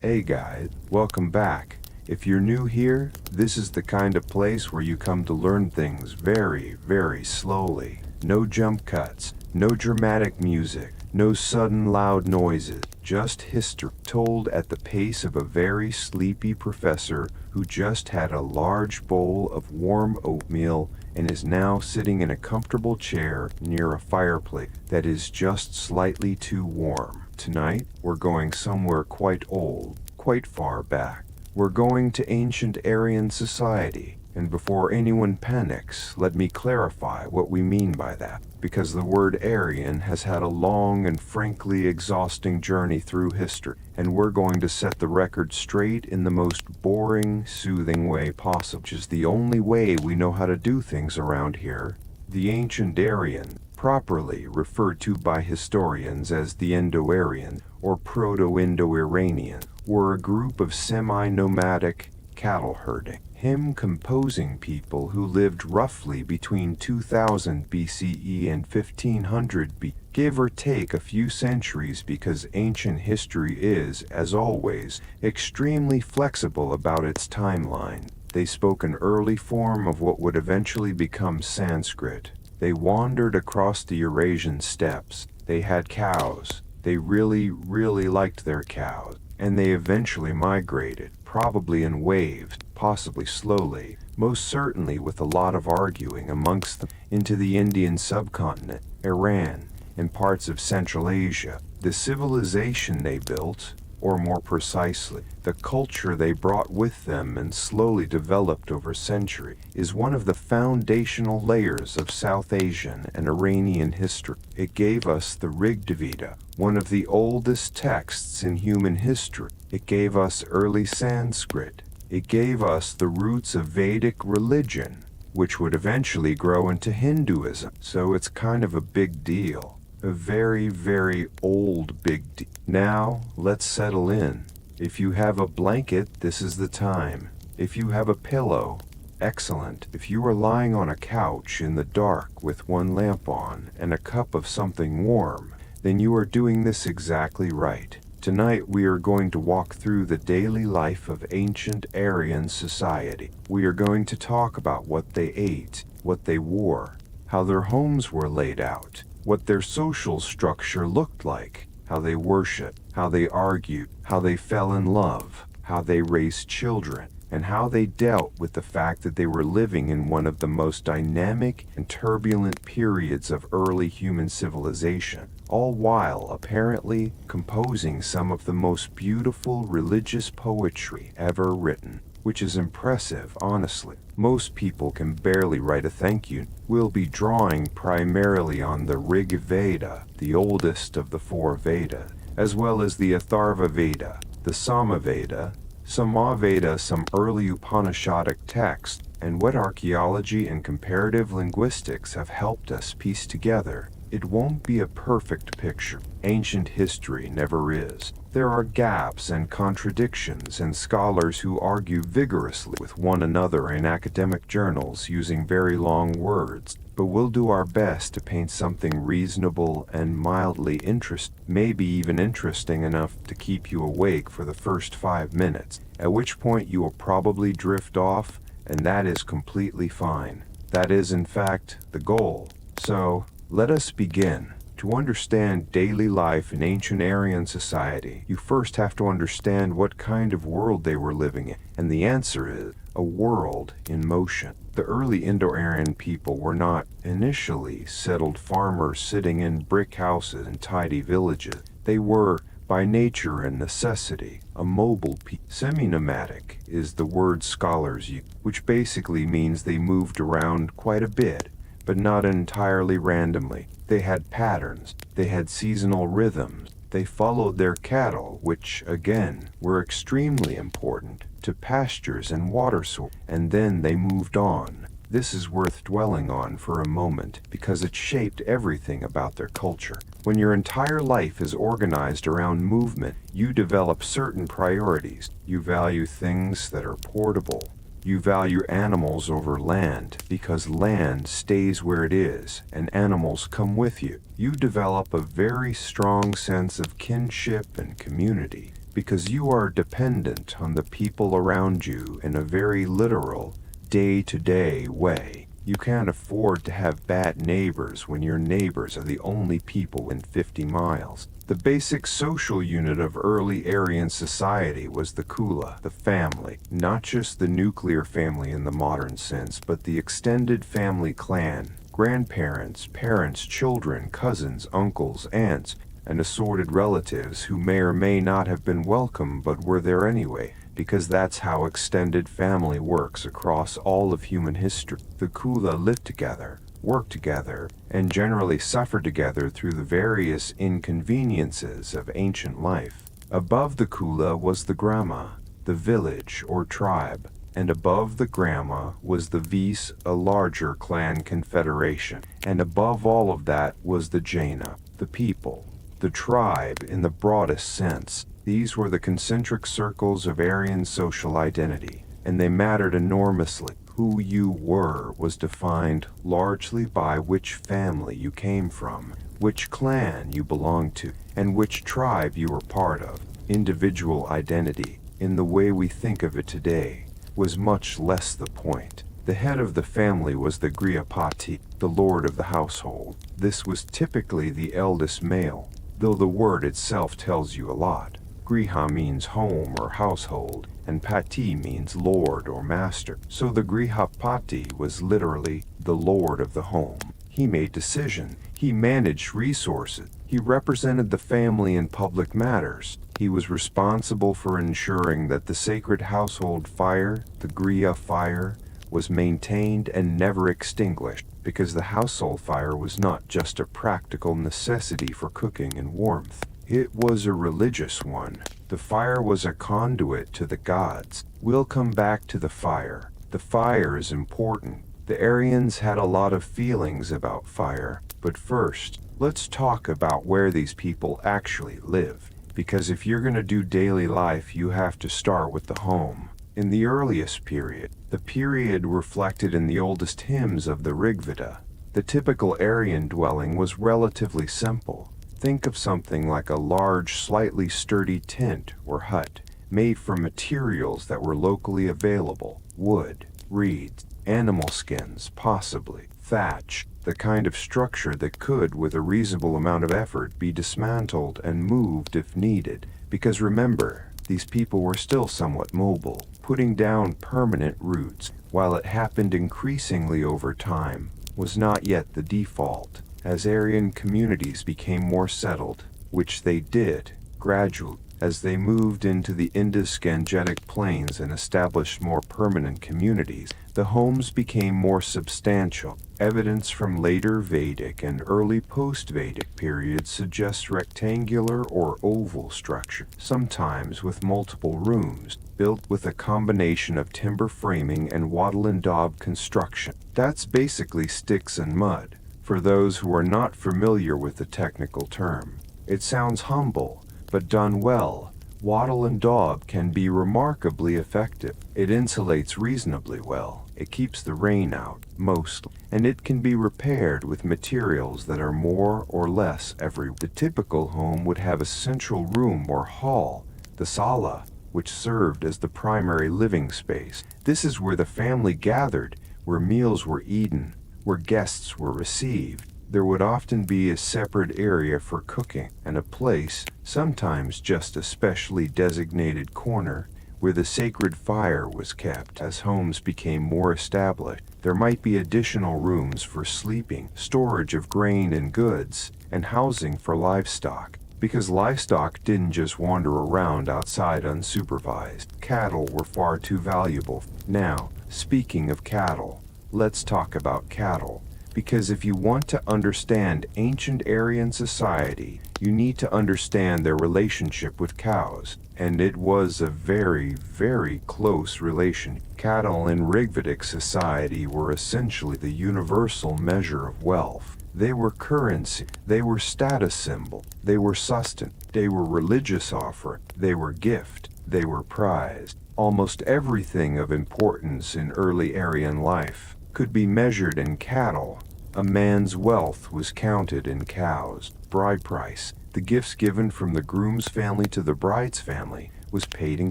Hey guys, welcome back. If you're new here, this is the kind of place where you come to learn things very, very slowly. No jump cuts, no dramatic music, no sudden loud noises, just history told at the pace of a very sleepy professor who just had a large bowl of warm oatmeal and is now sitting in a comfortable chair near a fireplace that is just slightly too warm. Tonight, we're going somewhere quite old, quite far back. We're going to ancient Aryan society, and before anyone panics, let me clarify what we mean by that, because the word Aryan has had a long and frankly exhausting journey through history, and we're going to set the record straight in the most boring, soothing way possible, which is the only way we know how to do things around here. The ancient Aryan, properly referred to by historians as the Indo-Aryans or Proto-Indo-Iranians, were a group of semi-nomadic cattle-herding, hymn-composing people who lived roughly between 2000 BCE and 1500 BCE, give or take a few centuries, because ancient history is, as always, extremely flexible about its timeline. They spoke an early form of what would eventually become Sanskrit. They wandered across the Eurasian steppes. They had cows. They really, really liked their cows. And they eventually migrated, probably in waves, possibly slowly, most certainly with a lot of arguing amongst them, into the Indian subcontinent, Iran, and parts of Central Asia. The civilization they built, or more precisely, the culture they brought with them and slowly developed over centuries, is one of the foundational layers of South Asian and Iranian history. It gave us the Rig Veda, one of the oldest texts in human history. It gave us early Sanskrit. It gave us the roots of Vedic religion, which would eventually grow into Hinduism. So it's kind of a big deal. A very, very old big deal. Now, let's settle in. If you have a blanket, this is the time. If you have a pillow, excellent. If you are lying on a couch in the dark with one lamp on and a cup of something warm, then you are doing this exactly right. Tonight we are going to walk through the daily life of ancient Aryan society. We are going to talk about what they ate, what they wore, how their homes were laid out, what their social structure looked like, how they worshiped, how they argued, how they fell in love, how they raised children, and how they dealt with the fact that they were living in one of the most dynamic and turbulent periods of early human civilization, all while apparently composing some of the most beautiful religious poetry ever written. Which is impressive, honestly. Most people can barely write a thank you. We'll be drawing primarily on the Rig Veda, the oldest of the four Vedas, as well as the Atharva Veda, the Samaveda, Samaveda, some early Upanishadic texts, and what archaeology and comparative linguistics have helped us piece together. It won't be a perfect picture. Ancient history never is. There are gaps and contradictions, and scholars who argue vigorously with one another in academic journals using very long words, but we'll do our best to paint something reasonable and mildly interesting, maybe even interesting enough to keep you awake for the first 5 minutes, at which point you will probably drift off, and that is completely fine. That is, in fact, the goal. So, let us begin. To understand daily life in ancient Aryan society, you first have to understand what kind of world they were living in, and the answer is a world in motion. The early Indo-Aryan people were not initially settled farmers sitting in brick houses and tidy villages. They were, by nature and necessity, a mobile people. Semi-nomadic is the word scholars use, which basically means they moved around quite a bit, but not entirely randomly. They had patterns, they had seasonal rhythms, they followed their cattle, which, again, were extremely important, to pastures and water sources, and then they moved on. This is worth dwelling on for a moment, because it shaped everything about their culture. When your entire life is organized around movement, you develop certain priorities. You value things that are portable. You value animals over land, because land stays where it is, and animals come with you. You develop a very strong sense of kinship and community, because you are dependent on the people around you in a very literal, day-to-day way. You can't afford to have bad neighbors when your neighbors are the only people within 50 miles. The basic social unit of early Aryan society was the kula, the family, not just the nuclear family in the modern sense, but the extended family clan, grandparents, parents, children, cousins, uncles, aunts, and assorted relatives who may or may not have been welcome but were there anyway, because that's how extended family works across all of human history. The kula lived together, worked together, and generally suffered together through the various inconveniences of ancient life. Above the kula was the grama, the village or tribe, and above the grama was the vis, a larger clan confederation, and above all of that was the jana, the people, the tribe in the broadest sense. These were the concentric circles of Aryan social identity, and they mattered enormously. Who you were was defined largely by which family you came from, which clan you belonged to, and which tribe you were part of. Individual identity, in the way we think of it today, was much less the point. The head of the family was the grihapati, the lord of the household. This was typically the eldest male, though the word itself tells you a lot. Griha means home or household, and pati means lord or master. So the grihapati was literally the lord of the home. He made decisions. He managed resources. He represented the family in public matters. He was responsible for ensuring that the sacred household fire, the griha fire, was maintained and never extinguished, because the household fire was not just a practical necessity for cooking and warmth. It was a religious one. The fire was a conduit to the gods. We'll come back to the fire. The fire is important. The Aryans had a lot of feelings about fire, but first, let's talk about where these people actually live. Because if you're going to do daily life, you have to start with the home. In the earliest period, the period reflected in the oldest hymns of the Rigveda, the typical Aryan dwelling was relatively simple. Think of something like a large, slightly sturdy tent or hut, made from materials that were locally available: wood, reeds, animal skins, possibly thatch, the kind of structure that could, with a reasonable amount of effort, be dismantled and moved if needed. Because remember, these people were still somewhat mobile. Putting down permanent roots, while it happened increasingly over time, was not yet the default. As Aryan communities became more settled, which they did, gradually, as they moved into the Indus-Gangetic plains and established more permanent communities, the homes became more substantial. Evidence from later Vedic and early post-Vedic periods suggests rectangular or oval structure, sometimes with multiple rooms, built with a combination of timber framing and wattle and daub construction. That's basically sticks and mud, for those who are not familiar with the technical term. It sounds humble, but done well, wattle and daub can be remarkably effective. It insulates reasonably well. It keeps the rain out, mostly, and it can be repaired with materials that are more or less every. The typical home would have a central room or hall, the sala, which served as the primary living space. This is where the family gathered, where meals were eaten, where guests were received. There would often be a separate area for cooking, and a place, sometimes just a specially designated corner, where the sacred fire was kept. As homes became more established, there might be additional rooms for sleeping, storage of grain and goods, and housing for livestock, because livestock didn't just wander around outside unsupervised. Cattle were far too valuable. Now, speaking of cattle, let's talk about cattle. Because if you want to understand ancient Aryan society, you need to understand their relationship with cows. And it was a very, very close relation. Cattle in Rigvedic society were essentially the universal measure of wealth. They were currency, they were status symbol, they were sustenance, they were religious offering, they were gift, they were prized. Almost everything of importance in early Aryan life could be measured in cattle, A man's wealth was counted in cows. Bride price, the gifts given from the groom's family to the bride's family, was paid in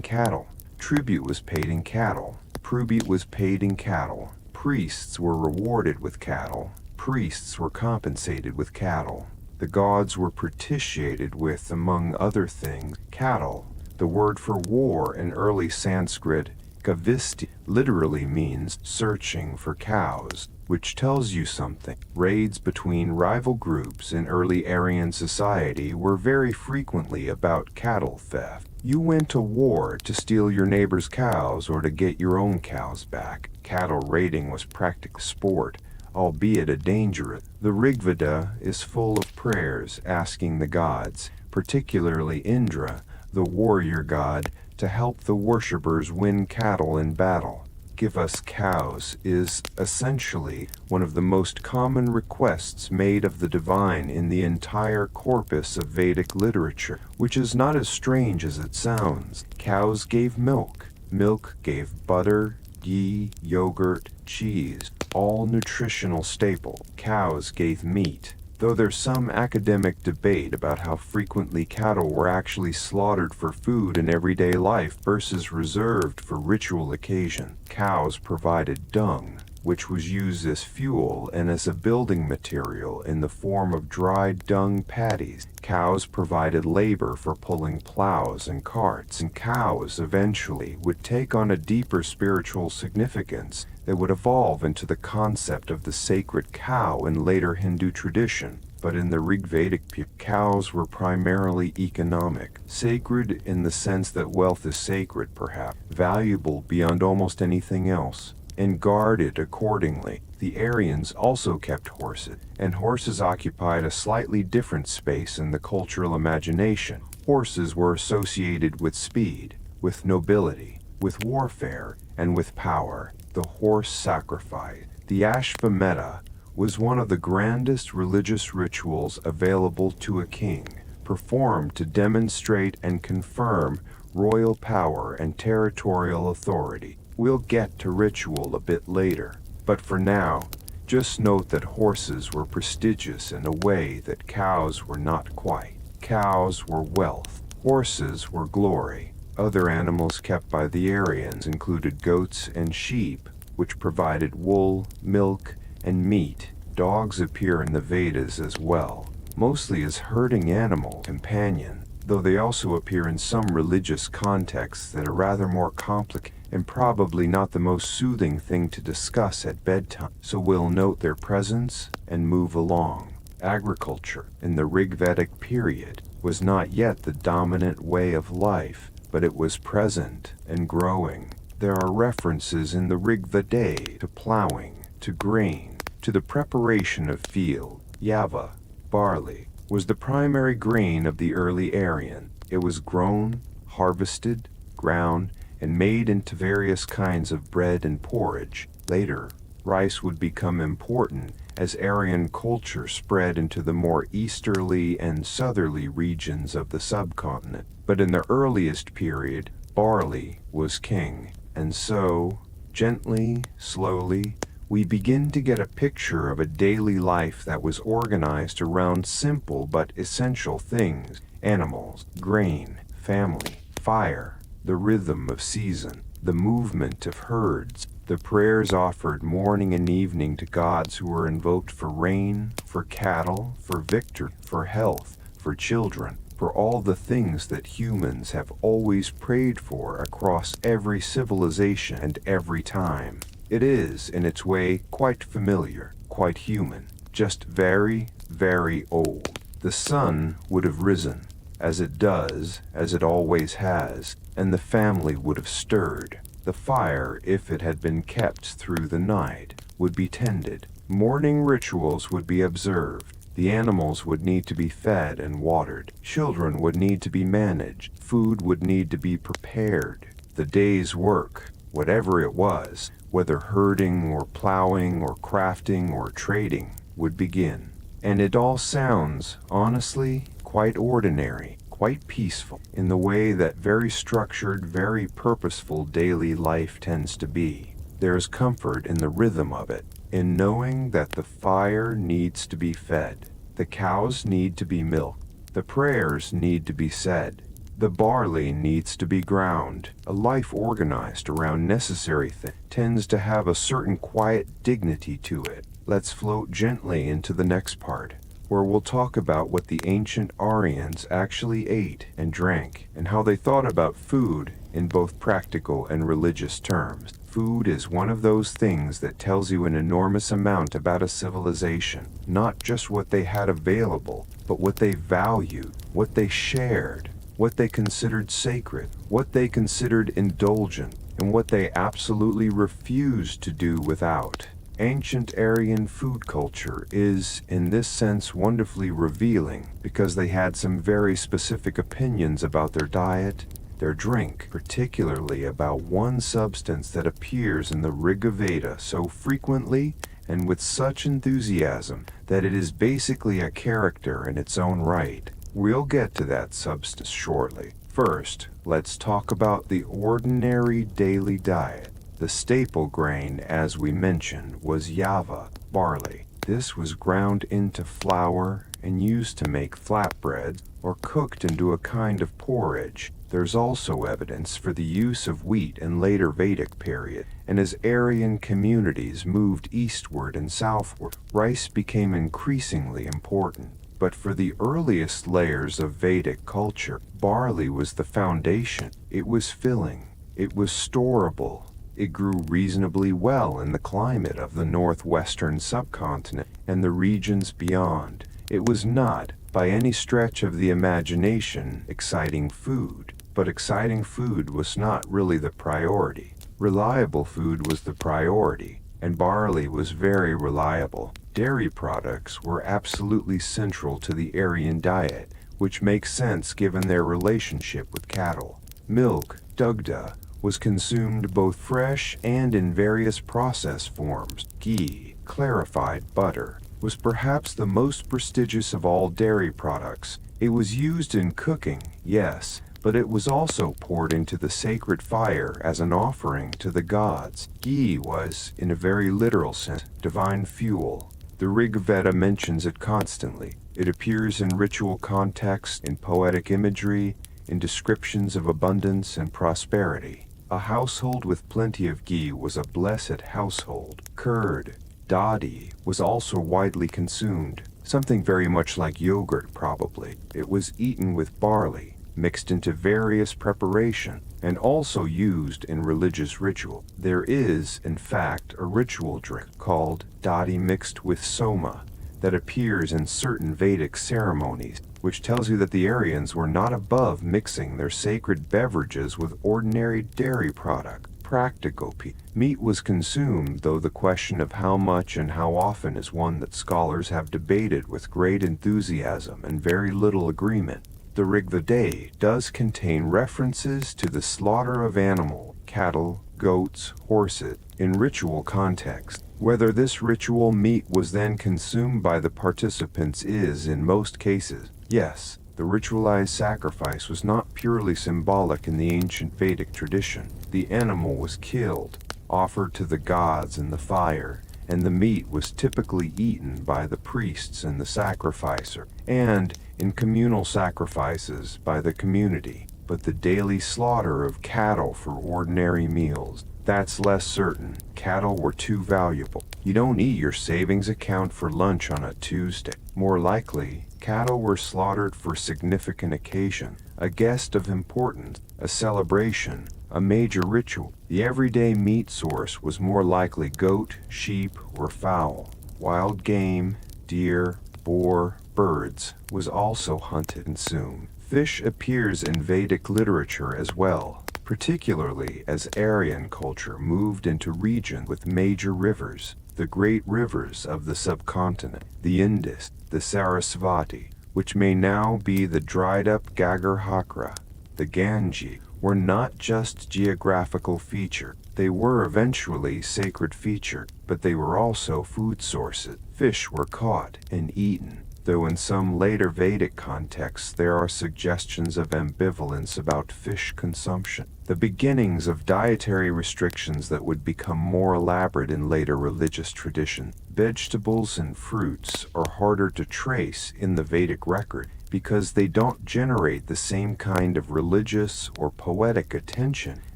cattle. Tribute was paid in cattle. Tribute was paid in cattle. Priests were rewarded with cattle. Priests were compensated with cattle. The gods were propitiated with, among other things, cattle. The word for war in early Sanskrit, kavisti, literally means searching for cows, which tells you something. Raids between rival groups in early Aryan society were very frequently about cattle theft. You went to war to steal your neighbor's cows or to get your own cows back. Cattle raiding was practical sport, albeit a dangerous. The Rigveda is full of prayers asking the gods, particularly Indra, the warrior god, to help the worshippers win cattle in battle. Give us cows is essentially one of the most common requests made of the divine in the entire corpus of Vedic literature, which is not as strange as it sounds. Cows gave milk. Milk gave butter, ghee, yogurt, cheese, all nutritional staples. Cows gave meat. Though there's some academic debate about how frequently cattle were actually slaughtered for food in everyday life versus reserved for ritual occasion. Cows provided dung, which was used as fuel and as a building material in the form of dried dung patties. Cows provided labor for pulling plows and carts, and cows eventually would take on a deeper spiritual significance that would evolve into the concept of the sacred cow in later Hindu tradition. But in the Rig-Vedic period, cows were primarily economic, sacred in the sense that wealth is sacred perhaps, valuable beyond almost anything else, and guarded accordingly. The Aryans also kept horses, and horses occupied a slightly different space in the cultural imagination. Horses were associated with speed, with nobility, with warfare, and with power. The horse sacrifice, the Ashvamedha, was one of the grandest religious rituals available to a king, performed to demonstrate and confirm royal power and territorial authority. We'll get to ritual a bit later, but for now, just note that horses were prestigious in a way that cows were not quite. Cows were wealth, horses were glory. Other animals kept by the Aryans included goats and sheep, which provided wool, milk, and meat. Dogs appear in the Vedas as well, mostly as herding animal companion, though they also appear in some religious contexts that are rather more complicated and probably not the most soothing thing to discuss at bedtime, so we'll note their presence and move along. Agriculture in the Rig-Vedic period was not yet the dominant way of life, but it was present and growing. There are references in the Rig-Veda to plowing, to grain, to the preparation of field. Yava, barley, was the primary grain of the early Aryan. It was grown, harvested, ground, and made into various kinds of bread and porridge. Later, rice would become important as Aryan culture spread into the more easterly and southerly regions of the subcontinent. But in the earliest period, barley was king. And so, gently, slowly, we begin to get a picture of a daily life that was organized around simple but essential things: animals, grain, family, fire, the rhythm of season, the movement of herds, the prayers offered morning and evening to gods who were invoked for rain, for cattle, for victory, for health, for children, for all the things that humans have always prayed for across every civilization and every time. It is, in its way, quite familiar, quite human, just very, very old. The sun would have risen, as it does, as it always has, and the family would have stirred. The fire, if it had been kept through the night, would be tended. Morning rituals would be observed. The animals would need to be fed and watered. Children would need to be managed. Food would need to be prepared. The day's work, whatever it was, whether herding or plowing or crafting or trading, would begin. And it all sounds, honestly, quite ordinary, quite peaceful, in the way that very structured, very purposeful daily life tends to be. There is comfort in the rhythm of it. in knowing that the fire needs to be fed, the cows need to be milked, the prayers need to be said, the barley needs to be ground. A life organized around necessary things tends to have a certain quiet dignity to it. Let's float gently into the next part, where we'll talk about what the ancient Aryans actually ate and drank, and how they thought about food in both practical and religious terms. Food is one of those things that tells you an enormous amount about a civilization, not just what they had available, but what they valued, what they shared, what they considered sacred, what they considered indulgent, and what they absolutely refused to do without. Ancient Aryan food culture is, in this sense, wonderfully revealing because they had some very specific opinions about their diet, their drink, particularly about one substance that appears in the Rig Veda so frequently and with such enthusiasm that it is basically a character in its own right. We'll get to that substance shortly. First, let's talk about the ordinary daily diet. The staple grain, as we mentioned, was yava, barley. This was ground into flour and used to make flatbreads or cooked into a kind of porridge. There's also evidence for the use of wheat in later Vedic period, and as Aryan communities moved eastward and southward, rice became increasingly important. But for the earliest layers of Vedic culture, barley was the foundation. It was filling. It was storable. It grew reasonably well in the climate of the northwestern subcontinent and the regions beyond. It was not, by any stretch of the imagination, exciting food. But exciting food was not really the priority. Reliable food was the priority, and barley was very reliable. Dairy products were absolutely central to the Aryan diet, which makes sense given their relationship with cattle. Milk, dugda, was consumed both fresh and in various process forms. Ghee, clarified butter, was perhaps the most prestigious of all dairy products. It was used in cooking, yes, but it was also poured into the sacred fire as an offering to the gods. Ghee was, in a very literal sense, divine fuel. The Rig Veda mentions it constantly. It appears in ritual context, in poetic imagery, in descriptions of abundance and prosperity. A household with plenty of ghee was a blessed household. Curd, dadi, was also widely consumed, something very much like yogurt probably. It was eaten with barley, mixed into various preparations, and also used in religious ritual. There is, in fact, a ritual drink called dadi mixed with soma that appears in certain Vedic ceremonies, which tells you that the Aryans were not above mixing their sacred beverages with ordinary dairy product. Practical meat was consumed, though the question of how much and how often is one that scholars have debated with great enthusiasm and very little agreement. The Rig Veda does contain references to the slaughter of animals, cattle, goats, horses, in ritual context. Whether this ritual meat was then consumed by the participants is, in most cases, yes. The ritualized sacrifice was not purely symbolic in the ancient Vedic tradition. The animal was killed, offered to the gods in the fire, and the meat was typically eaten by the priests and the sacrificer, and, in communal sacrifices, by the community. But the daily slaughter of cattle for ordinary meals, that's less certain. Cattle were too valuable. You don't eat your savings account for lunch on a Tuesday. More likely, cattle were slaughtered for significant occasion, a guest of importance, a celebration, a major ritual. The everyday meat source was more likely goat, sheep, or fowl. Wild game, deer, boar, birds, was also hunted and consumed. Fish appears in Vedic literature as well, particularly as Aryan culture moved into regions with major rivers, the great rivers of the subcontinent, the Indus, the Sarasvati, which may now be the dried-up Ghaggar Hakra, the Ganges, were not just geographical features. They were eventually sacred features, but they were also food sources. Fish were caught and eaten. though in some later Vedic contexts there are suggestions of ambivalence about fish consumption, the beginnings of dietary restrictions that would become more elaborate in later religious tradition. Vegetables and fruits are harder to trace in the Vedic record because they don't generate the same kind of religious or poetic attention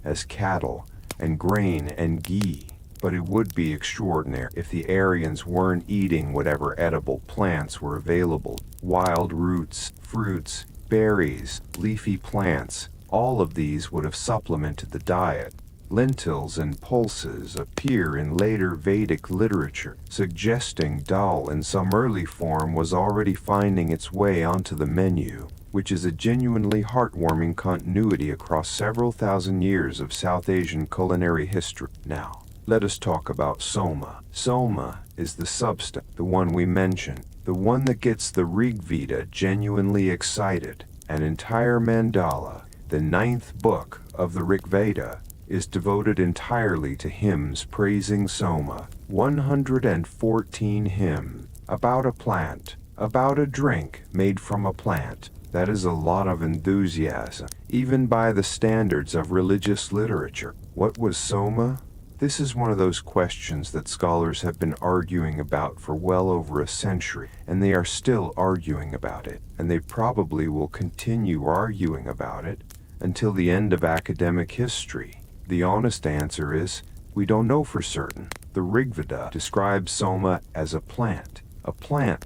as cattle and grain and ghee. But it would be extraordinary if the Aryans weren't eating whatever edible plants were available. Wild roots, fruits, berries, leafy plants, all of these would have supplemented the diet. Lentils and pulses appear in later Vedic literature, suggesting dal in some early form was already finding its way onto the menu, which is a genuinely heartwarming continuity across several thousand years of South Asian culinary history. Now, let us talk about soma. Soma is the substance, the one we mentioned, the one that gets the Rig Veda genuinely excited. An entire mandala, the 9th book of the Rig Veda, is devoted entirely to hymns praising soma. 114 hymns about a plant, about a drink made from a plant. That is a lot of enthusiasm, even by the standards of religious literature. What was soma? This is one of those questions that scholars have been arguing about for well over a century, and they are still arguing about it, and they probably will continue arguing about it until the end of academic history. The honest answer is, we don't know for certain. The Rig Veda describes soma as a plant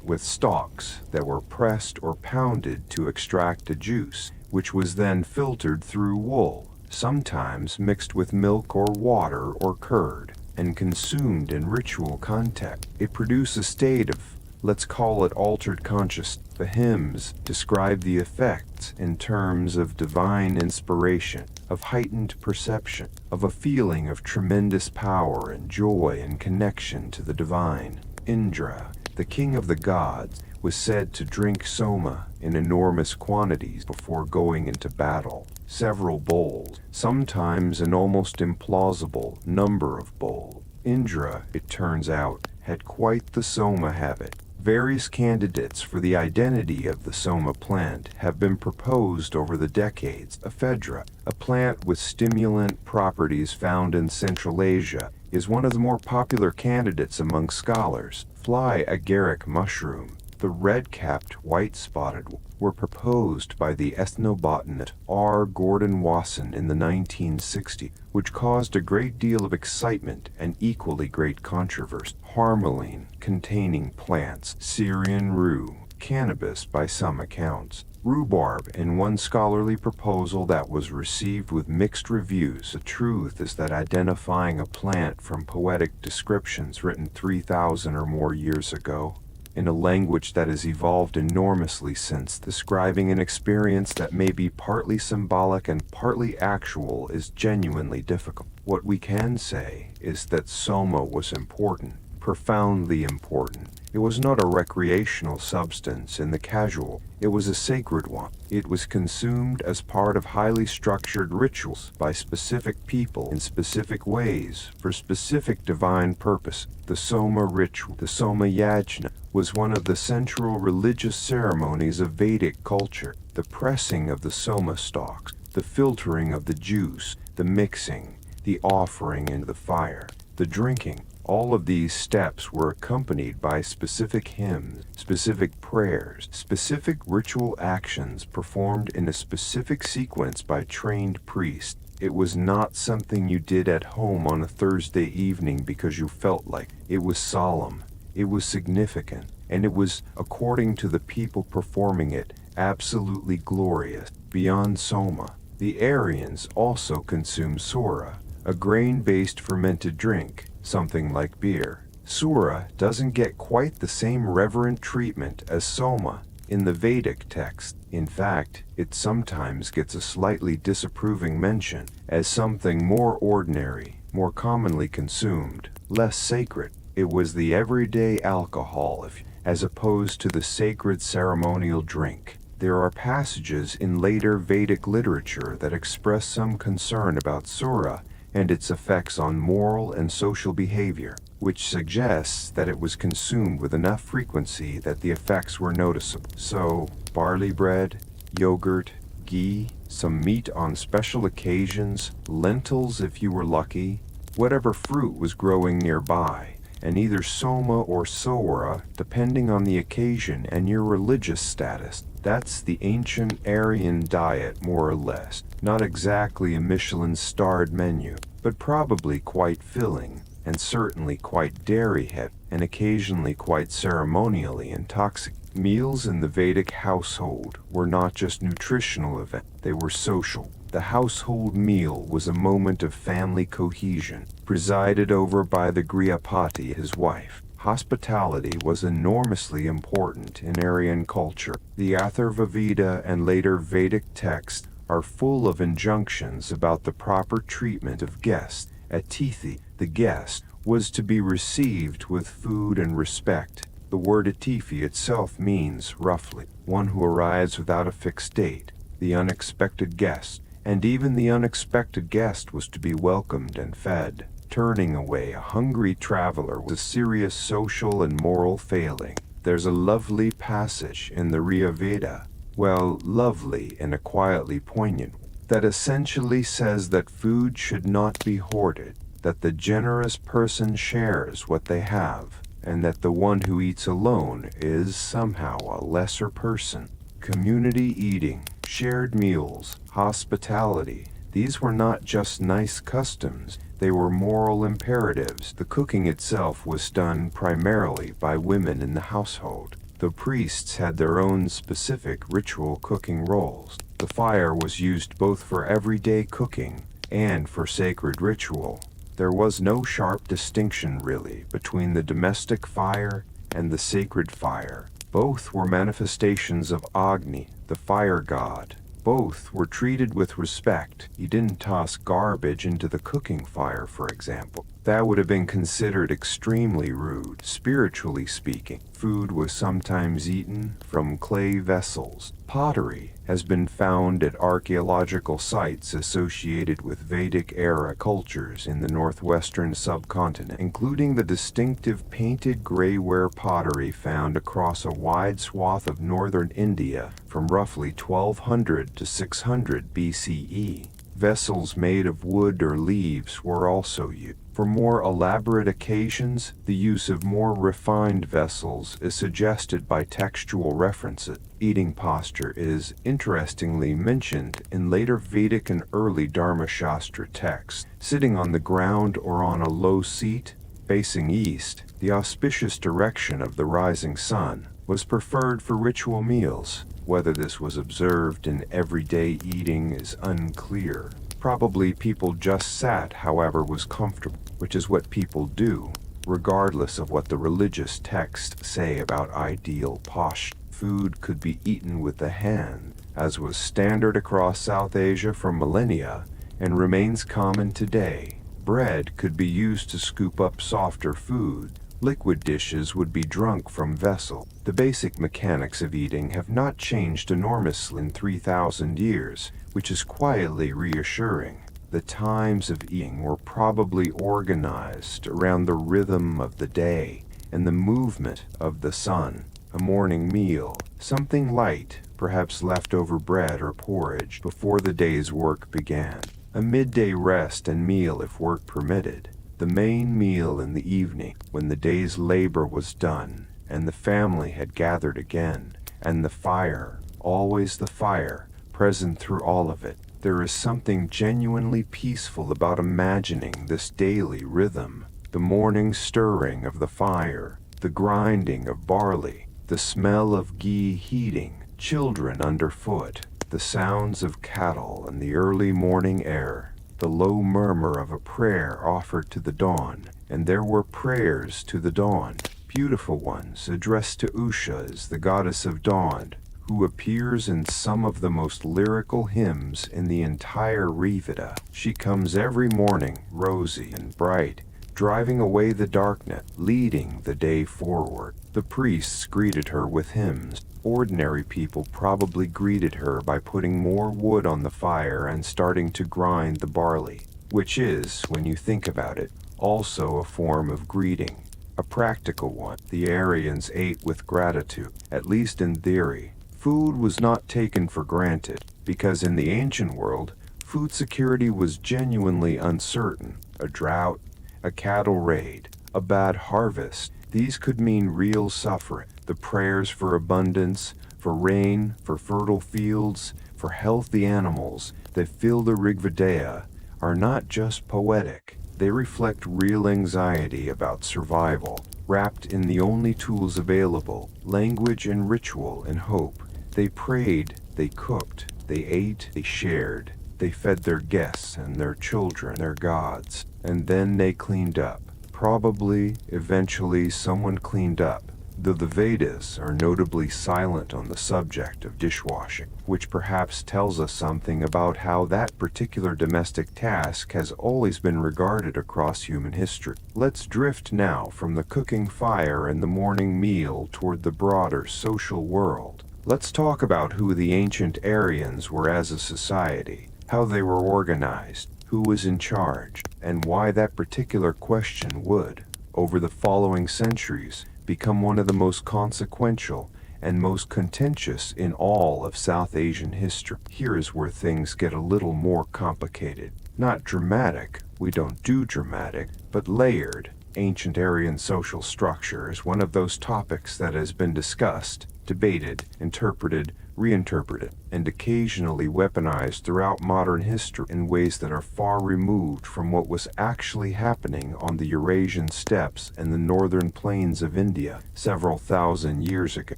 with stalks that were pressed or pounded to extract a juice, which was then filtered through wool, sometimes mixed with milk or water or curd, and consumed in ritual context. It produced a state of, let's call it altered consciousness. The hymns describe the effects in terms of divine inspiration, of heightened perception, of a feeling of tremendous power and joy and connection to the divine. Indra, the king of the gods, was said to drink soma in enormous quantities before going into battle. Several bowls, sometimes an almost implausible number of bowls. Indra, it turns out, had quite the soma habit. Various candidates for the identity of the soma plant have been proposed over the decades. Ephedra, a plant with stimulant properties found in Central Asia, is one of the more popular candidates among scholars. Fly agaric mushroom, the red-capped white-spotted, were proposed by the ethnobotanist R. Gordon Wasson in the 1960s, which caused a great deal of excitement and equally great controversy. Harmaline, containing plants, Syrian rue, cannabis by some accounts, rhubarb in one scholarly proposal that was received with mixed reviews. The truth is that identifying a plant from poetic descriptions written 3,000 or more years ago, in a language that has evolved enormously since, describing an experience that may be partly symbolic and partly actual, is genuinely difficult. What we can say is that soma was important, profoundly important. It was not a recreational substance in the casual, it was a sacred one. It was consumed as part of highly structured rituals by specific people in specific ways for specific divine purpose. The soma ritual, the soma yajna, was one of the central religious ceremonies of Vedic culture. The pressing of the soma stalks, the filtering of the juice, the mixing, the offering into the fire, the drinking, all of these steps were accompanied by specific hymns, specific prayers, specific ritual actions performed in a specific sequence by trained priests. It was not something you did at home on a Thursday evening because you felt like it. It was solemn, it was significant, and it was, according to the people performing it, absolutely glorious. Beyond soma, the Aryans also consumed sura, a grain-based fermented drink, something like beer. Sura doesn't get quite the same reverent treatment as soma in the Vedic text. In fact, it sometimes gets a slightly disapproving mention as something more ordinary, more commonly consumed, less sacred. It was the everyday alcohol, as opposed to the sacred ceremonial drink. There are passages in later Vedic literature that express some concern about sura and its effects on moral and social behavior. which suggests that it was consumed with enough frequency that the effects were noticeable. So, barley bread, yogurt, ghee, some meat on special occasions, lentils if you were lucky, whatever fruit was growing nearby, and either soma or sora, depending on the occasion and your religious status. That's the ancient Aryan diet, more or less. Not exactly a Michelin-starred menu, but probably quite filling, and certainly quite dairy-heavy, and occasionally quite ceremonially intoxicating. Meals in the Vedic household were not just nutritional events, they were social. The household meal was a moment of family cohesion, presided over by the Grihapati, his wife. Hospitality was enormously important in Aryan culture. The Atharva Veda and later Vedic texts are full of injunctions about the proper treatment of guests. Atithi, the guest, was to be received with food and respect. The word atithi itself means, roughly, one who arrives without a fixed date, the unexpected guest, and even the unexpected guest was to be welcomed and fed. Turning away a hungry traveler was a serious social and moral failing. There's a lovely passage in the Rig Veda, well, lovely in a quietly poignant way, that essentially says that food should not be hoarded, that the generous person shares what they have, and that the one who eats alone is somehow a lesser person. Community eating, shared meals, hospitality, these were not just nice customs, they were moral imperatives. The cooking itself was done primarily by women in the household. The priests had their own specific ritual cooking roles. The fire was used both for everyday cooking and for sacred ritual. There was no sharp distinction, really, between the domestic fire and the sacred fire. Both were manifestations of Agni, the fire god. Both were treated with respect. You didn't toss garbage into the cooking fire, for example. That would have been considered extremely rude. Spiritually speaking, food was sometimes eaten from clay vessels. Pottery has been found at archaeological sites associated with Vedic-era cultures in the northwestern subcontinent, including the distinctive painted grayware pottery found across a wide swath of northern India from roughly 1200 to 600 BCE. Vessels made of wood or leaves were also used. For more elaborate occasions, the use of more refined vessels is suggested by textual references. Eating posture is, interestingly, mentioned in later Vedic and early Dharmashastra texts. Sitting on the ground or on a low seat, facing east, the auspicious direction of the rising sun, was preferred for ritual meals. Whether this was observed in everyday eating is unclear. Probably people just sat however was comfortable, which is what people do, regardless of what the religious texts say about ideal posture. Food could be eaten with the hand, as was standard across South Asia for millennia, and remains common today. Bread could be used to scoop up softer food. Liquid dishes would be drunk from vessel. The basic mechanics of eating have not changed enormously in 3,000 years, which is quietly reassuring. The times of eating were probably organized around the rhythm of the day and the movement of the sun. A morning meal, something light, perhaps leftover bread or porridge before the day's work began. A midday rest and meal if work permitted. The main meal in the evening, when the day's labor was done, and the family had gathered again, and the fire, always the fire, present through all of it. There is something genuinely peaceful about imagining this daily rhythm. The morning stirring of the fire, the grinding of barley, the smell of ghee heating, children underfoot, the sounds of cattle and the early morning air. The low murmur of a prayer offered to the dawn, and there were prayers to the dawn, beautiful ones addressed to Usha, the goddess of dawn, who appears in some of the most lyrical hymns in the entire Rigveda. She comes every morning, rosy and bright, driving away the darkness, leading the day forward. The priests greeted her with hymns. Ordinary people probably greeted her by putting more wood on the fire and starting to grind the barley, which is, when you think about it, also a form of greeting, a practical one. The Aryans ate with gratitude, at least in theory. Food was not taken for granted, because in the ancient world, food security was genuinely uncertain. A drought, a cattle raid, a bad harvest, these could mean real suffering. The prayers for abundance, for rain, for fertile fields, for healthy animals that fill the Rigvedaya are not just poetic. They reflect real anxiety about survival, wrapped in the only tools available, language and ritual and hope. They prayed, they cooked, they ate, they shared. They fed their guests and their children, their gods, and then they cleaned up. Probably, eventually, someone cleaned up, though the Vedas are notably silent on the subject of dishwashing, which perhaps tells us something about how that particular domestic task has always been regarded across human history. Let's drift now from the cooking fire and the morning meal toward the broader social world. Let's talk about who the ancient Aryans were as a society, how they were organized, who was in charge, and why that particular question would, over the following centuries, become one of the most consequential and most contentious in all of South Asian history. Here is where things get a little more complicated. Not dramatic, we don't do dramatic, but layered. Ancient Aryan social structure is one of those topics that has been discussed, debated, interpreted, reinterpreted, and occasionally weaponized throughout modern history in ways that are far removed from what was actually happening on the Eurasian steppes and the northern plains of India several thousand years ago.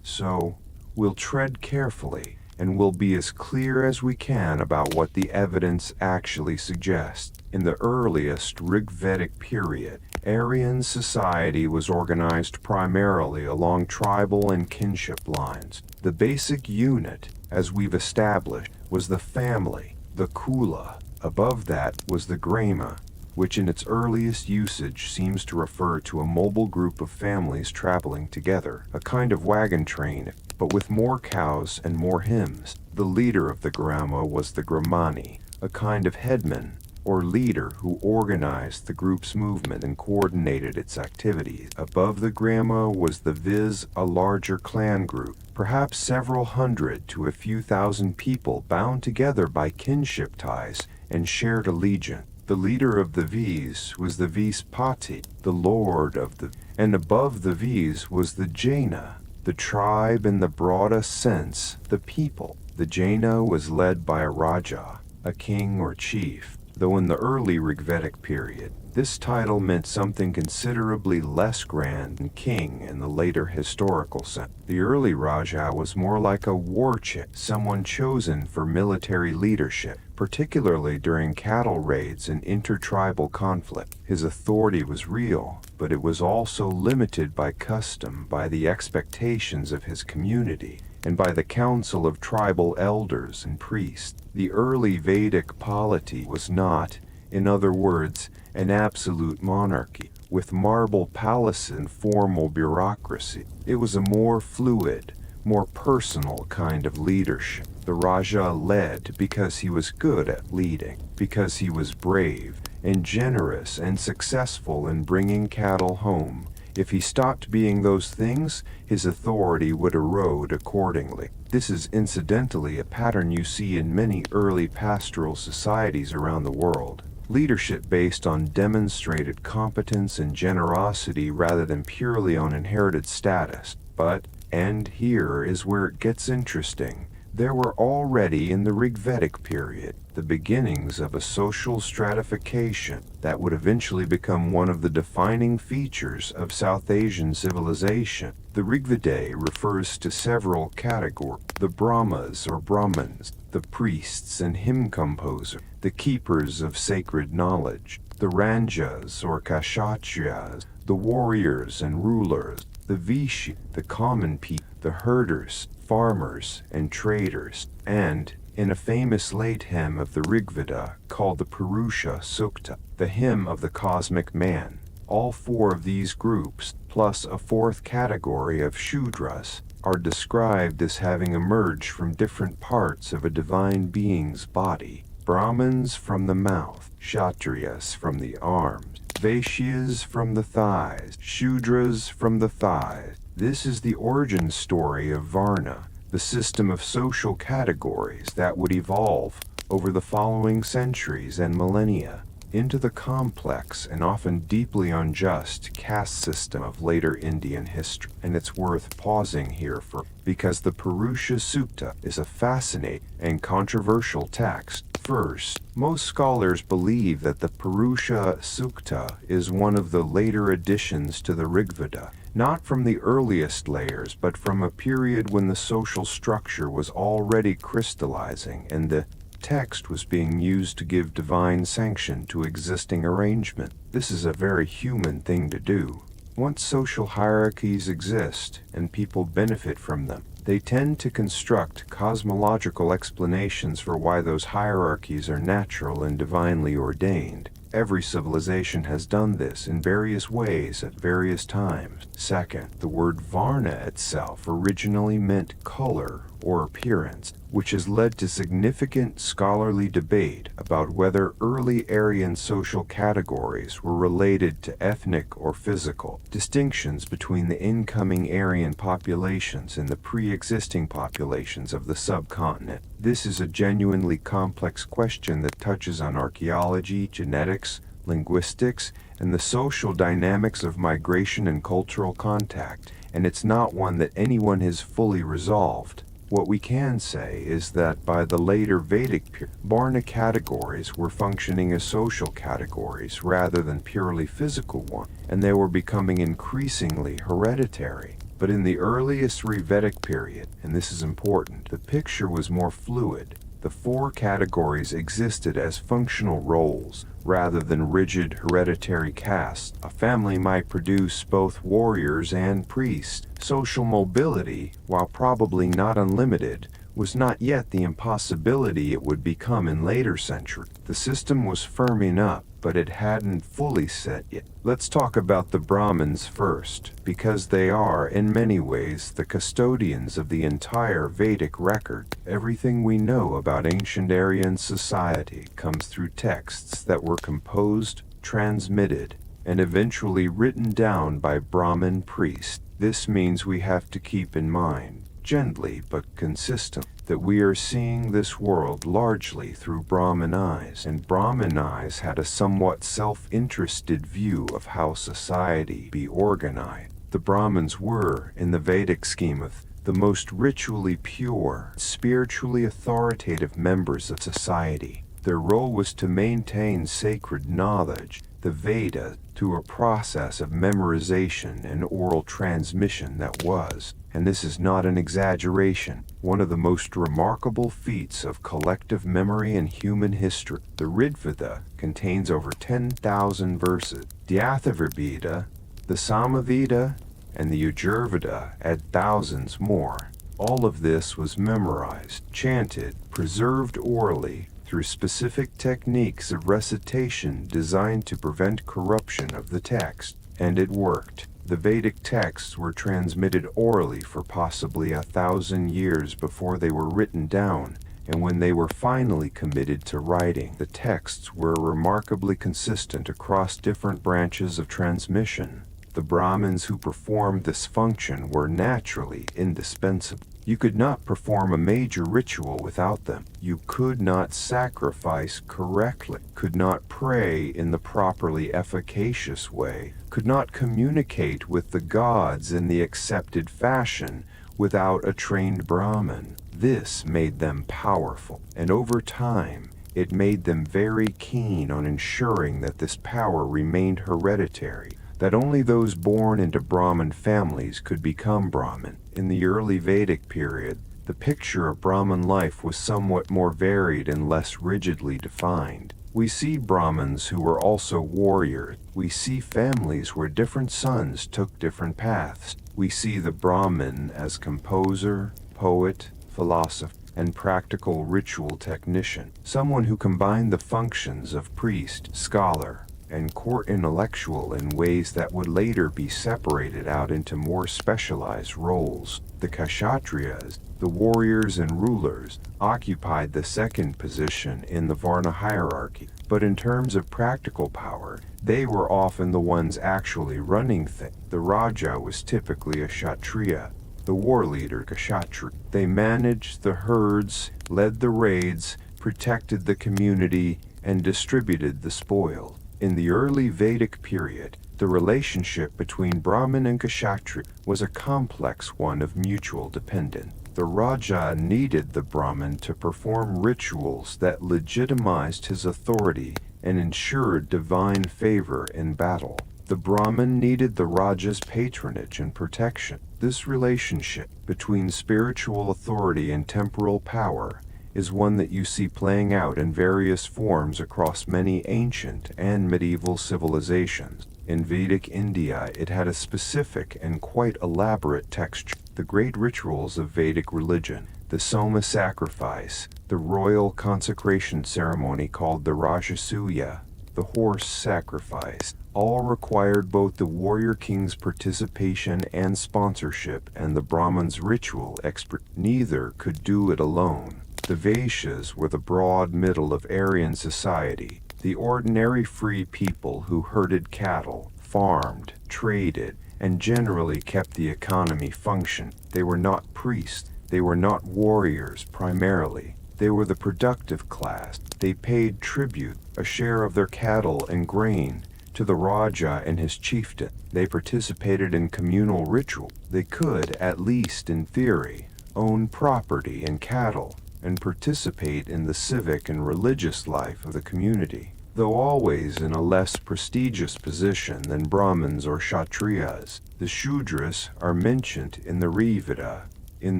So, we'll tread carefully, and we'll be as clear as we can about what the evidence actually suggests. In the earliest Rig-Vedic period, Aryan society was organized primarily along tribal and kinship lines. The basic unit, as we've established, was the family, the kula. Above that was the grama, which in its earliest usage seems to refer to a mobile group of families traveling together, a kind of wagon train, but with more cows and more hymns. The leader of the grama was the gramani, a kind of headman, or leader who organized the group's movement and coordinated its activities. Above the grama was the viz, a larger clan group, perhaps several hundred to a few thousand people bound together by kinship ties and shared allegiance. The leader of the V's was the Vispati, the lord of the, and above the V's was the Jaina, the tribe in the broadest sense, the people. The Jaina was led by a Raja, a king or chief, though in the early Rigvedic period, this title meant something considerably less grand than king in the later historical sense. The early Raja was more like a war chief, someone chosen for military leadership, particularly during cattle raids and intertribal conflict. His authority was real, but it was also limited by custom, by the expectations of his community, and by the council of tribal elders and priests. The early Vedic polity was not, in other words, an absolute monarchy, with marble palaces and formal bureaucracy. It was a more fluid, more personal kind of leadership. The Raja led because he was good at leading, because he was brave and generous and successful in bringing cattle home. If he stopped being those things, his authority would erode accordingly. This is incidentally a pattern you see in many early pastoral societies around the world. Leadership based on demonstrated competence and generosity rather than purely on inherited status. But, and here is where it gets interesting, there were already in the Rigvedic period the beginnings of a social stratification that would eventually become one of the defining features of South Asian civilization. The Rigveda refers to several categories: the Brahmas or Brahmins, the priests and hymn composers, the keepers of sacred knowledge, the Ranjas or Kshatriyas, the warriors and rulers, the Vishi, the common people, the herders, farmers, and traders, and, in a famous late hymn of the Rigveda called the Purusha Sukta, the hymn of the cosmic man, all four of these groups, plus a fourth category of Shudras, are described as having emerged from different parts of a divine being's body. Brahmins from the mouth, Kshatriyas from the arms, Vaishyas from the thighs, Shudras from the thighs. This is the origin story of Varna, the system of social categories that would evolve over the following centuries and millennia into the complex and often deeply unjust caste system of later Indian history. And it's worth pausing here because the Purusha Sukta is a fascinating and controversial text. First, most scholars believe that the Purusha Sukta is one of the later additions to the Rigveda, not from the earliest layers, but from a period when the social structure was already crystallizing and the text was being used to give divine sanction to existing arrangement. This is a very human thing to do. Once social hierarchies exist and people benefit from them, they tend to construct cosmological explanations for why those hierarchies are natural and divinely ordained. Every civilization has done this in various ways at various times. Second, the word Varna itself originally meant color or appearance, which has led to significant scholarly debate about whether early Aryan social categories were related to ethnic or physical distinctions between the incoming Aryan populations and the pre-existing populations of the subcontinent. This is a genuinely complex question that touches on archaeology, genetics, linguistics, and the social dynamics of migration and cultural contact, and it's not one that anyone has fully resolved. What we can say is that by the later Vedic period, Varna categories were functioning as social categories rather than purely physical ones, and they were becoming increasingly hereditary. But in the earliest Vedic period, and this is important, the picture was more fluid. The four categories existed as functional roles rather than rigid hereditary castes. A family might produce both warriors and priests. Social mobility, while probably not unlimited, was not yet the impossibility it would become in later centuries. The system was firming up, but it hadn't fully set yet. Let's talk about the Brahmins first, because they are, in many ways, the custodians of the entire Vedic record. Everything we know about ancient Aryan society comes through texts that were composed, transmitted, and eventually written down by Brahmin priests. This means we have to keep in mind, gently but consistent, that we are seeing this world largely through Brahmin eyes, and Brahmin eyes had a somewhat self-interested view of how society be organized. The Brahmins were, in the Vedic scheme of the most ritually pure, spiritually authoritative members of society. Their role was to maintain sacred knowledge, the Veda, through a process of memorization and oral transmission that was, and this is not an exaggeration, one of the most remarkable feats of collective memory in human history. The Rigveda contains over 10,000 verses. The Atharvaveda, the Samaveda, and the Yajurveda add thousands more. All of this was memorized, chanted, preserved orally, through specific techniques of recitation designed to prevent corruption of the text, and it worked. The Vedic texts were transmitted orally for possibly 1,000 years before they were written down, and when they were finally committed to writing, the texts were remarkably consistent across different branches of transmission. The Brahmins who performed this function were naturally indispensable. You could not perform a major ritual without them. You could not sacrifice correctly, could not pray in the properly efficacious way, could not communicate with the gods in the accepted fashion without a trained Brahmin. This made them powerful, and over time, it made them very keen on ensuring that this power remained hereditary, that only those born into Brahmin families could become Brahmin. In the early Vedic period, the picture of Brahmin life was somewhat more varied and less rigidly defined. We see Brahmins who were also warriors. We see families where different sons took different paths. We see the Brahmin as composer, poet, philosopher, and practical ritual technician, someone who combined the functions of priest, scholar, and court intellectual in ways that would later be separated out into more specialized roles. The Kshatriyas, the warriors and rulers, occupied the second position in the Varna hierarchy, but in terms of practical power, they were often the ones actually running things. The Raja was typically a Kshatriya, the war leader Kshatriya. They managed the herds, led the raids, protected the community, and distributed the spoil. In the early Vedic period, the relationship between Brahmin and Kshatriya was a complex one of mutual dependence. The Raja needed the Brahmin to perform rituals that legitimized his authority and ensured divine favor in battle. The Brahmin needed the Raja's patronage and protection. This relationship between spiritual authority and temporal power is one that you see playing out in various forms across many ancient and medieval civilizations. In Vedic India, it had a specific and quite elaborate texture. The great rituals of Vedic religion, the Soma sacrifice, the royal consecration ceremony called the Rajasuya, the horse sacrifice, all required both the warrior king's participation and sponsorship and the Brahmin's ritual expert. Neither could do it alone. The Vaishyas were the broad middle of Aryan society, the ordinary free people who herded cattle, farmed, traded, and generally kept the economy functioning. They were not priests, they were not warriors primarily. They were the productive class. They paid tribute, a share of their cattle and grain, to the Raja and his chieftain. They participated in communal ritual. They could, at least in theory, own property and cattle, and participate in the civic and religious life of the community, though always in a less prestigious position than Brahmins or Kshatriyas. The Shudras are mentioned in the Rigveda, in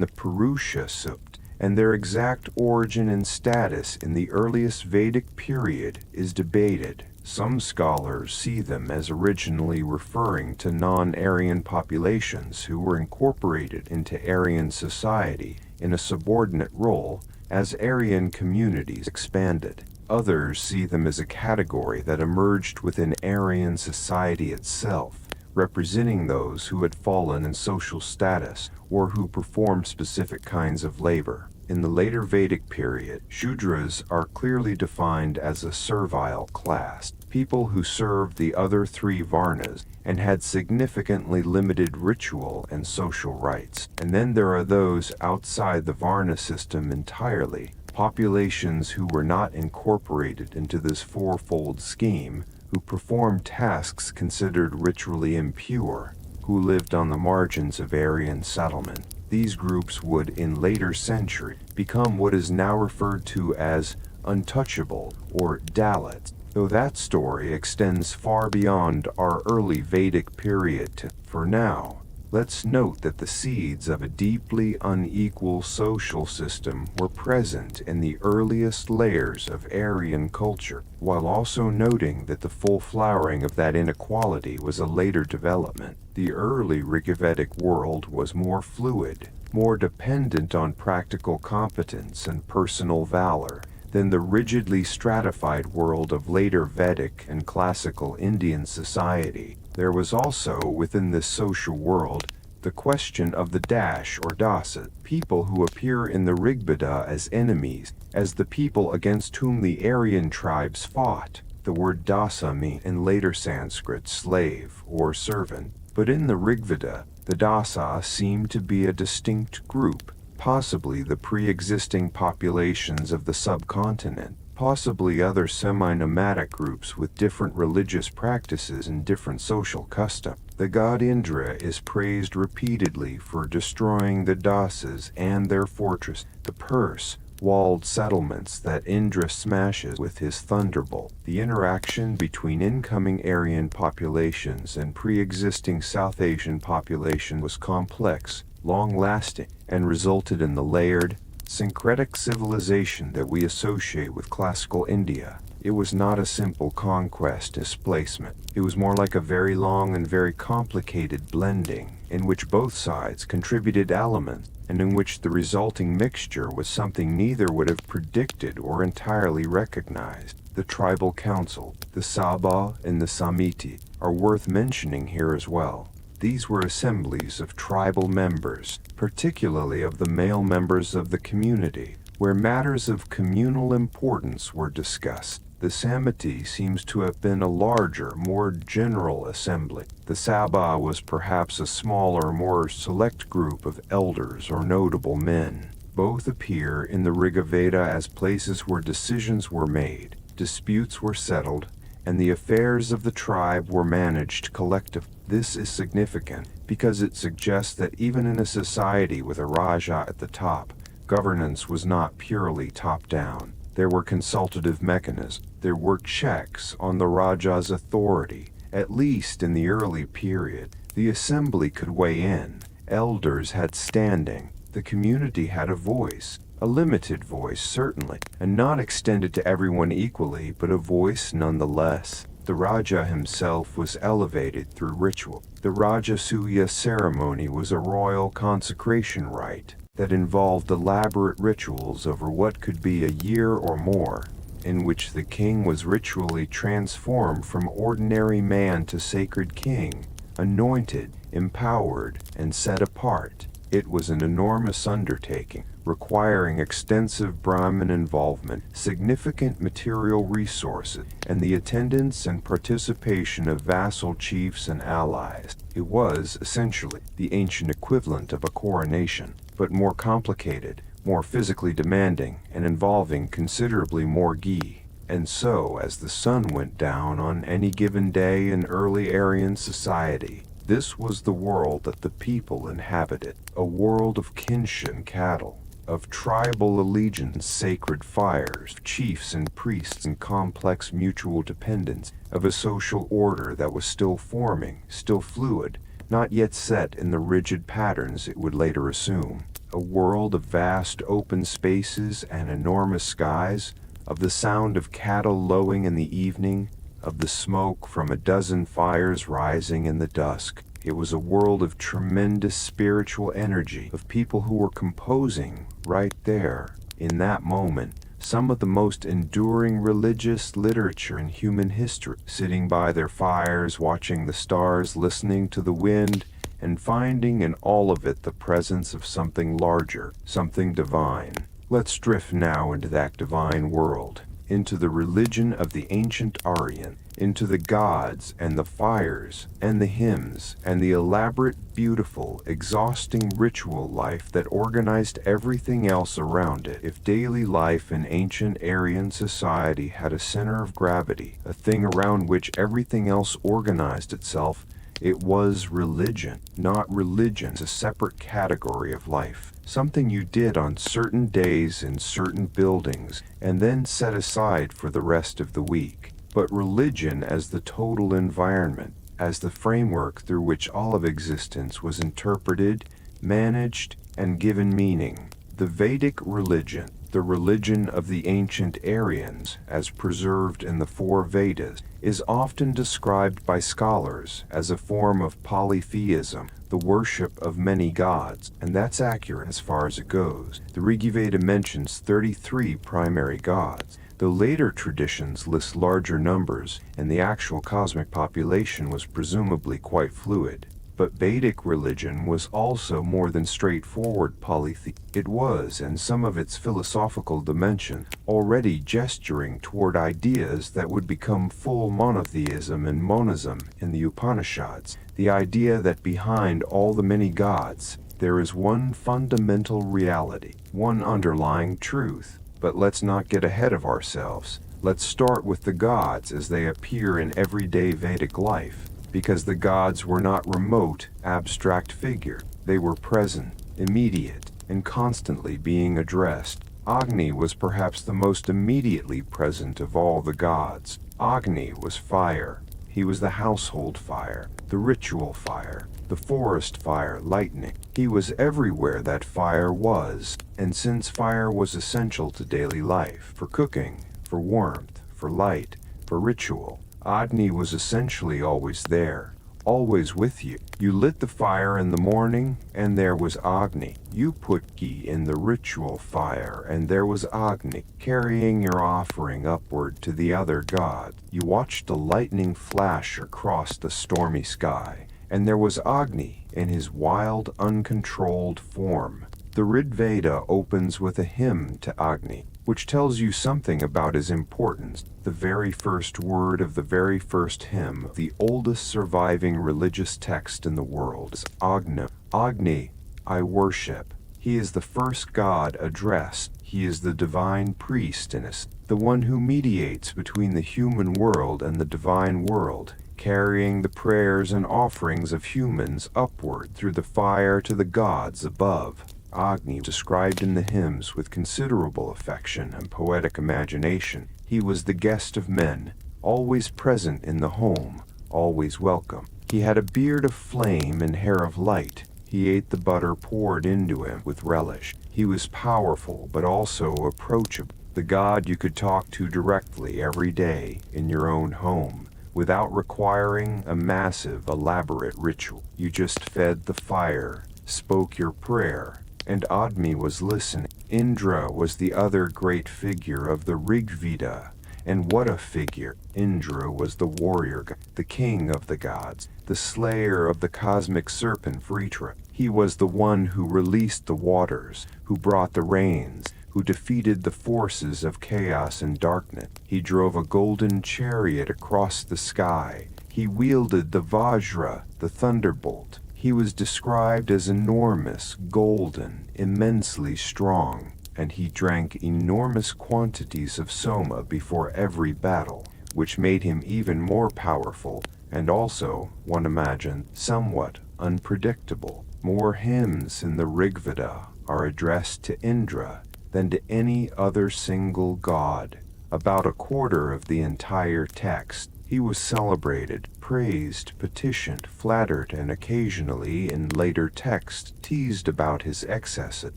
the Purusha Sukta, and their exact origin and status in the earliest Vedic period is debated. Some scholars see them as originally referring to non-Aryan populations who were incorporated into Aryan society in a subordinate role as Aryan communities expanded. Others see them as a category that emerged within Aryan society itself, representing those who had fallen in social status or who performed specific kinds of labor. In the later Vedic period, Shudras are clearly defined as a servile class, people who served the other three Varnas and had significantly limited ritual and social rights. And then there are those outside the Varna system entirely, populations who were not incorporated into this fourfold scheme, who performed tasks considered ritually impure, who lived on the margins of Aryan settlement. These groups would, in later centuries, become what is now referred to as untouchable or Dalits, though that story extends far beyond our early Vedic period. For now, let's note that the seeds of a deeply unequal social system were present in the earliest layers of Aryan culture, while also noting that the full flowering of that inequality was a later development. The early Rigvedic world was more fluid, more dependent on practical competence and personal valor than the rigidly stratified world of later Vedic and classical Indian society. There was also, within this social world, the question of the Dash or Dasa, people who appear in the Rigveda as enemies, as the people against whom the Aryan tribes fought. The word Dasa means in later Sanskrit slave or servant, but in the Rigveda, the Dasa seem to be a distinct group, possibly the pre-existing populations of the subcontinent, possibly other semi-nomadic groups with different religious practices and different social customs. The god Indra is praised repeatedly for destroying the Dasas and their fortress, the Purse, walled settlements that Indra smashes with his thunderbolt. The interaction between incoming Aryan populations and pre-existing South Asian population was complex, long-lasting, and resulted in the layered, syncretic civilization that we associate with classical India. It was not a simple conquest displacement. It was more like a very long and very complicated blending, in which both sides contributed elements, and in which the resulting mixture was something neither would have predicted or entirely recognized. The tribal council, the Sabha and the Samiti, are worth mentioning here as well. These were assemblies of tribal members, particularly of the male members of the community, where matters of communal importance were discussed. The Samiti seems to have been a larger, more general assembly. The Sabha was perhaps a smaller, more select group of elders or notable men. Both appear in the Rigveda as places where decisions were made, disputes were settled, and the affairs of the tribe were managed collectively. This is significant because it suggests that even in a society with a Raja at the top, governance was not purely top-down. There were consultative mechanisms. There were checks on the Raja's authority, at least in the early period. The assembly could weigh in. Elders had standing. The community had a voice. A limited voice, certainly, and not extended to everyone equally, but a voice nonetheless. The Raja himself was elevated through ritual. The Rajasuya ceremony was a royal consecration rite that involved elaborate rituals over what could be a year or more, in which the king was ritually transformed from ordinary man to sacred king, anointed, empowered, and set apart. It was an enormous undertaking, requiring extensive Brahmin involvement, significant material resources, and the attendance and participation of vassal chiefs and allies. It was, essentially, the ancient equivalent of a coronation, but more complicated, more physically demanding, and involving considerably more ghee. And so, as the sun went down on any given day in early Aryan society, this was the world that the people inhabited, a world of kinship cattle, of tribal allegiance, sacred fires, chiefs and priests, and complex mutual dependence, of a social order that was still forming, still fluid, not yet set in the rigid patterns it would later assume. A world of vast open spaces and enormous skies, of the sound of cattle lowing in the evening, of the smoke from a dozen fires rising in the dusk. It was a world of tremendous spiritual energy, of people who were composing right there, in that moment, some of the most enduring religious literature in human history, sitting by their fires, watching the stars, listening to the wind, and finding in all of it the presence of something larger, something divine. Let's drift now into that divine world, into the religion of the ancient Aryan, into the gods and the fires and the hymns and the elaborate, beautiful, exhausting ritual life that organized everything else around it. If daily life in ancient Aryan society had a center of gravity, a thing around which everything else organized itself, it was religion. Not religion, a separate category of life. Something you did on certain days in certain buildings and then set aside for the rest of the week. But religion as the total environment, as the framework through which all of existence was interpreted, managed, and given meaning. The Vedic religion, the religion of the ancient Aryans, as preserved in the four Vedas, is often described by scholars as a form of polytheism, the worship of many gods, and that's accurate as far as it goes. The Rigveda mentions 33 primary gods, though later traditions list larger numbers, and the actual cosmic population was presumably quite fluid. But Vedic religion was also more than straightforward polytheism. It was, in some of its philosophical dimension, already gesturing toward ideas that would become full monotheism and monism in the Upanishads, the idea that behind all the many gods, there is one fundamental reality, one underlying truth. But let's not get ahead of ourselves. Let's start with the gods as they appear in everyday Vedic life. Because the gods were not remote, abstract figures. They were present, immediate, and constantly being addressed. Agni was perhaps the most immediately present of all the gods. Agni was fire. He was the household fire, the ritual fire, the forest fire, lightning. He was everywhere that fire was, and since fire was essential to daily life, for cooking, for warmth, for light, for ritual, Agni was essentially always there, always with you. You lit the fire in the morning, and there was Agni. You put ghee in the ritual fire, and there was Agni, carrying your offering upward to the other god. You watched the lightning flash across the stormy sky, and there was Agni in his wild, uncontrolled form. The Rig Veda opens with a hymn to Agni, which tells you something about his importance. The very first word of the very first hymn, the oldest surviving religious text in the world, is Agni. Agni, I worship. He is the first god addressed. He is the divine priest in us, the one who mediates between the human world and the divine world, carrying the prayers and offerings of humans upward through the fire to the gods above. Agni, described in the hymns with considerable affection and poetic imagination, he was the guest of men, always present in the home, always welcome. He had a beard of flame and hair of light. He ate the butter poured into him with relish. He was powerful but also approachable, the god you could talk to directly every day in your own home, without requiring a massive, elaborate ritual. You just fed the fire, spoke your prayer, and Agni was listening. Indra was the other great figure of the Rig Veda, and what a figure! Indra was the warrior god, the king of the gods, the slayer of the cosmic serpent Vritra. He was the one who released the waters, who brought the rains, who defeated the forces of chaos and darkness. He drove a golden chariot across the sky. He wielded the Vajra, the thunderbolt. He was described as enormous, golden, immensely strong, and he drank enormous quantities of soma before every battle, which made him even more powerful, and also, one imagines, somewhat unpredictable. More hymns in the Rig Veda are addressed to Indra than to any other single god. About a quarter of the entire text, he was celebrated, praised, petitioned, flattered, and occasionally, in later texts, teased about his excesses.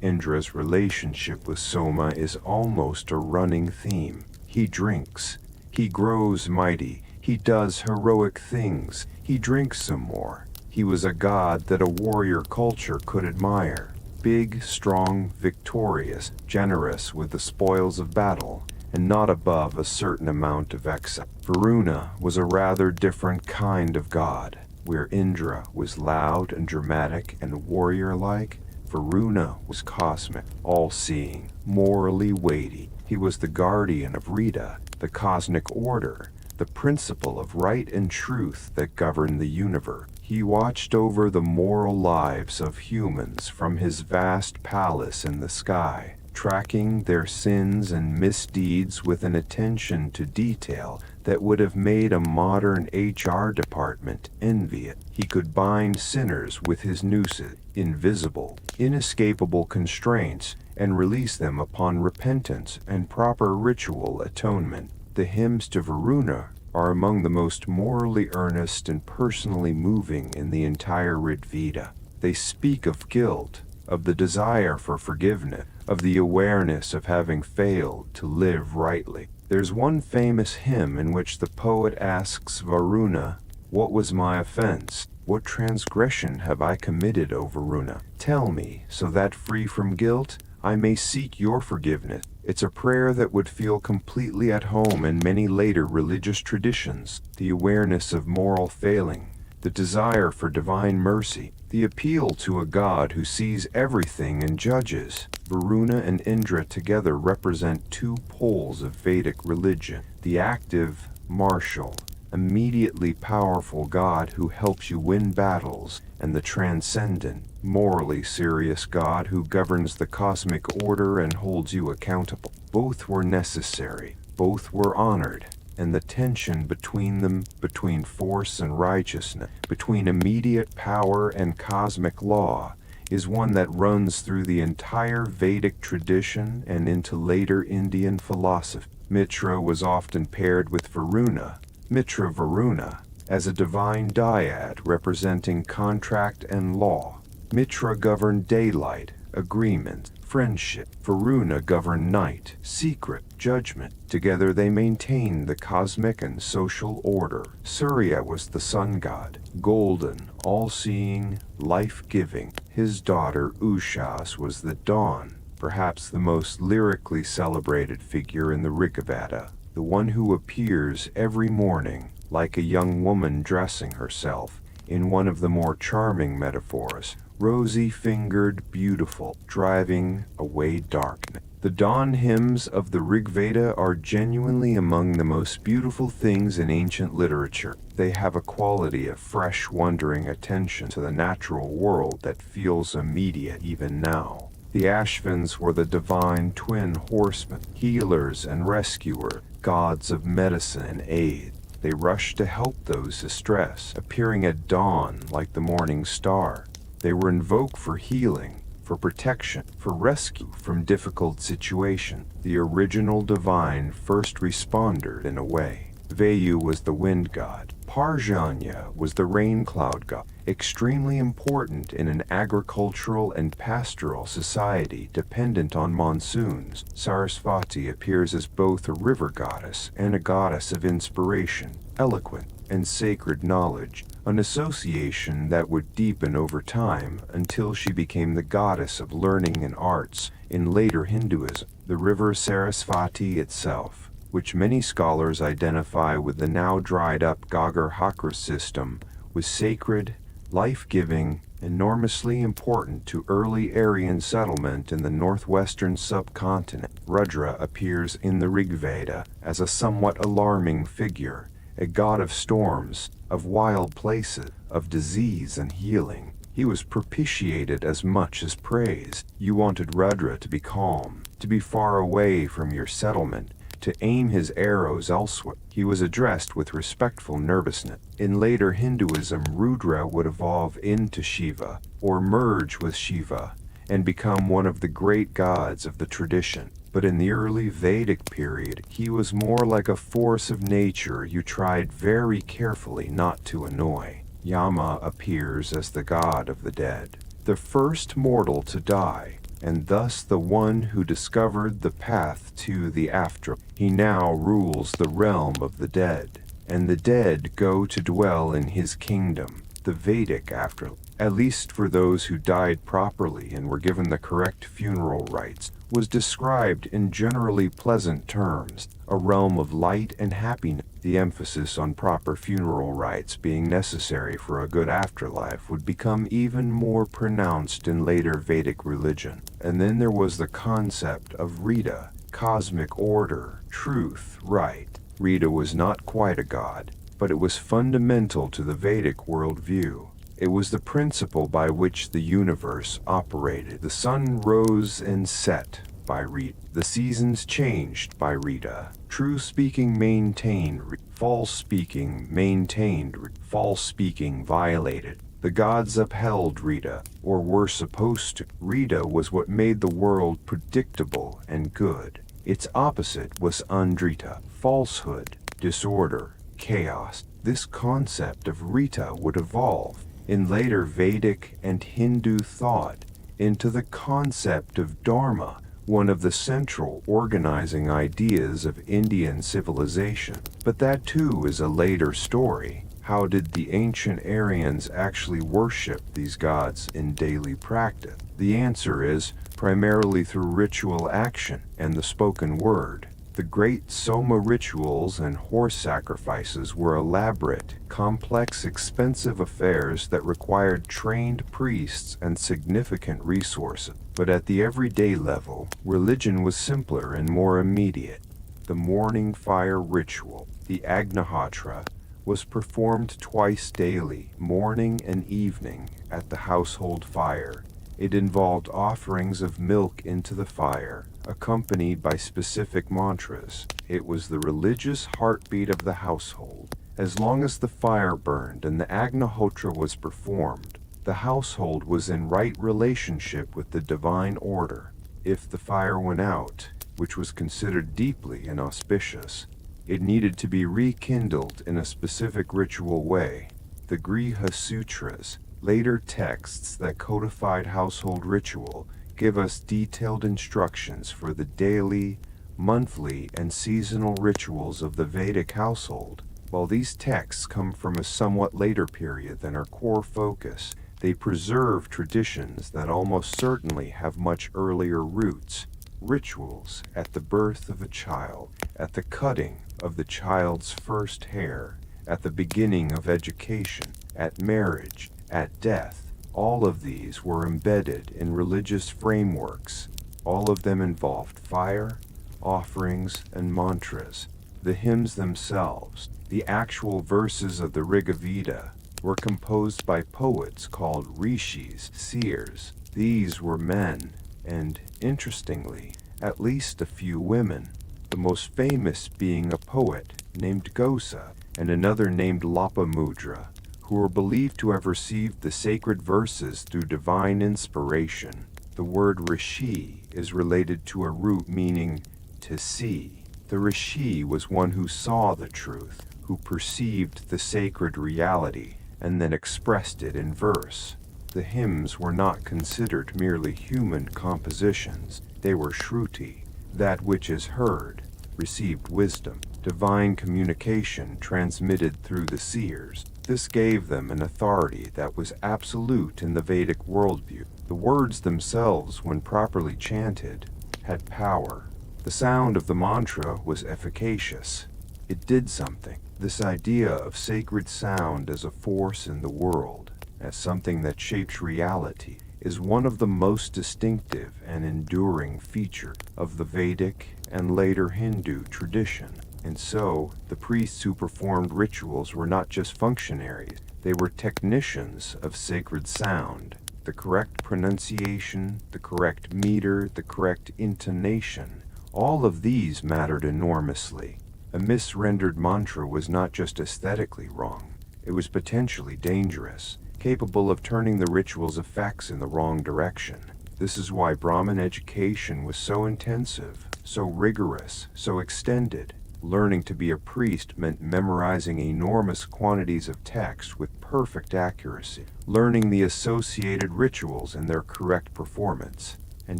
Indra's relationship with Soma is almost a running theme. He drinks. He grows mighty. He does heroic things. He drinks some more. He was a god that a warrior culture could admire. Big, strong, victorious, generous with the spoils of battle, and not above a certain amount of excess. Varuna was a rather different kind of god. Where Indra was loud and dramatic and warrior-like, Varuna was cosmic, all-seeing, morally weighty. He was the guardian of Rita, the cosmic order, the principle of right and truth that governed the universe. He watched over the moral lives of humans from his vast palace in the sky, tracking their sins and misdeeds with an attention to detail that would have made a modern HR department envy it. He could bind sinners with his nooses, invisible, inescapable constraints, and release them upon repentance and proper ritual atonement. The hymns to Varuna are among the most morally earnest and personally moving in the entire Rig Veda. They speak of guilt, of the desire for forgiveness, of the awareness of having failed to live rightly. There's one famous hymn in which the poet asks Varuna, "What was my offense? What transgression have I committed, O Varuna? Tell me, so that free from guilt, I may seek your forgiveness." It's a prayer that would feel completely at home in many later religious traditions. The awareness of moral failing, the desire for divine mercy, the appeal to a god who sees everything and judges. Varuna and Indra together represent two poles of Vedic religion. The active, martial, immediately powerful god who helps you win battles, and the transcendent, morally serious god who governs the cosmic order and holds you accountable. Both were necessary, both were honored, and the tension between them, between force and righteousness, between immediate power and cosmic law, is one that runs through the entire Vedic tradition and into later Indian philosophy. Mitra was often paired with Varuna, Mitra Varuna, as a divine dyad representing contract and law. Mitra governed daylight, agreement, friendship. Varuna governed night, secret, judgment. Together they maintained the cosmic and social order. Surya was the sun god, golden, all-seeing, life-giving. His daughter Ushas was the dawn, perhaps the most lyrically celebrated figure in the Rigveda, the one who appears every morning, like a young woman dressing herself, in one of the more charming metaphors, rosy-fingered, beautiful, driving away darkness. The dawn hymns of the Rigveda are genuinely among the most beautiful things in ancient literature. They have a quality of fresh, wondering attention to the natural world that feels immediate even now. The Ashvins were the divine twin horsemen, healers and rescuers, gods of medicine and aid. They rushed to help those distressed, appearing at dawn like the morning star. They were invoked for healing, for protection, for rescue from difficult situations. The original divine first responder in a way. Vayu was the wind god. Parjanya was the rain cloud god. Extremely important in an agricultural and pastoral society dependent on monsoons, Sarasvati appears as both a river goddess and a goddess of inspiration, eloquence, and sacred knowledge, an association that would deepen over time until she became the goddess of learning and arts in later Hinduism. The river Sarasvati itself, which many scholars identify with the now dried-up Ghaggar-Hakra system, was sacred, life-giving, enormously important to early Aryan settlement in the northwestern subcontinent. Rudra appears in the Rigveda as a somewhat alarming figure, a god of storms, of wild places, of disease and healing. He was propitiated as much as praised. You wanted Rudra to be calm, to be far away from your settlement, to aim his arrows elsewhere. He was addressed with respectful nervousness. In later Hinduism, Rudra would evolve into Shiva, or merge with Shiva, and become one of the great gods of the tradition. But in the early Vedic period, he was more like a force of nature you tried very carefully not to annoy. Yama appears as the god of the dead, the first mortal to die, and thus the one who discovered the path to the afterlife. He now rules the realm of the dead, and the dead go to dwell in his kingdom, the Vedic afterlife. At least for those who died properly and were given the correct funeral rites, was described in generally pleasant terms, a realm of light and happiness. The emphasis on proper funeral rites being necessary for a good afterlife would become even more pronounced in later Vedic religion. And then there was the concept of Rita, cosmic order, truth, right. Rita was not quite a god, but it was fundamental to the Vedic worldview. It was the principle by which the universe operated. The sun rose and set by Rita. The seasons changed by Rita. True speaking maintained Rita. False speaking maintained Rita. False speaking violated. The gods upheld Rita, or were supposed to. Rita was what made the world predictable and good. Its opposite was Andrita, falsehood, disorder, chaos. This concept of Rita would evolve in later Vedic and Hindu thought into the concept of Dharma, one of the central organizing ideas of Indian civilization. But that too is a later story. How did the ancient Aryans actually worship these gods in daily practice? The answer is primarily through ritual action and the spoken word. The great Soma rituals and horse sacrifices were elaborate, complex, expensive affairs that required trained priests and significant resources. But at the everyday level, religion was simpler and more immediate. The morning fire ritual, the Agnihotra, was performed twice daily, morning and evening, at the household fire. It involved offerings of milk into the fire, accompanied by specific mantras. It was the religious heartbeat of the household. As long as the fire burned and the Agnihotra was performed, the household was in right relationship with the divine order. If the fire went out, which was considered deeply inauspicious, it needed to be rekindled in a specific ritual way. The Griha Sutras, later texts that codified household ritual, give us detailed instructions for the daily, monthly, and seasonal rituals of the Vedic household. While these texts come from a somewhat later period than our core focus, they preserve traditions that almost certainly have much earlier roots. Rituals at the birth of a child, at the cutting of the child's first hair, at the beginning of education, at marriage, at death. All of these were embedded in religious frameworks. All of them involved fire, offerings, and mantras. The hymns themselves, the actual verses of the Rigveda, were composed by poets called rishis, seers. These were men, and, interestingly, at least a few women, the most famous being a poet named Gosa and another named Lopamudra, who were believed to have received the sacred verses through divine inspiration. The word rishi is related to a root meaning to see. The rishi was one who saw the truth, who perceived the sacred reality, and then expressed it in verse. The hymns were not considered merely human compositions. They were shruti, that which is heard, received wisdom, divine communication transmitted through the seers. This gave them an authority that was absolute in the Vedic worldview. The words themselves, when properly chanted, had power. The sound of the mantra was efficacious. It did something. This idea of sacred sound as a force in the world, as something that shapes reality, is one of the most distinctive and enduring features of the Vedic and later Hindu tradition. And so, the priests who performed rituals were not just functionaries, they were technicians of sacred sound. The correct pronunciation, the correct meter, the correct intonation, all of these mattered enormously. A misrendered mantra was not just aesthetically wrong, it was potentially dangerous, capable of turning the ritual's effects in the wrong direction. This is why Brahmin education was so intensive, so rigorous, so extended. Learning to be a priest meant memorizing enormous quantities of text with perfect accuracy, learning the associated rituals and their correct performance, and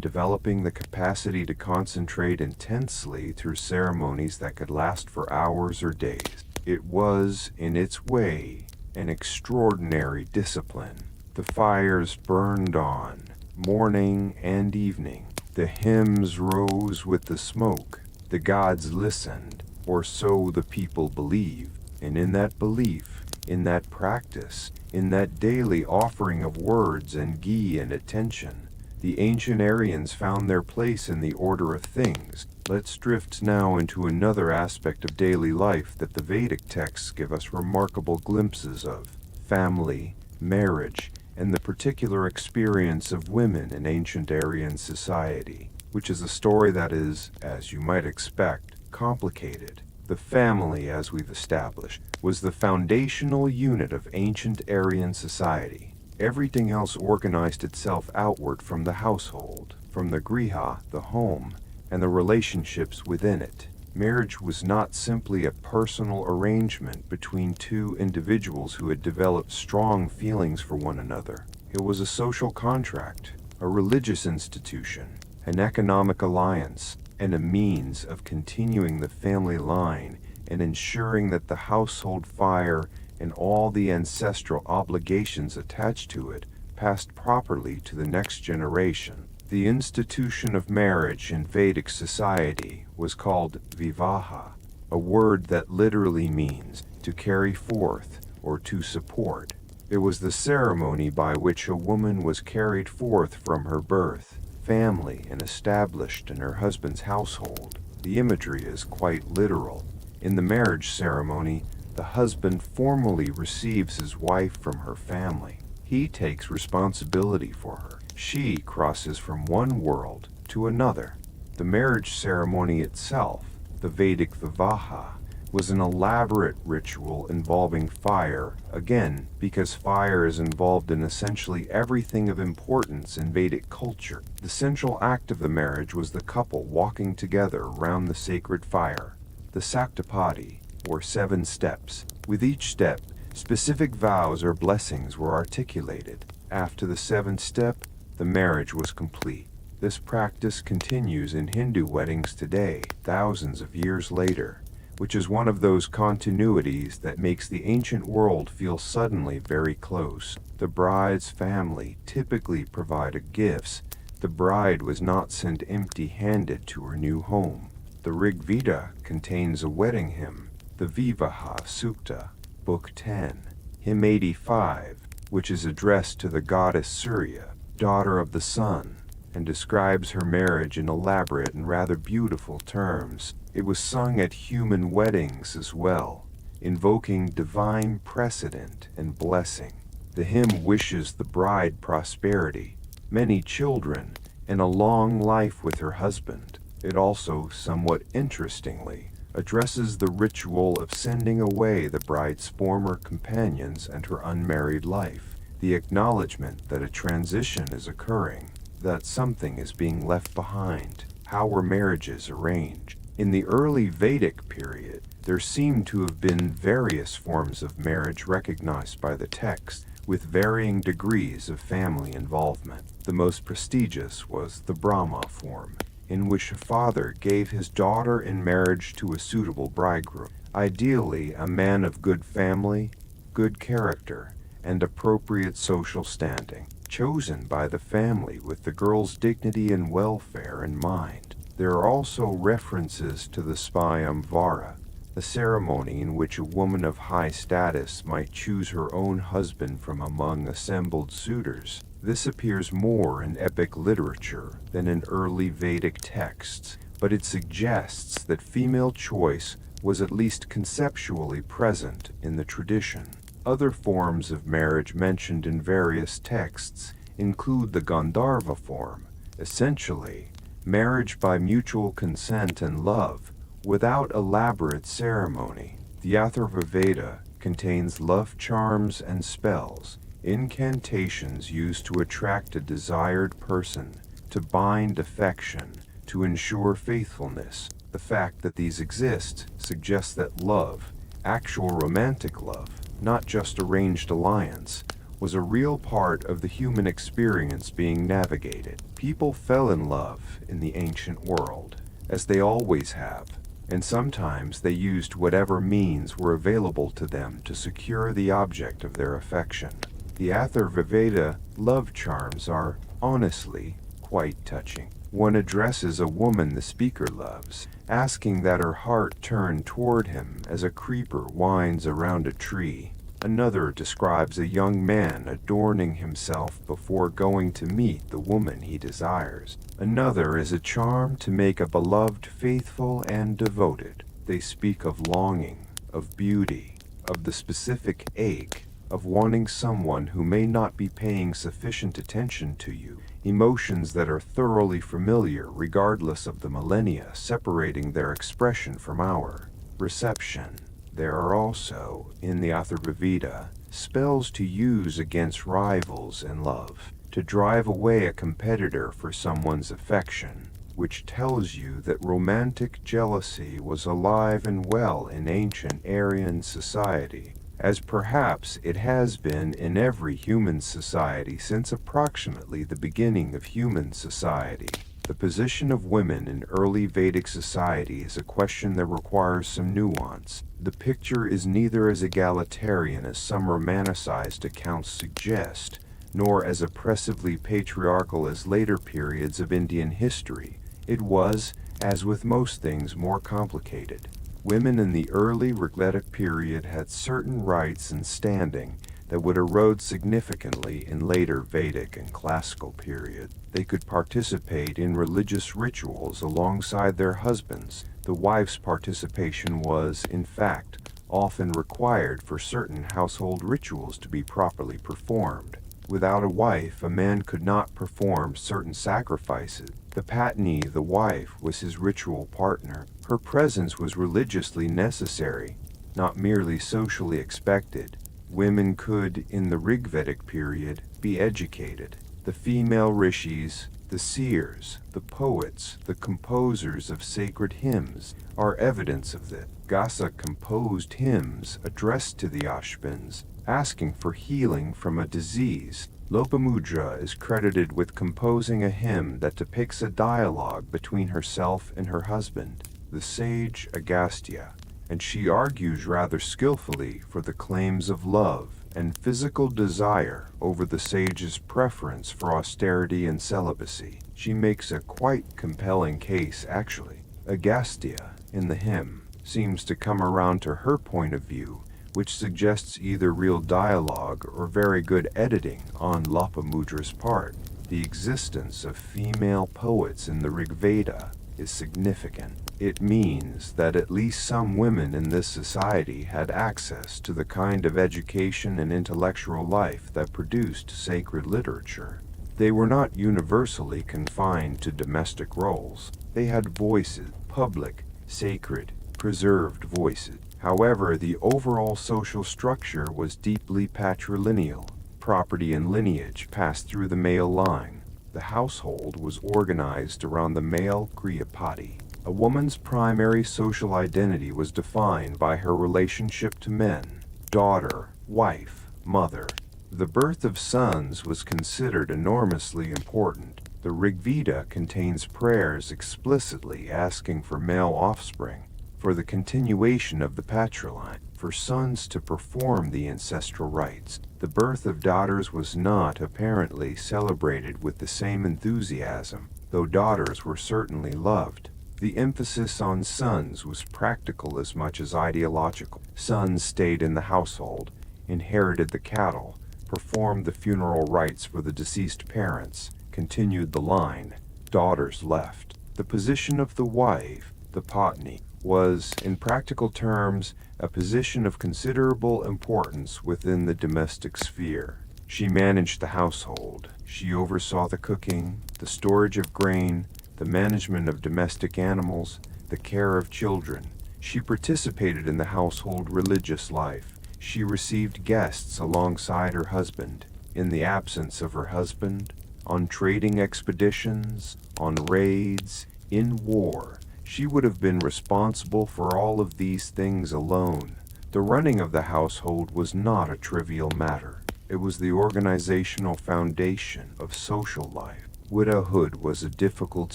developing the capacity to concentrate intensely through ceremonies that could last for hours or days. It was, in its way, an extraordinary discipline. The fires burned on, morning and evening. The hymns rose with the smoke. The gods listened, or so the people believed. And in that belief, in that practice, in that daily offering of words and ghee and attention, the ancient Aryans found their place in the order of things. Let's drift now into another aspect of daily life that the Vedic texts give us remarkable glimpses of: family, marriage, and the particular experience of women in ancient Aryan society, which is a story that is, as you might expect, complicated. The family, as we've established, was the foundational unit of ancient Aryan society. Everything else organized itself outward from the household, from the griha, the home, and the relationships within it. Marriage was not simply a personal arrangement between two individuals who had developed strong feelings for one another. It was a social contract, a religious institution, an economic alliance, and a means of continuing the family line and ensuring that the household fire and all the ancestral obligations attached to it passed properly to the next generation. The institution of marriage in Vedic society was called vivaha, a word that literally means to carry forth or to support. It was the ceremony by which a woman was carried forth from her birth, family, and established in her husband's household. The imagery is quite literal. In the marriage ceremony, the husband formally receives his wife from her family. He takes responsibility for her. She crosses from one world to another. The marriage ceremony itself, the Vedic vivaha, was an elaborate ritual involving fire, again, because fire is involved in essentially everything of importance in Vedic culture. The central act of the marriage was the couple walking together around the sacred fire, the Saktapadi, or 7 steps. With each step, specific vows or blessings were articulated. After the 7th step, the marriage was complete. This practice continues in Hindu weddings today, thousands of years later, which is one of those continuities that makes the ancient world feel suddenly very close. The bride's family typically provided gifts. The bride was not sent empty-handed to her new home. The Rig Veda contains a wedding hymn, the Vivaha Sukta, Book 10, Hymn 85, which is addressed to the goddess Surya, daughter of the sun, and describes her marriage in elaborate and rather beautiful terms. It was sung at human weddings as well, invoking divine precedent and blessing. The hymn wishes the bride prosperity, many children, and a long life with her husband. It also, somewhat interestingly, addresses the ritual of sending away the bride's former companions and her unmarried life, the acknowledgement that a transition is occurring, that something is being left behind. How were marriages arranged? In the early Vedic period, there seem to have been various forms of marriage recognized by the text, with varying degrees of family involvement. The most prestigious was the Brahma form, in which a father gave his daughter in marriage to a suitable bridegroom, ideally a man of good family, good character, and appropriate social standing, chosen by the family with the girl's dignity and welfare in mind. There are also references to the Swayamvara, a ceremony in which a woman of high status might choose her own husband from among assembled suitors. This appears more in epic literature than in early Vedic texts, but it suggests that female choice was at least conceptually present in the tradition. Other forms of marriage mentioned in various texts include the Gandharva form, essentially marriage by mutual consent and love, without elaborate ceremony. The Atharva Veda contains love charms and spells, incantations used to attract a desired person, to bind affection, to ensure faithfulness. The fact that these exist suggests that love, actual romantic love, not just arranged alliance, was a real part of the human experience being navigated. People fell in love in the ancient world, as they always have, and sometimes they used whatever means were available to them to secure the object of their affection. The Atharva Veda love charms are, honestly, quite touching. One addresses a woman the speaker loves, asking that her heart turn toward him as a creeper winds around a tree. Another describes a young man adorning himself before going to meet the woman he desires. Another is a charm to make a beloved faithful and devoted. They speak of longing, of beauty, of the specific ache, of wanting someone who may not be paying sufficient attention to you, emotions that are thoroughly familiar regardless of the millennia separating their expression from our reception. There are also, in the Atharva Veda, spells to use against rivals in love, to drive away a competitor for someone's affection, which tells you that romantic jealousy was alive and well in ancient Aryan society, as perhaps it has been in every human society since approximately the beginning of human society. The position of women in early Vedic society is a question that requires some nuance. The picture is neither as egalitarian as some romanticized accounts suggest, nor as oppressively patriarchal as later periods of Indian history. It was, as with most things, more complicated. Women in the early Rigvedic period had certain rights and standing that would erode significantly in later Vedic and classical period. They could participate in religious rituals alongside their husbands. The wife's participation was, in fact, often required for certain household rituals to be properly performed. Without a wife, a man could not perform certain sacrifices. The Patni, the wife, was his ritual partner. Her presence was religiously necessary, not merely socially expected. Women could, in the Rigvedic period, be educated. The female rishis, the seers, the poets, the composers of sacred hymns are evidence of this. Gasa composed hymns addressed to the Ashvins, asking for healing from a disease. Lopamudra is credited with composing a hymn that depicts a dialogue between herself and her husband, the sage Agastya, and she argues rather skillfully for the claims of love and physical desire over the sage's preference for austerity and celibacy. She makes a quite compelling case, actually. Agastya, in the hymn, seems to come around to her point of view, which suggests either real dialogue or very good editing on Lopamudra's part. The existence of female poets in the Rig Veda is significant. It means that at least some women in this society had access to the kind of education and intellectual life that produced sacred literature. They were not universally confined to domestic roles. They had voices, public, sacred, preserved voices. However, the overall social structure was deeply patrilineal. Property and lineage passed through the male line. The household was organized around the male Grihapati. A woman's primary social identity was defined by her relationship to men: daughter, wife, mother. The birth of sons was considered enormously important. The Rig Veda contains prayers explicitly asking for male offspring, for the continuation of the patriline, for sons to perform the ancestral rites. The birth of daughters was not apparently celebrated with the same enthusiasm, though daughters were certainly loved. The emphasis on sons was practical as much as ideological. Sons stayed in the household, inherited the cattle, performed the funeral rites for the deceased parents, continued the line. Daughters left. The position of the wife, the patni, was, in practical terms, a position of considerable importance within the domestic sphere. She managed the household. She oversaw the cooking, the storage of grain, the management of domestic animals, the care of children. She participated in the household religious life. She received guests alongside her husband. In the absence of her husband, on trading expeditions, on raids, in war, she would have been responsible for all of these things alone. The running of the household was not a trivial matter. It was the organizational foundation of social life. Widowhood was a difficult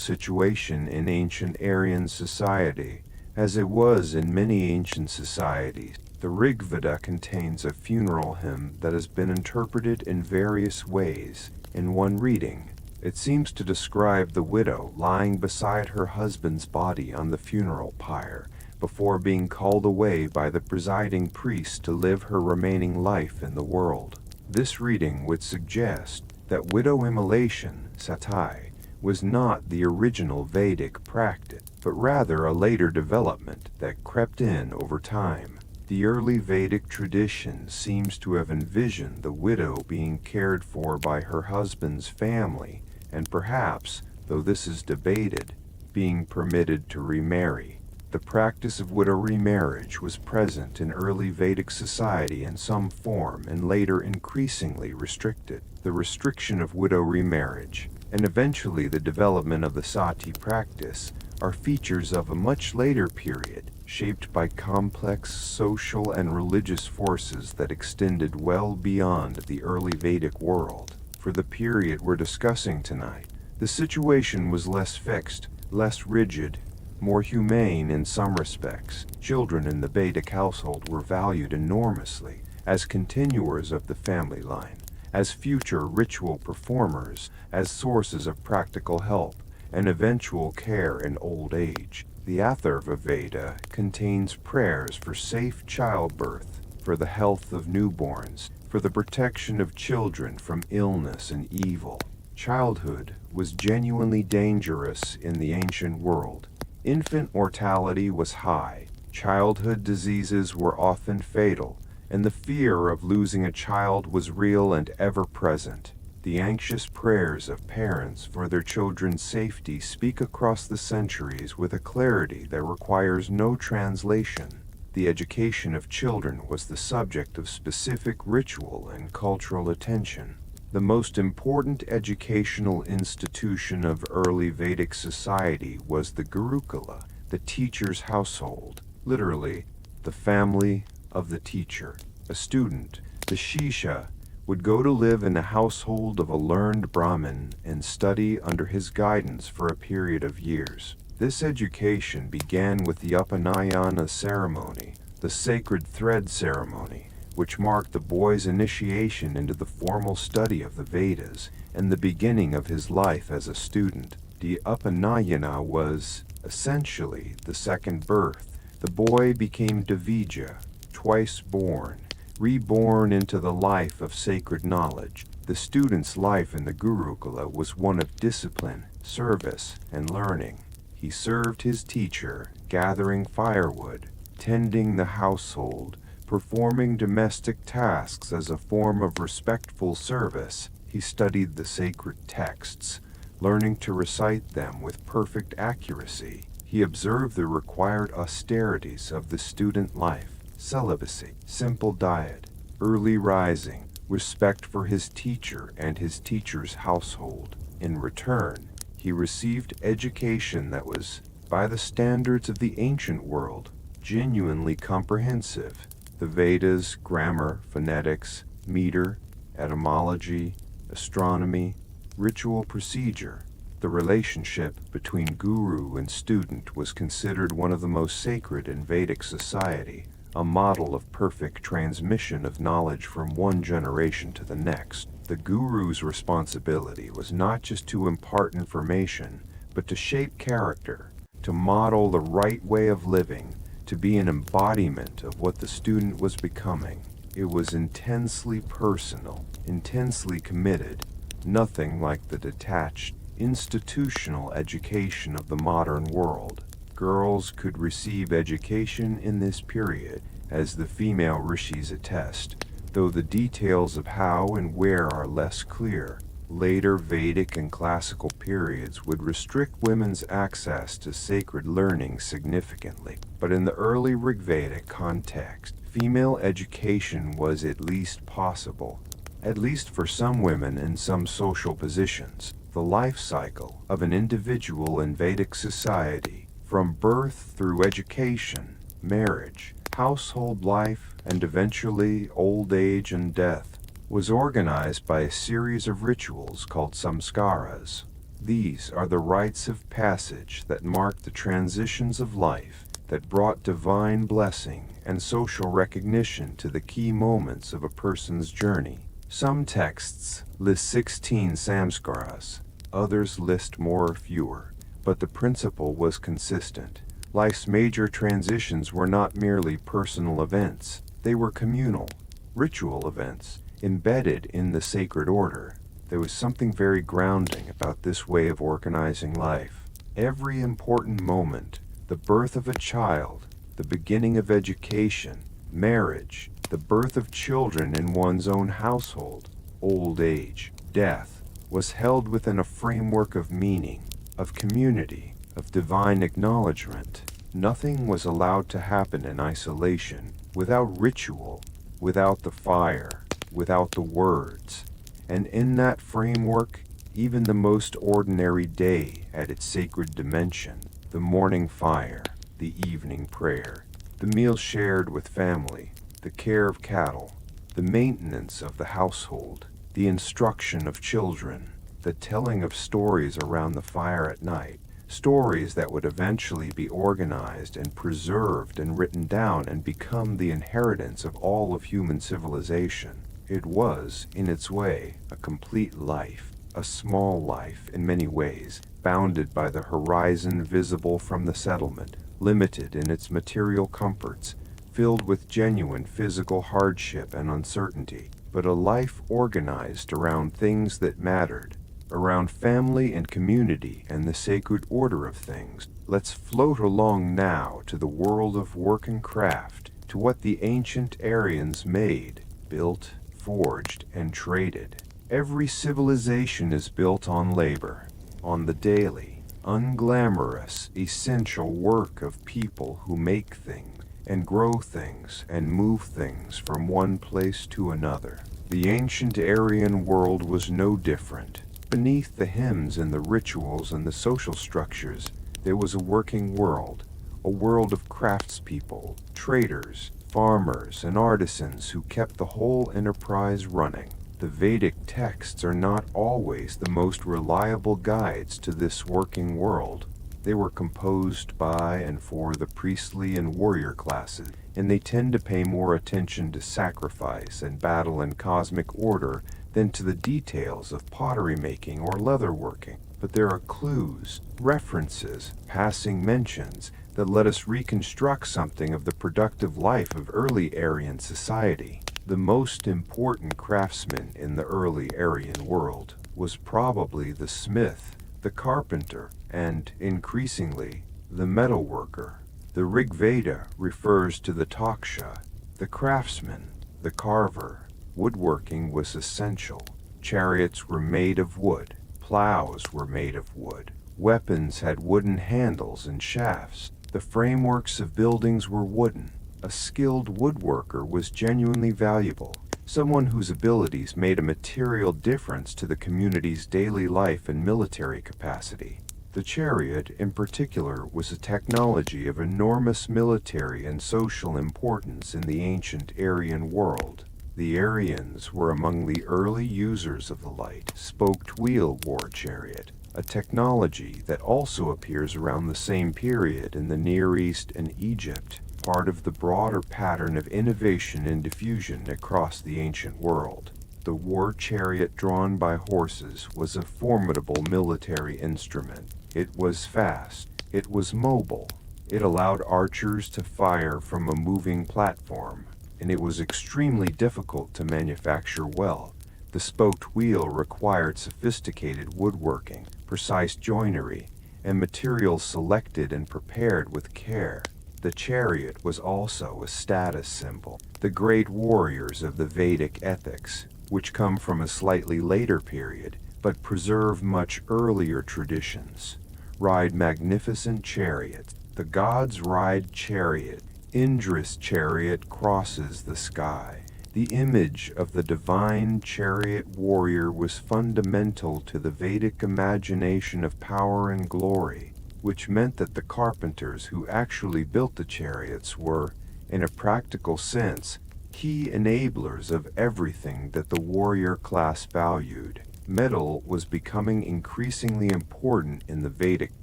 situation in ancient Aryan society, as it was in many ancient societies. The Rig Veda contains a funeral hymn that has been interpreted in various ways. In one reading, it seems to describe the widow lying beside her husband's body on the funeral pyre, before being called away by the presiding priest to live her remaining life in the world. This reading would suggest that widow immolation, sati, was not the original Vedic practice, but rather a later development that crept in over time. The early Vedic tradition seems to have envisioned the widow being cared for by her husband's family, and perhaps, though this is debated, being permitted to remarry. The practice of widow remarriage was present in early Vedic society in some form and later increasingly restricted. The restriction of widow remarriage, and eventually the development of the sati practice, are features of a much later period, shaped by complex social and religious forces that extended well beyond the early Vedic world. For the period we're discussing tonight, the situation was less fixed, less rigid, more humane in some respects. Children in the Vedic household were valued enormously as continuers of the family line, as future ritual performers, as sources of practical help and eventual care in old age. The Atharva Veda contains prayers for safe childbirth, for the health of newborns, for the protection of children from illness and evil. Childhood was genuinely dangerous in the ancient world. Infant mortality was high, childhood diseases were often fatal, and the fear of losing a child was real and ever-present. The anxious prayers of parents for their children's safety speak across the centuries with a clarity that requires no translation. The education of children was the subject of specific ritual and cultural attention. The most important educational institution of early Vedic society was the Gurukula, the teacher's household, literally, the family of the teacher. A student, the Shisha, would go to live in the household of a learned Brahmin and study under his guidance for a period of years. This education began with the Upanayana ceremony, the sacred thread ceremony, which marked the boy's initiation into the formal study of the Vedas and the beginning of his life as a student. The Upanayana was, essentially, the second birth. The boy became Dvija, twice born, reborn into the life of sacred knowledge. The student's life in the Gurukula was one of discipline, service, and learning. He served his teacher, gathering firewood, tending the household, performing domestic tasks as a form of respectful service. He studied the sacred texts, learning to recite them with perfect accuracy. He observed the required austerities of the student life: celibacy, simple diet, early rising, respect for his teacher and his teacher's household. In return, he received education that was, by the standards of the ancient world, genuinely comprehensive. The Vedas, grammar, phonetics, meter, etymology, astronomy, ritual procedure. The relationship between guru and student was considered one of the most sacred in Vedic society, a model of perfect transmission of knowledge from one generation to the next. The guru's responsibility was not just to impart information, but to shape character, to model the right way of living, to be an embodiment of what the student was becoming. It was intensely personal, intensely committed, nothing like the detached, institutional education of the modern world. Girls could receive education in this period, as the female rishis attest, though the details of how and where are less clear. Later Vedic and classical periods would restrict women's access to sacred learning significantly, but in the early Rigvedic context, female education was at least possible, at least for some women in some social positions. The life cycle of an individual in Vedic society, from birth through education, marriage, household life, and eventually old age and death, was organized by a series of rituals called samskaras. These are the rites of passage that mark the transitions of life, that brought divine blessing and social recognition to the key moments of a person's journey. Some texts list 16 samskaras, others list more or fewer, but the principle was consistent. Life's major transitions were not merely personal events, they were communal, ritual events, embedded in the sacred order. There was something very grounding about this way of organizing life. Every important moment, the birth of a child, the beginning of education, marriage, the birth of children in one's own household, old age, death, was held within a framework of meaning, of community, of divine acknowledgement. Nothing was allowed to happen in isolation, without ritual, without the fire, without the words. And in that framework, even the most ordinary day had its sacred dimension: the morning fire, the evening prayer, the meal shared with family, the care of cattle, the maintenance of the household, the instruction of children, the telling of stories around the fire at night, stories that would eventually be organized and preserved and written down and become the inheritance of all of human civilization. It was, in its way, a complete life, a small life in many ways, bounded by the horizon visible from the settlement, limited in its material comforts, filled with genuine physical hardship and uncertainty, but a life organized around things that mattered, around family and community and the sacred order of things. Let's float along now to the world of work and craft, to what the ancient Aryans made, built, forged, and traded. Every civilization is built on labor, on the daily, unglamorous, essential work of people who make things, and grow things, and move things from one place to another. The ancient Aryan world was no different. Beneath the hymns and the rituals and the social structures, there was a working world, a world of craftspeople, traders, farmers, and artisans who kept the whole enterprise running. The Vedic texts are not always the most reliable guides to this working world. They were composed by and for the priestly and warrior classes, and they tend to pay more attention to sacrifice and battle and cosmic order than to the details of pottery making or leatherworking. But there are clues, references, passing mentions that let us reconstruct something of the productive life of early Aryan society. The most important craftsman in the early Aryan world was probably the smith, the carpenter, and, increasingly, the metalworker. The Rig Veda refers to the taksha, the craftsman, the carver. Woodworking was essential. Chariots were made of wood. Plows were made of wood. Weapons had wooden handles and shafts. The frameworks of buildings were wooden. A skilled woodworker was genuinely valuable, someone whose abilities made a material difference to the community's daily life and military capacity. The chariot, in particular, was a technology of enormous military and social importance in the ancient Aryan world. The Aryans were among the early users of the light-spoked wheel war chariot, a technology that also appears around the same period in the Near East and Egypt, part of the broader pattern of innovation and diffusion across the ancient world. The war chariot drawn by horses was a formidable military instrument. It was fast. It was mobile. It allowed archers to fire from a moving platform, and it was extremely difficult to manufacture well. The spoked wheel required sophisticated woodworking, precise joinery, and materials selected and prepared with care. The chariot was also a status symbol. The great warriors of the Vedic epics, which come from a slightly later period but preserve much earlier traditions, ride magnificent chariots. The gods ride chariot. Indra's chariot crosses the sky. The image of the divine chariot warrior was fundamental to the Vedic imagination of power and glory, which meant that the carpenters who actually built the chariots were, in a practical sense, key enablers of everything that the warrior class valued. Metal was becoming increasingly important in the Vedic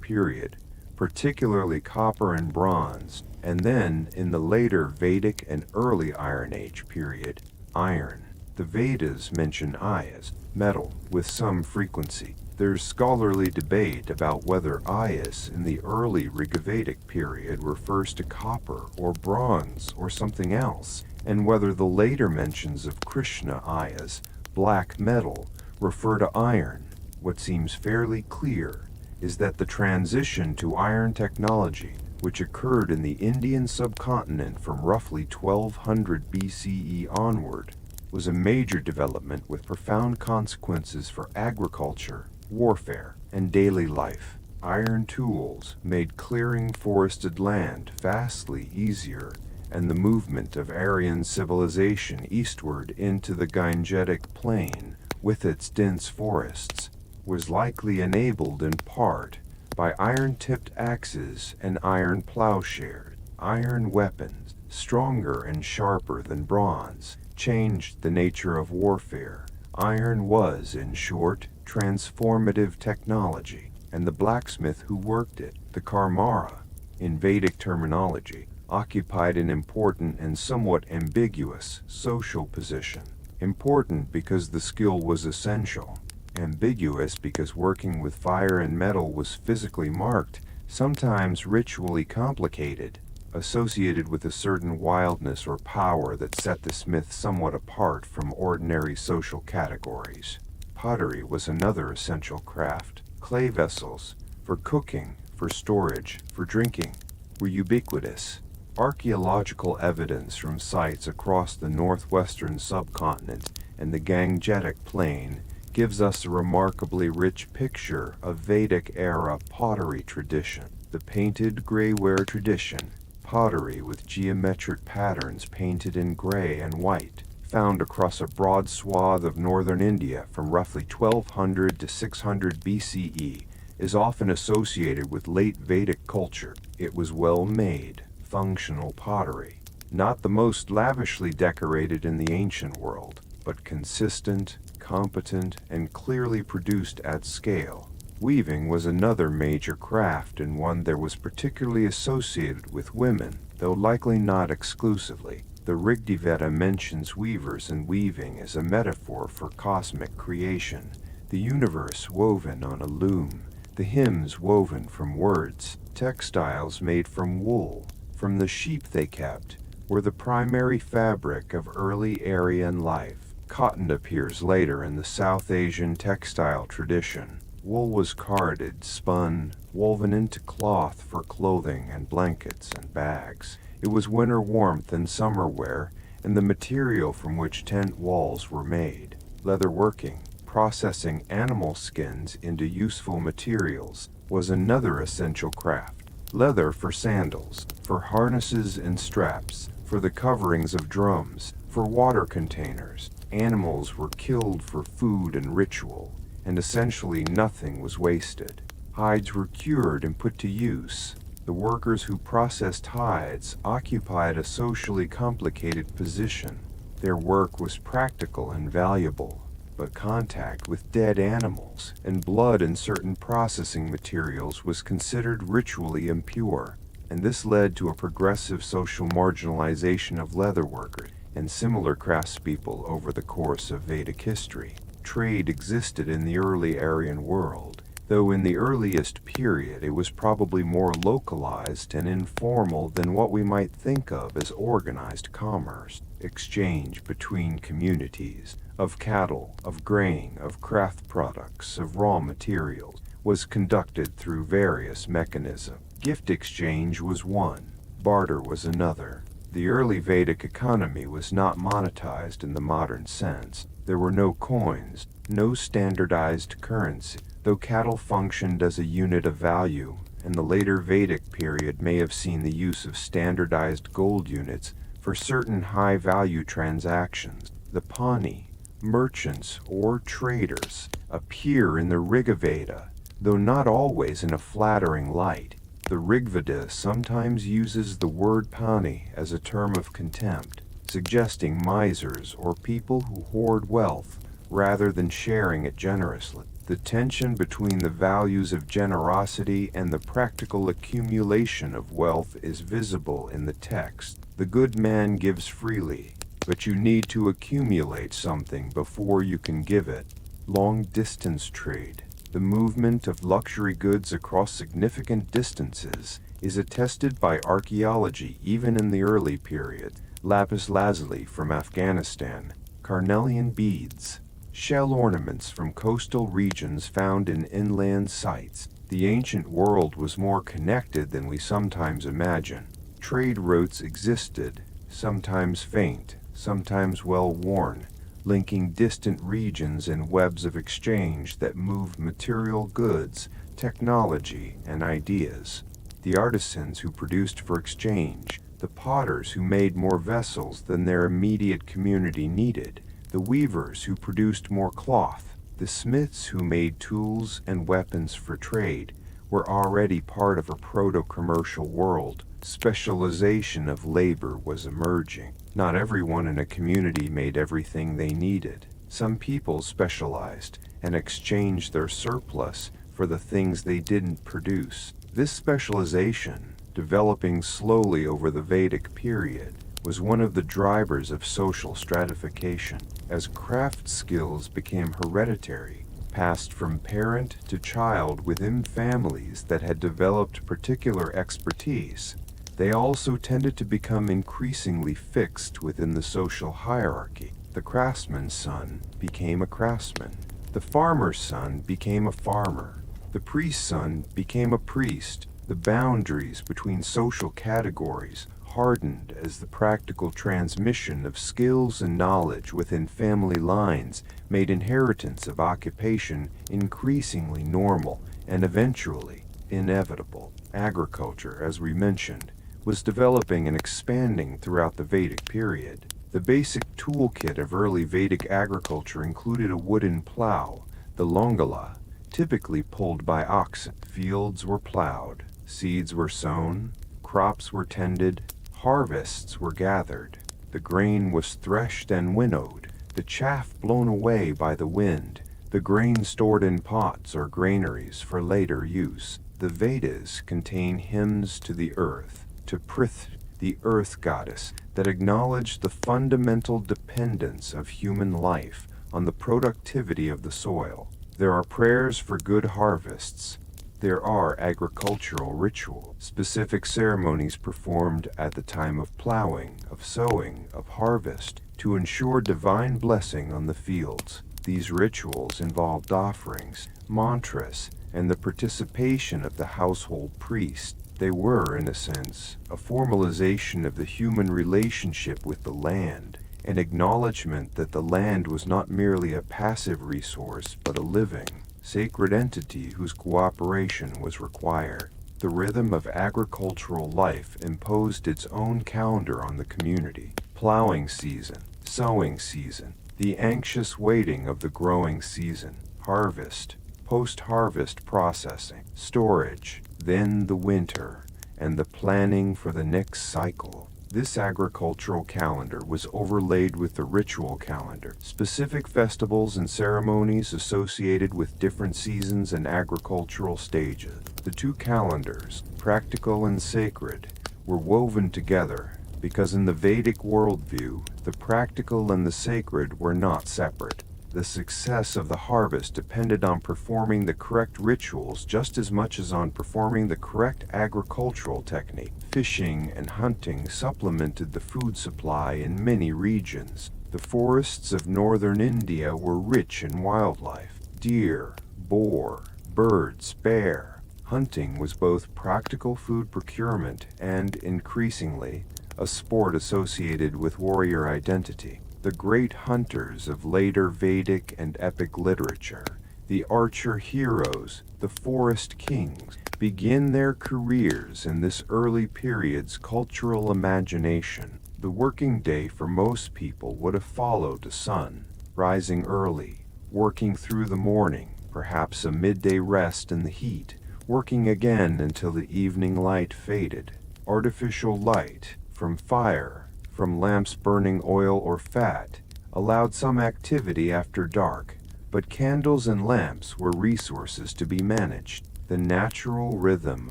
period, particularly copper and bronze, and then, in the later Vedic and early Iron Age period, iron. The Vedas mention Ayas, metal, with some frequency. There's scholarly debate about whether Ayas in the early Rigvedic period refers to copper or bronze or something else, and whether the later mentions of Krishna Ayas, black metal, refer to iron. What seems fairly clear is that the transition to iron technology, which occurred in the Indian subcontinent from roughly 1200 BCE onward, was a major development with profound consequences for agriculture, warfare, and daily life. Iron tools made clearing forested land vastly easier, and the movement of Aryan civilization eastward into the Gangetic Plain, with its dense forests, was likely enabled in part by iron-tipped axes and iron plowshares. Iron weapons, stronger and sharper than bronze, changed the nature of warfare. Iron was, in short, transformative technology, and the blacksmith who worked it, the Karmara, in Vedic terminology, occupied an important and somewhat ambiguous social position. Important because the skill was essential. Ambiguous because working with fire and metal was physically marked, sometimes ritually complicated, associated with a certain wildness or power that set the smith somewhat apart from ordinary social categories. Pottery was another essential craft. Clay vessels, for cooking, for storage, for drinking, were ubiquitous. Archaeological evidence from sites across the northwestern subcontinent and the Gangetic Plain gives us a remarkably rich picture of Vedic-era pottery tradition. The painted grayware tradition, pottery with geometric patterns painted in gray and white, found across a broad swath of northern India from roughly 1200 to 600 BCE, is often associated with late Vedic culture. It was well-made, functional pottery, not the most lavishly decorated in the ancient world. but consistent, competent, and clearly produced at scale. Weaving was another major craft and one that was particularly associated with women, though likely not exclusively. The Rigveda mentions weavers and weaving as a metaphor for cosmic creation, the universe woven on a loom, the hymns woven from words, textiles made from wool, from the sheep they kept, were the primary fabric of early Aryan life. Cotton appears later in the South Asian textile tradition. Wool was carded, spun, woven into cloth for clothing and blankets and bags. It was winter warmth and summer wear, and the material from which tent walls were made. Leatherworking, processing animal skins into useful materials, was another essential craft. Leather for sandals, for harnesses and straps, for the coverings of drums, for water containers. Animals were killed for food and ritual, and essentially nothing was wasted. Hides were cured and put to use. The workers who processed hides occupied a socially complicated position. Their work was practical and valuable, but contact with dead animals and blood in certain processing materials was considered ritually impure, and this led to a progressive social marginalization of leatherworkers and similar craftspeople over the course of Vedic history. Trade existed in the early Aryan world, though in the earliest period it was probably more localized and informal than what we might think of as organized commerce. Exchange between communities, of cattle, of grain, of craft products, of raw materials, was conducted through various mechanisms. Gift exchange was one, barter was another. The early Vedic economy was not monetized in the modern sense. There were no coins, no standardized currency, though cattle functioned as a unit of value, and the later Vedic period may have seen the use of standardized gold units for certain high-value transactions. The Pani, merchants or traders, appear in the Rigveda, though not always in a flattering light. The Rigveda sometimes uses the word Pani as a term of contempt, suggesting misers or people who hoard wealth rather than sharing it generously. The tension between the values of generosity and the practical accumulation of wealth is visible in the text. The good man gives freely, but you need to accumulate something before you can give it. Long-distance trade, the movement of luxury goods across significant distances, is attested by archaeology even in the early period. Lapis lazuli from Afghanistan, carnelian beads, shell ornaments from coastal regions found in inland sites. The ancient world was more connected than we sometimes imagine. Trade routes existed, sometimes faint, sometimes well-worn, linking distant regions in webs of exchange that moved material goods, technology, and ideas. The artisans who produced for exchange, the potters who made more vessels than their immediate community needed, the weavers who produced more cloth, the smiths who made tools and weapons for trade, were already part of a proto-commercial world. Specialization of labor was emerging. Not everyone in a community made everything they needed. Some people specialized and exchanged their surplus for the things they didn't produce. This specialization, developing slowly over the Vedic period, was one of the drivers of social stratification. As craft skills became hereditary, passed from parent to child within families that had developed particular expertise, they also tended to become increasingly fixed within the social hierarchy. The craftsman's son became a craftsman. The farmer's son became a farmer. The priest's son became a priest. The boundaries between social categories hardened as the practical transmission of skills and knowledge within family lines made inheritance of occupation increasingly normal and eventually inevitable. Agriculture, as we mentioned, was developing and expanding throughout the Vedic period. The basic toolkit of early Vedic agriculture included a wooden plow, the longala, typically pulled by oxen. Fields were plowed, seeds were sown, crops were tended, harvests were gathered. The grain was threshed and winnowed. the chaff blown away by the wind, the grain stored in pots or granaries for later use. The Vedas contain hymns to the earth, to Prithvi, the earth goddess, that acknowledge the fundamental dependence of human life on the productivity of the soil. There are prayers for good harvests. There are agricultural rituals, specific ceremonies performed at the time of plowing, of sowing, of harvest, to ensure divine blessing on the fields. These rituals involved offerings, mantras, and the participation of the household priest. They were, in a sense, a formalization of the human relationship with the land, an acknowledgement that the land was not merely a passive resource but a living, sacred entity whose cooperation was required. The rhythm of agricultural life imposed its own calendar on the community. Plowing season, sowing season, the anxious waiting of the growing season, harvest, post-harvest processing, storage, then the winter, and the planning for the next cycle. This agricultural calendar was overlaid with the ritual calendar, specific festivals and ceremonies associated with different seasons and agricultural stages. The two calendars, practical and sacred, were woven together because in the Vedic worldview, the practical and the sacred were not separate. The success of the harvest depended on performing the correct rituals just as much as on performing the correct agricultural technique. Fishing and hunting supplemented the food supply in many regions. The forests of northern India were rich in wildlife. Deer, boar, birds, bear. Hunting was both practical food procurement and, increasingly, a sport associated with warrior identity. The great hunters of later Vedic and epic literature, the archer heroes, the forest kings, begin their careers in this early period's cultural imagination. The working day for most people would have followed the sun, rising early, working through the morning, perhaps a midday rest in the heat, working again until the evening light faded. Artificial light, from fire, from lamps burning oil or fat, allowed some activity after dark, but candles and lamps were resources to be managed. The natural rhythm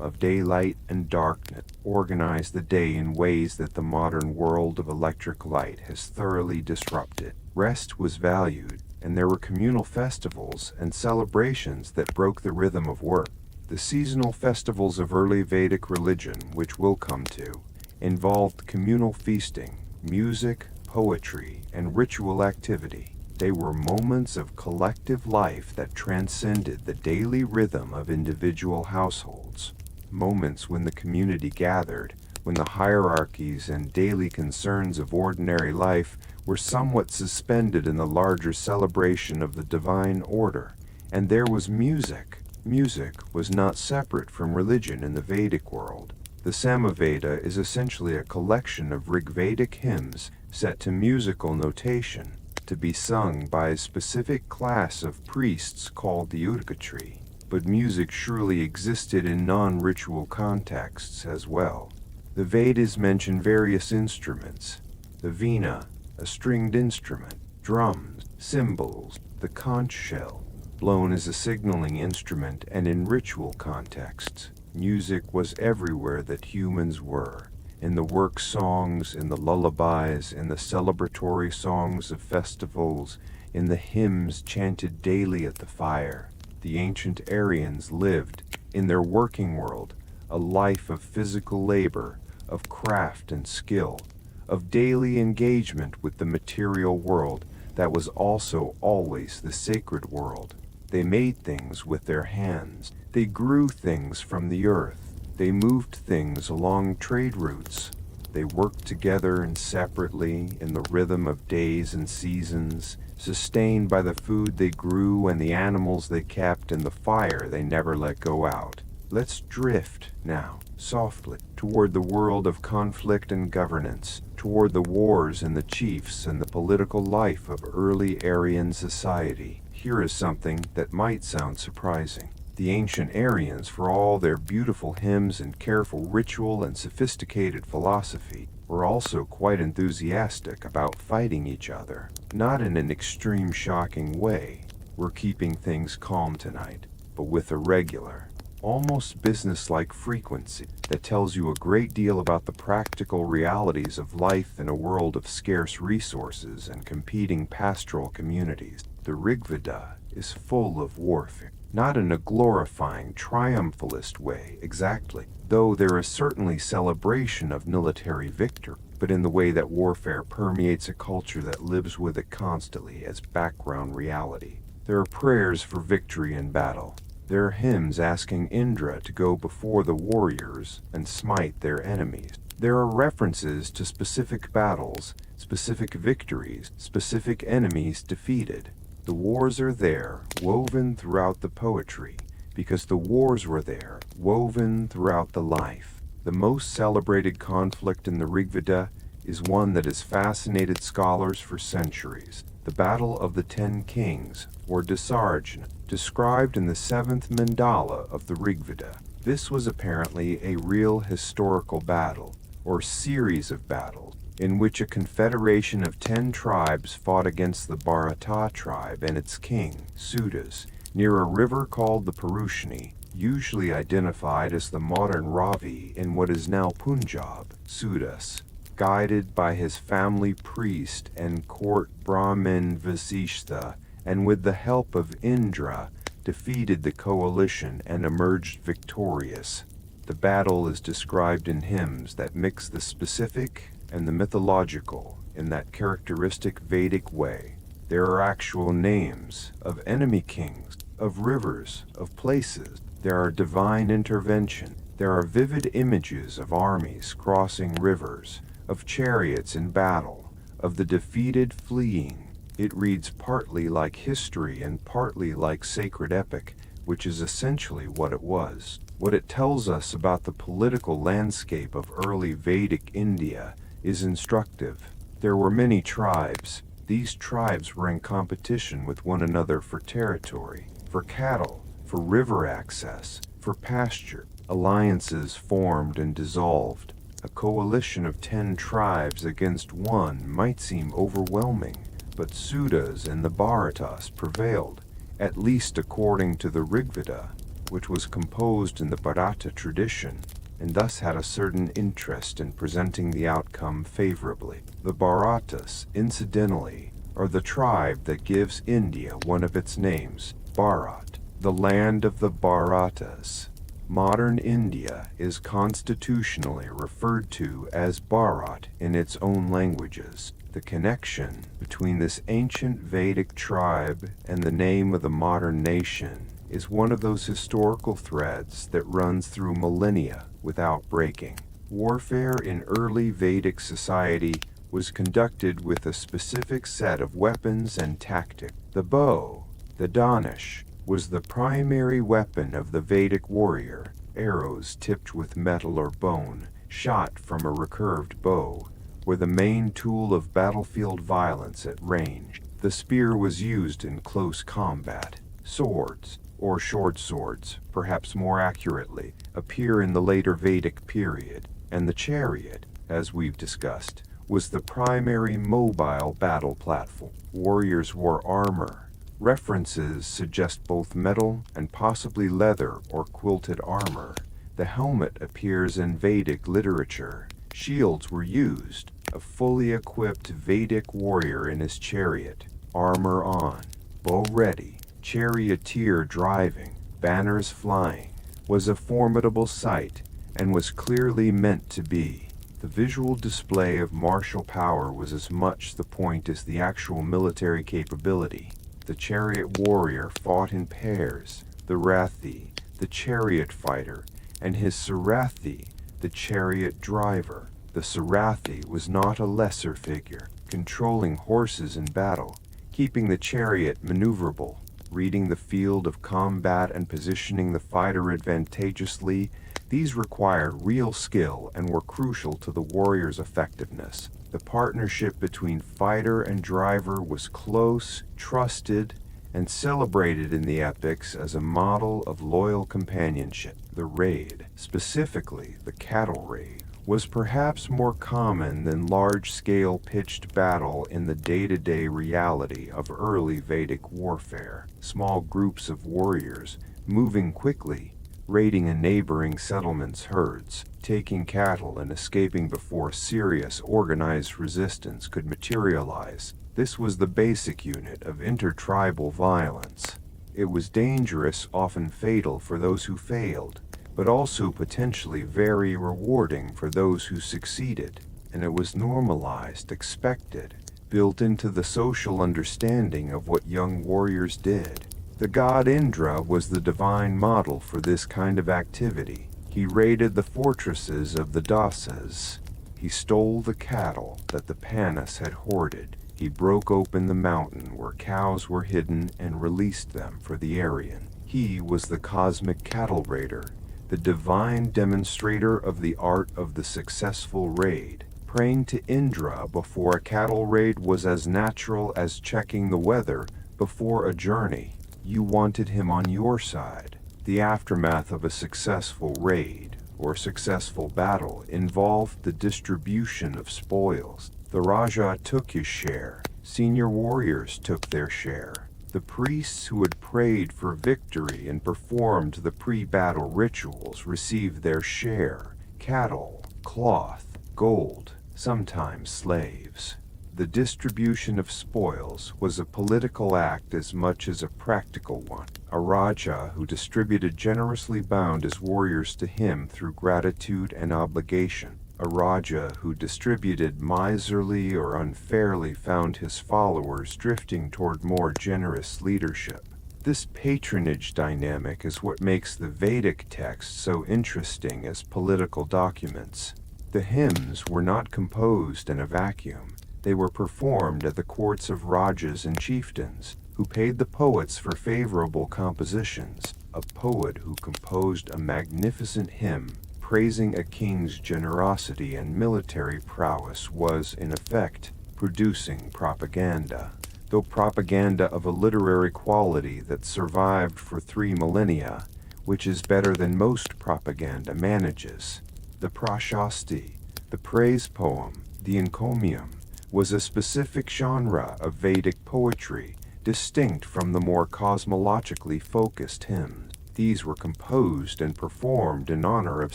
of daylight and darkness organized the day in ways that the modern world of electric light has thoroughly disrupted. Rest was valued, and there were communal festivals and celebrations that broke the rhythm of work. The seasonal festivals of early Vedic religion, which we'll come to, involved communal feasting, music, poetry, and ritual activity. They were moments of collective life that transcended the daily rhythm of individual households. Moments when the community gathered, when the hierarchies and daily concerns of ordinary life were somewhat suspended in the larger celebration of the divine order. And there was music. Music was not separate from religion in the Vedic world. The Samaveda is essentially a collection of Rigvedic hymns set to musical notation, to be sung by a specific class of priests called the Udikatri. But music surely existed in non-ritual contexts as well. The Vedas mention various instruments: the veena, a stringed instrument, drums, cymbals, the conch shell, blown as a signaling instrument and in ritual contexts. Music was everywhere that humans were, in the work songs, in the lullabies, in the celebratory songs of festivals, in the hymns chanted daily at the fire. The ancient Aryans lived, in their working world, a life of physical labor, of craft and skill, of daily engagement with the material world that was also always the sacred world. They made things with their hands. They grew things from the earth. They moved things along trade routes. They worked together and separately in the rhythm of days and seasons, sustained by the food they grew and the animals they kept and the fire they never let go out. Let's drift now, softly, toward the world of conflict and governance, toward the wars and the chiefs and the political life of early Aryan society. Here is something that might sound surprising. The ancient Aryans, for all their beautiful hymns and careful ritual and sophisticated philosophy, were also quite enthusiastic about fighting each other, not in an extreme shocking way, "We're keeping things calm tonight," but with a regular, almost business-like frequency that tells you a great deal about the practical realities of life in a world of scarce resources and competing pastoral communities. The Rigveda is full of warfare, not in a glorifying, triumphalist way exactly, though there is certainly celebration of military victory, but in the way that warfare permeates a culture that lives with it constantly as background reality. There are prayers for victory in battle. There are hymns asking Indra to go before the warriors and smite their enemies. There are references to specific battles, specific victories, specific enemies defeated. The wars are there, woven throughout the poetry, because the wars were there, woven throughout the life. The most celebrated conflict in the Rigveda is one that has fascinated scholars for centuries. The Battle of the 10 Kings, or Dasarjana, described in the 7th mandala of the Rigveda. This was apparently a real historical battle, or series of battles, in which a confederation of 10 tribes fought against the Bharata tribe and its king, Sudas, near a river called the Parushni, usually identified as the modern Ravi in what is now Punjab. Sudas, guided by his family priest and court Brahmin Vasishtha, and with the help of Indra, defeated the coalition and emerged victorious. The battle is described in hymns that mix the specific and the mythological in that characteristic Vedic way. There are actual names of enemy kings, of rivers, of places. There are divine intervention. There are vivid images of armies crossing rivers, of chariots in battle, of the defeated fleeing. It reads partly like history and partly like sacred epic, which is essentially what it was. What it tells us about the political landscape of early Vedic India is instructive. There were many tribes. These tribes were in competition with one another for territory, for cattle, for river access, for pasture. Alliances formed and dissolved. A coalition of 10 tribes against one might seem overwhelming, but Sudas and the Bharatas prevailed, at least according to the Rigveda, which was composed in the Bharata tradition, and thus had a certain interest in presenting the outcome favorably. The Bharatas, incidentally, are the tribe that gives India one of its names, Bharat, the land of the Bharatas. Modern India is constitutionally referred to as Bharat in its own languages. The connection between this ancient Vedic tribe and the name of the modern nation is one of those historical threads that runs through millennia without breaking. Warfare in early Vedic society was conducted with a specific set of weapons and tactics. The bow, the Dhanush, was the primary weapon of the Vedic warrior. Arrows tipped with metal or bone, shot from a recurved bow, were the main tool of battlefield violence at range. The spear was used in close combat. Swords, or short swords, perhaps more accurately, appear in the later Vedic period, and the chariot, as we've discussed, was the primary mobile battle platform. Warriors wore armor. References suggest both metal and possibly leather or quilted armor. The helmet appears in Vedic literature. Shields were used. A fully equipped Vedic warrior in his chariot, armor on, bow ready, charioteer driving, banners flying, was a formidable sight and was clearly meant to be. The visual display of martial power was as much the point as the actual military capability. The chariot warrior fought in pairs, the Rathi, the chariot fighter, and his Sarathi, the chariot driver. The Sarathi was not a lesser figure, controlling horses in battle, keeping the chariot maneuverable, reading the field of combat and positioning the fighter advantageously. These required real skill and were crucial to the warrior's effectiveness. The partnership between fighter and driver was close, trusted, and celebrated in the epics as a model of loyal companionship. The raid, specifically the cattle raid, was perhaps more common than large-scale pitched battle in the day-to-day reality of early Vedic warfare. Small groups of warriors, moving quickly, raiding a neighboring settlement's herds, taking cattle and escaping before serious organized resistance could materialize. This was the basic unit of intertribal violence. It was dangerous, often fatal for those who failed, but also potentially very rewarding for those who succeeded, and it was normalized, expected, built into the social understanding of what young warriors did. The god Indra was the divine model for this kind of activity. He raided the fortresses of the Dasas. He stole the cattle that the Panis had hoarded. He broke open the mountain where cows were hidden and released them for the Aryan. He was the cosmic cattle raider, the divine demonstrator of the art of the successful raid. Praying to Indra before a cattle raid was as natural as checking the weather before a journey. You wanted him on your side. The aftermath of a successful raid or successful battle involved the distribution of spoils. The Raja took his share. Senior warriors took their share. The priests who had prayed for victory and performed the pre-battle rituals received their share: cattle, cloth, gold, sometimes slaves. The distribution of spoils was a political act as much as a practical one. A Raja who distributed generously bound his warriors to him through gratitude and obligation. A Raja who distributed miserly or unfairly found his followers drifting toward more generous leadership. This patronage dynamic is what makes the Vedic texts so interesting as political documents. The hymns were not composed in a vacuum. They were performed at the courts of Rajas and chieftains, who paid the poets for favorable compositions. A poet who composed a magnificent hymn praising a king's generosity and military prowess was, in effect, producing propaganda, though propaganda of a literary quality that survived for 3 millennia, which is better than most propaganda manages. The prashasti, the praise poem, the encomium, was a specific genre of Vedic poetry, distinct from the more cosmologically focused hymns. These were composed and performed in honor of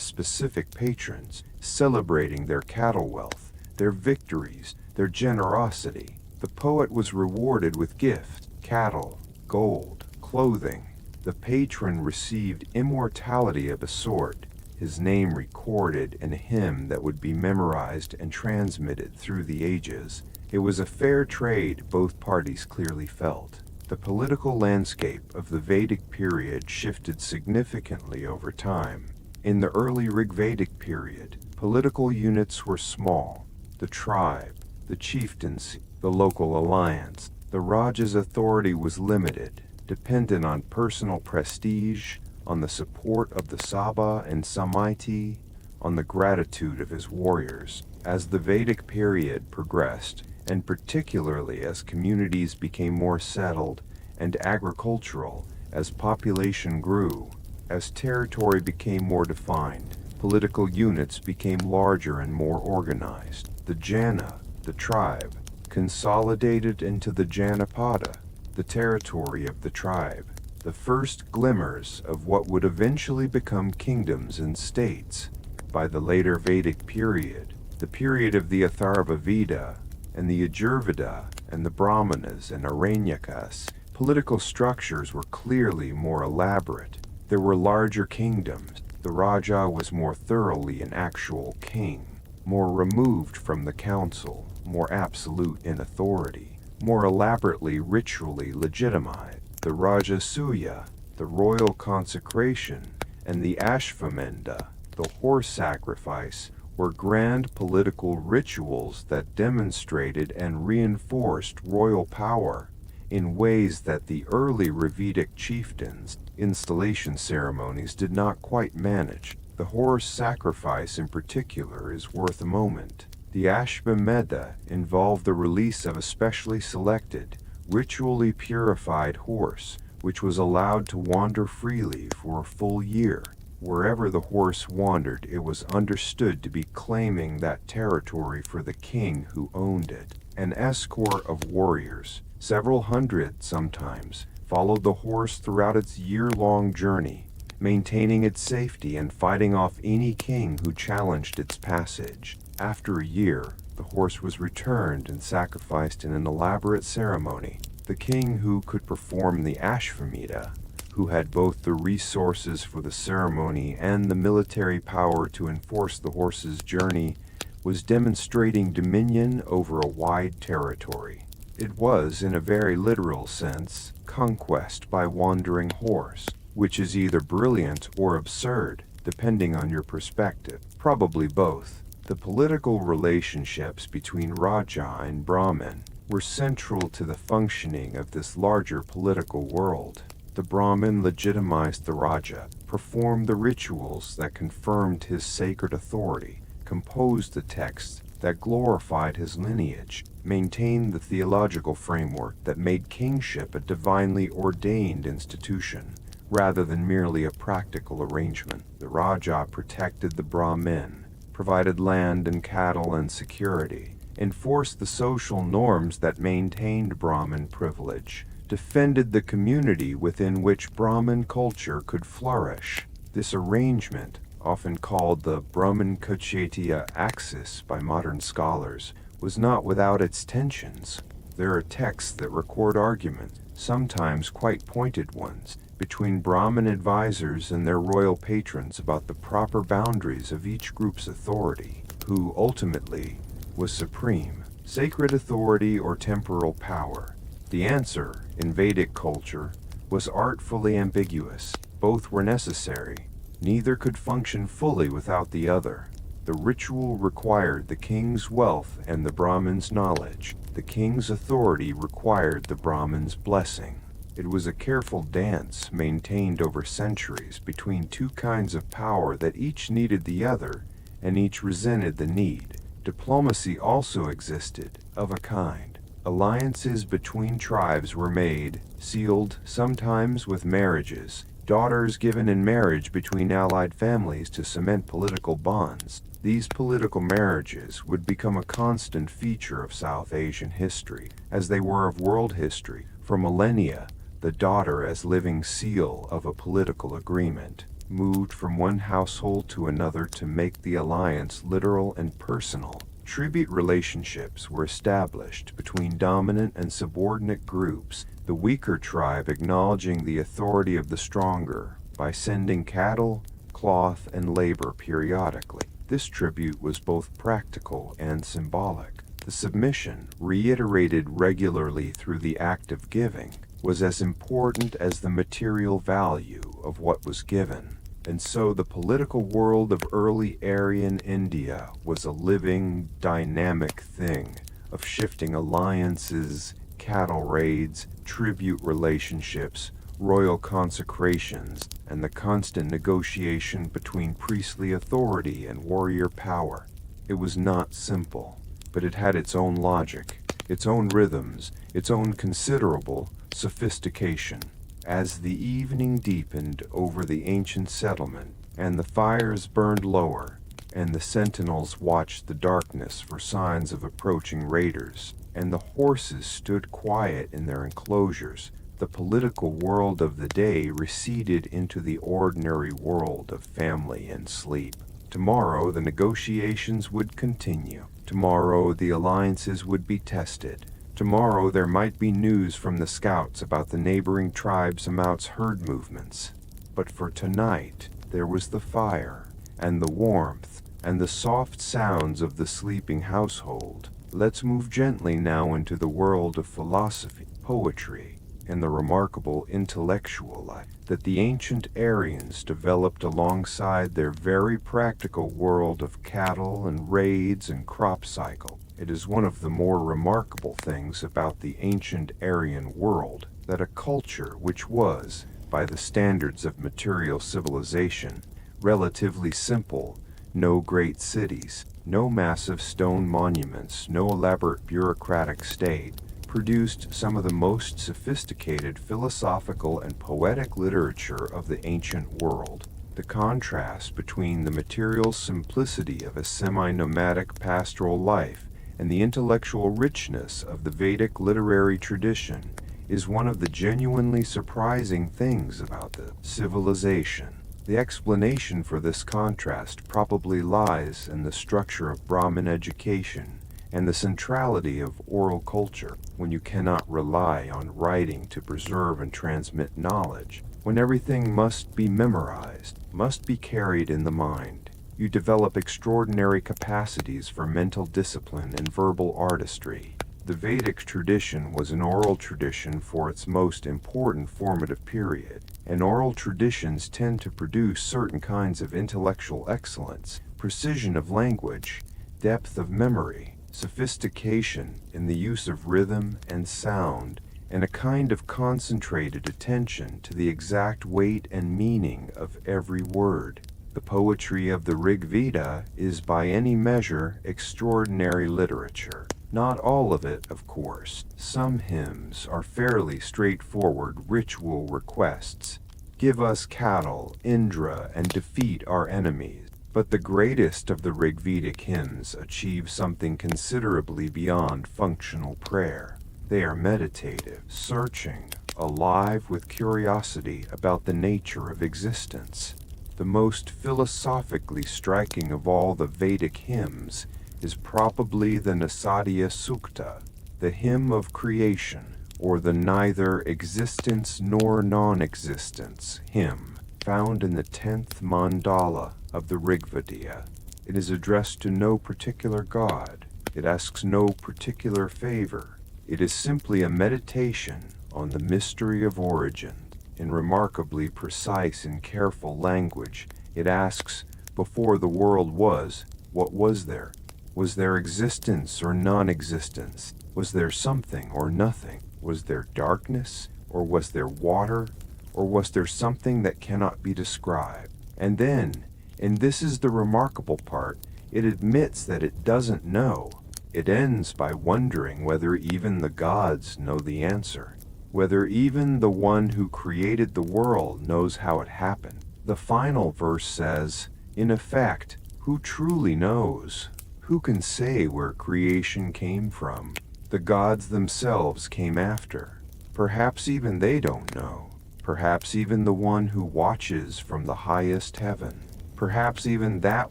specific patrons, celebrating their cattle wealth, their victories, their generosity. The poet was rewarded with gifts: cattle, gold, clothing. The patron received immortality of a sort, his name recorded in a hymn that would be memorized and transmitted through the ages. It was a fair trade, both parties clearly felt. The political landscape of the Vedic period shifted significantly over time. In the early Rigvedic period, political units were small: the tribe, the chieftaincy, the local alliance. The Raja's authority was limited, dependent on personal prestige, on the support of the Sabha and Samiti, on the gratitude of his warriors. As the Vedic period progressed, and particularly as communities became more settled and agricultural, as population grew, as territory became more defined, political units became larger and more organized. The Jana, the tribe, consolidated into the Janapada, the territory of the tribe, the first glimmers of what would eventually become kingdoms and states. By the later Vedic period, the period of the Atharva Veda, and the Yajurveda, and the Brahmanas and Aranyakas, political structures were clearly more elaborate. There were larger kingdoms. The Raja was more thoroughly an actual king, more removed from the council, more absolute in authority, more elaborately ritually legitimized. The Rajasuya, the royal consecration, and the Ashvamedha, the horse sacrifice, were grand political rituals that demonstrated and reinforced royal power in ways that the early Vedic chieftains' installation ceremonies did not quite manage. The horse sacrifice in particular is worth a moment. The Ashvamedha involved the release of a specially selected, ritually purified horse, which was allowed to wander freely for a full year. Wherever the horse wandered, it was understood to be claiming that territory for the king who owned it. An escort of warriors, several hundred sometimes, followed the horse throughout its year-long journey, maintaining its safety and fighting off any king who challenged its passage. After a year, the horse was returned and sacrificed in an elaborate ceremony. The king who could perform the Ashvamedha, who had both the resources for the ceremony and the military power to enforce the horse's journey, was demonstrating dominion over a wide territory. It was, in a very literal sense, conquest by wandering horse, which is either brilliant or absurd, depending on your perspective. Probably both. The political relationships between Raja and Brahmin were central to the functioning of this larger political world. The Brahmin legitimized the Raja, performed the rituals that confirmed his sacred authority, composed the texts that glorified his lineage, maintained the theological framework that made kingship a divinely ordained institution, rather than merely a practical arrangement. The Raja protected the Brahmin, provided land and cattle and security, enforced the social norms that maintained Brahmin privilege, defended the community within which Brahmin culture could flourish. This arrangement, often called the Brahmin-Kshatriya axis by modern scholars, was not without its tensions. There are texts that record arguments, sometimes quite pointed ones, between Brahmin advisors and their royal patrons about the proper boundaries of each group's authority, who ultimately was supreme, sacred authority or temporal power. The answer, in Vedic culture, was artfully ambiguous. Both were necessary. Neither could function fully without the other. The ritual required the king's wealth and the Brahmin's knowledge. The king's authority required the Brahmin's blessing. It was a careful dance maintained over centuries between two kinds of power that each needed the other, and each resented the need. Diplomacy also existed, of a kind. Alliances between tribes were made, sealed, sometimes with marriages, daughters given in marriage between allied families to cement political bonds. These political marriages would become a constant feature of South Asian history, as they were of world history. For millennia, the daughter as living seal of a political agreement, moved from one household to another to make the alliance literal and personal. Tribute relationships were established between dominant and subordinate groups, the weaker tribe acknowledging the authority of the stronger by sending cattle, cloth, and labor periodically. This tribute was both practical and symbolic. The submission, reiterated regularly through the act of giving, was as important as the material value of what was given. And so the political world of early Aryan India was a living, dynamic thing of shifting alliances, cattle raids, tribute relationships, royal consecrations, and the constant negotiation between priestly authority and warrior power. It was not simple, but it had its own logic, its own rhythms, its own considerable sophistication. As the evening deepened over the ancient settlement, and the fires burned lower, and the sentinels watched the darkness for signs of approaching raiders, and the horses stood quiet in their enclosures, the political world of the day receded into the ordinary world of family and sleep. Tomorrow the negotiations would continue. Tomorrow the alliances would be tested. Tomorrow there might be news from the scouts about the neighboring tribes about herd movements. But for tonight, there was the fire, and the warmth, and the soft sounds of the sleeping household. Let's move gently now into the world of philosophy, poetry, and the remarkable intellectual life that the ancient Aryans developed alongside their very practical world of cattle and raids and crop cycle. It is one of the more remarkable things about the ancient Aryan world that a culture which was, by the standards of material civilization, relatively simple, no great cities, no massive stone monuments, no elaborate bureaucratic state, produced some of the most sophisticated philosophical and poetic literature of the ancient world. The contrast between the material simplicity of a semi-nomadic pastoral life and the intellectual richness of the Vedic literary tradition is one of the genuinely surprising things about the civilization. The explanation for this contrast probably lies in the structure of Brahmin education and the centrality of oral culture. When you cannot rely on writing to preserve and transmit knowledge, when everything must be memorized, must be carried in the mind, you develop extraordinary capacities for mental discipline and verbal artistry. The Vedic tradition was an oral tradition for its most important formative period, and oral traditions tend to produce certain kinds of intellectual excellence, precision of language, depth of memory, sophistication in the use of rhythm and sound, and a kind of concentrated attention to the exact weight and meaning of every word. The poetry of the Rig Veda is by any measure extraordinary literature. Not all of it, of course. Some hymns are fairly straightforward ritual requests. Give us cattle, Indra, and defeat our enemies. But the greatest of the Rig Vedic hymns achieve something considerably beyond functional prayer. They are meditative, searching, alive with curiosity about the nature of existence. The most philosophically striking of all the Vedic hymns is probably the Nasadiya Sukta, the hymn of creation, or the neither existence nor non-existence hymn, found in the 10th mandala of the Rig Veda. It is addressed to no particular god. It asks no particular favor. It is simply a meditation on the mystery of origin. In remarkably precise and careful language, it asks, before the world was, what was there? Was there existence or non-existence? Was there something or nothing? Was there darkness, or was there water, or was there something that cannot be described? And then, and this is the remarkable part, it admits that it doesn't know. It ends by wondering whether even the gods know the answer, whether even the one who created the world knows how it happened. The final verse says, in effect, who truly knows? Who can say where creation came from? The gods themselves came after. Perhaps even they don't know. Perhaps even the one who watches from the highest heaven. Perhaps even that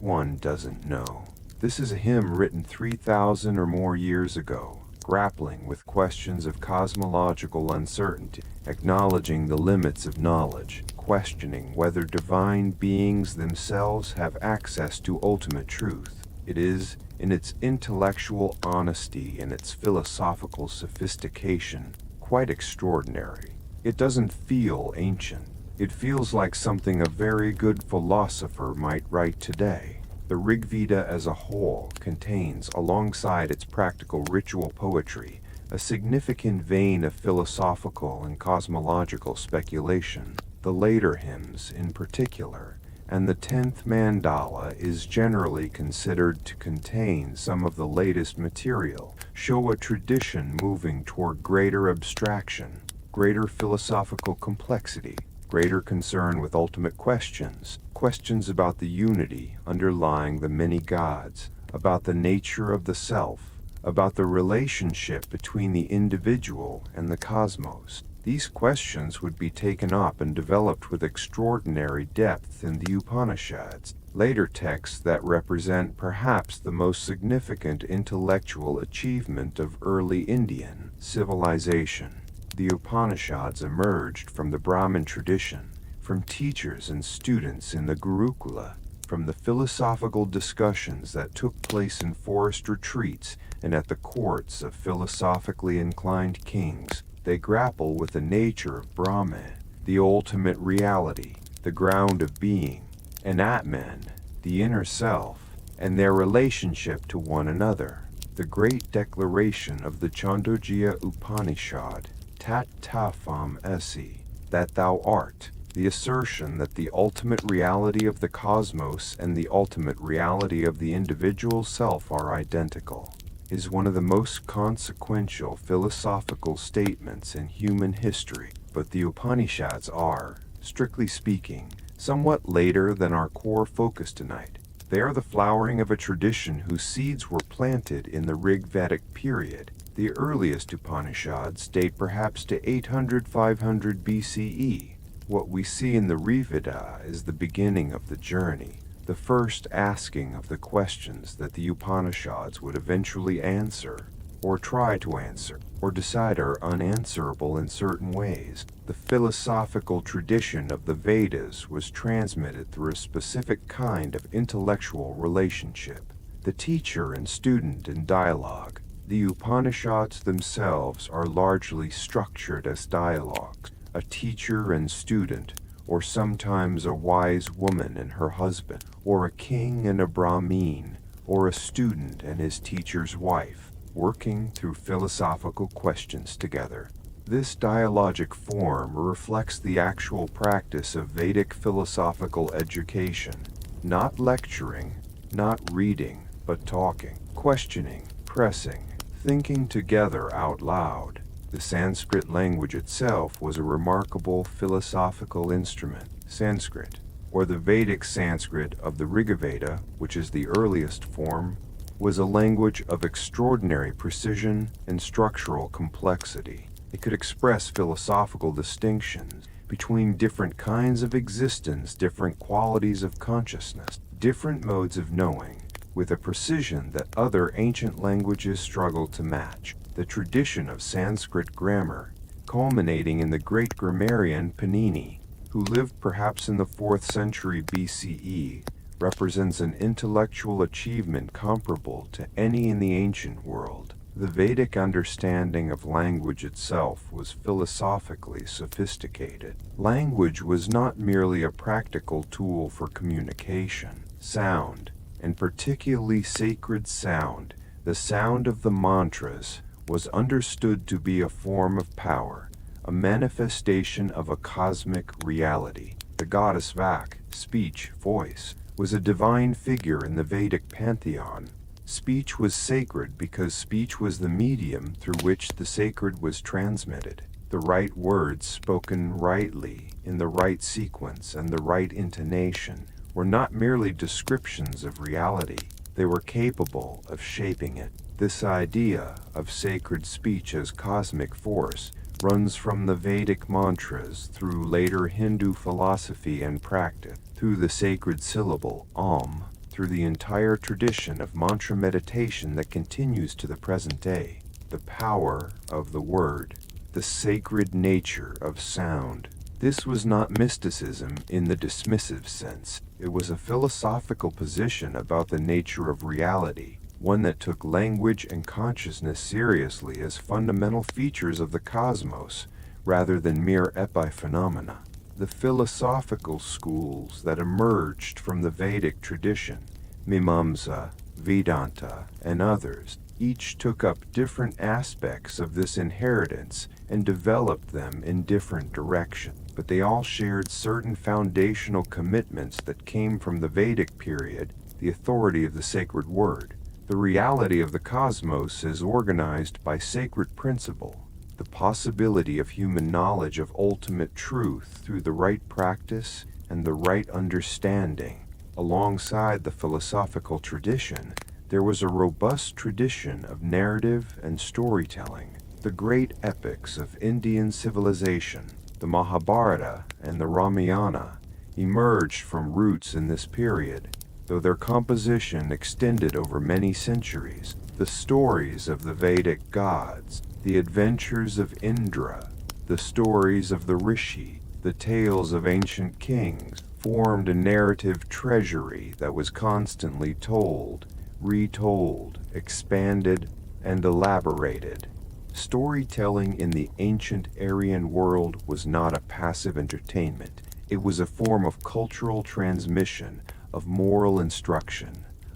one doesn't know. This is a hymn written 3,000 or more years ago, grappling with questions of cosmological uncertainty, acknowledging the limits of knowledge, questioning whether divine beings themselves have access to ultimate truth. It is, in its intellectual honesty and its philosophical sophistication, quite extraordinary. It doesn't feel ancient. It feels like something a very good philosopher might write today. The Rig Veda as a whole contains, alongside its practical ritual poetry, a significant vein of philosophical and cosmological speculation. The later hymns, in particular, and the 10th mandala is generally considered to contain some of the latest material, show a tradition moving toward greater abstraction, greater philosophical complexity, greater concern with ultimate questions, questions about the unity underlying the many gods, about the nature of the self, about the relationship between the individual and the cosmos. These questions would be taken up and developed with extraordinary depth in the Upanishads, later texts that represent perhaps the most significant intellectual achievement of early Indian civilization. The Upanishads emerged from the Brahmin tradition, from teachers and students in the Gurukula, from the philosophical discussions that took place in forest retreats and at the courts of philosophically inclined kings. They grapple with the nature of Brahman, the ultimate reality, the ground of being, and Atman, the inner self, and their relationship to one another. The great declaration of the Chandogya Upanishad, Tat Tafam Esi, that thou art, the assertion that the ultimate reality of the cosmos and the ultimate reality of the individual self are identical, is one of the most consequential philosophical statements in human history. But the Upanishads are, strictly speaking, somewhat later than our core focus tonight. They are the flowering of a tradition whose seeds were planted in the Rig-Vedic period. The earliest Upanishads date perhaps to 800–500 BCE. What we see in the Rigveda is the beginning of the journey, the first asking of the questions that the Upanishads would eventually answer, or try to answer, or decide are unanswerable in certain ways. The philosophical tradition of the Vedas was transmitted through a specific kind of intellectual relationship, the teacher and student in dialogue. The Upanishads themselves are largely structured as dialogues, a teacher and student, or sometimes a wise woman and her husband, or a king and a Brahmin, or a student and his teacher's wife, working through philosophical questions together. This dialogic form reflects the actual practice of Vedic philosophical education, not lecturing, not reading, but talking, questioning, pressing, thinking together out loud. The Sanskrit language itself was a remarkable philosophical instrument. Sanskrit, or the Vedic Sanskrit of the Rigveda, which is the earliest form, was a language of extraordinary precision and structural complexity. It could express philosophical distinctions between different kinds of existence, different qualities of consciousness, different modes of knowing, with a precision that other ancient languages struggled to match. The tradition of Sanskrit grammar, culminating in the great grammarian Panini, who lived perhaps in the 4th century BCE, represents an intellectual achievement comparable to any in the ancient world. The Vedic understanding of language itself was philosophically sophisticated. Language was not merely a practical tool for communication. Sound, and particularly sacred sound, the sound of the mantras, was understood to be a form of power, a manifestation of a cosmic reality. The goddess Vak, speech, voice, was a divine figure in the Vedic pantheon. Speech was sacred because speech was the medium through which the sacred was transmitted. The right words spoken rightly, in the right sequence and the right intonation, were not merely descriptions of reality, they were capable of shaping it. This idea of sacred speech as cosmic force runs from the Vedic mantras through later Hindu philosophy and practice, through the sacred syllable Om, through the entire tradition of mantra meditation that continues to the present day. The power of the word, the sacred nature of sound. This was not mysticism in the dismissive sense. It was a philosophical position about the nature of reality, one that took language and consciousness seriously as fundamental features of the cosmos, rather than mere epiphenomena. The philosophical schools that emerged from the Vedic tradition, Mimamsa, Vedanta, and others, each took up different aspects of this inheritance and developed them in different directions. But they all shared certain foundational commitments that came from the Vedic period: the authority of the sacred word, the reality of the cosmos as organized by sacred principle, the possibility of human knowledge of ultimate truth through the right practice and the right understanding. Alongside the philosophical tradition, there was a robust tradition of narrative and storytelling. The great epics of Indian civilization, the Mahabharata and the Ramayana, emerged from roots in this period, though their composition extended over many centuries. The stories of the Vedic gods, the adventures of Indra, the stories of the Rishi, the tales of ancient kings, formed a narrative treasury that was constantly told, retold, expanded, and elaborated. Storytelling in the ancient Aryan world was not a passive entertainment. It was a form of cultural transmission, of moral instruction,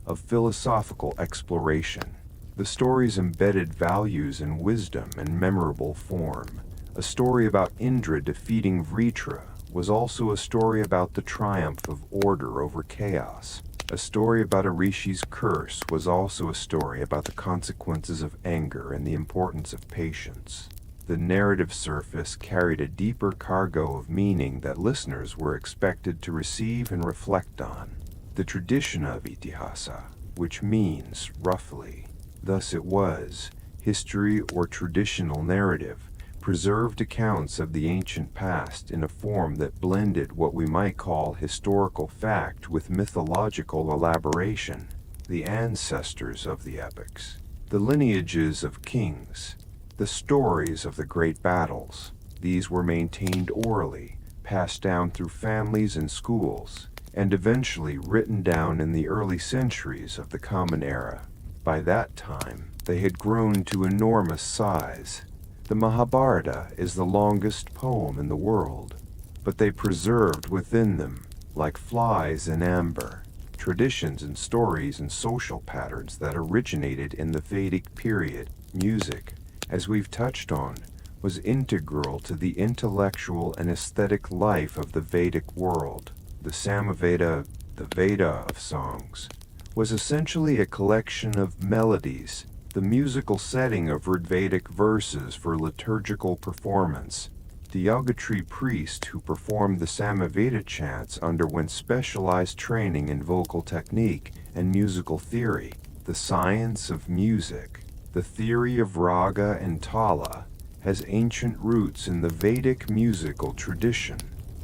of philosophical exploration. The stories embedded values and wisdom in memorable form. A story about Indra defeating Vritra was also a story about the triumph of order over chaos. A story about a rishi's curse was also a story about the consequences of anger and the importance of patience. The narrative surface carried a deeper cargo of meaning that listeners were expected to receive and reflect on. The tradition of itihasa, which means roughly. Thus it was, history or traditional narrative, preserved accounts of the ancient past in a form that blended what we might call historical fact with mythological elaboration. The ancestors of the epics, the lineages of kings, the stories of the great battles, these were maintained orally, passed down through families and schools, and eventually written down in the early centuries of the Common Era. By that time, they had grown to enormous size. The Mahabharata is the longest poem in the world, but they preserved within them, like flies in amber, traditions and stories and social patterns that originated in the Vedic period. Music, as we've touched on, was integral to the intellectual and aesthetic life of the Vedic world. The Samaveda, the Veda of songs, was essentially a collection of melodies, the musical setting of Rigvedic verses for liturgical performance. The Yagatri priest who performed the Samaveda chants underwent specialized training in vocal technique and musical theory. The science of music, the theory of raga and tala, has ancient roots in the Vedic musical tradition.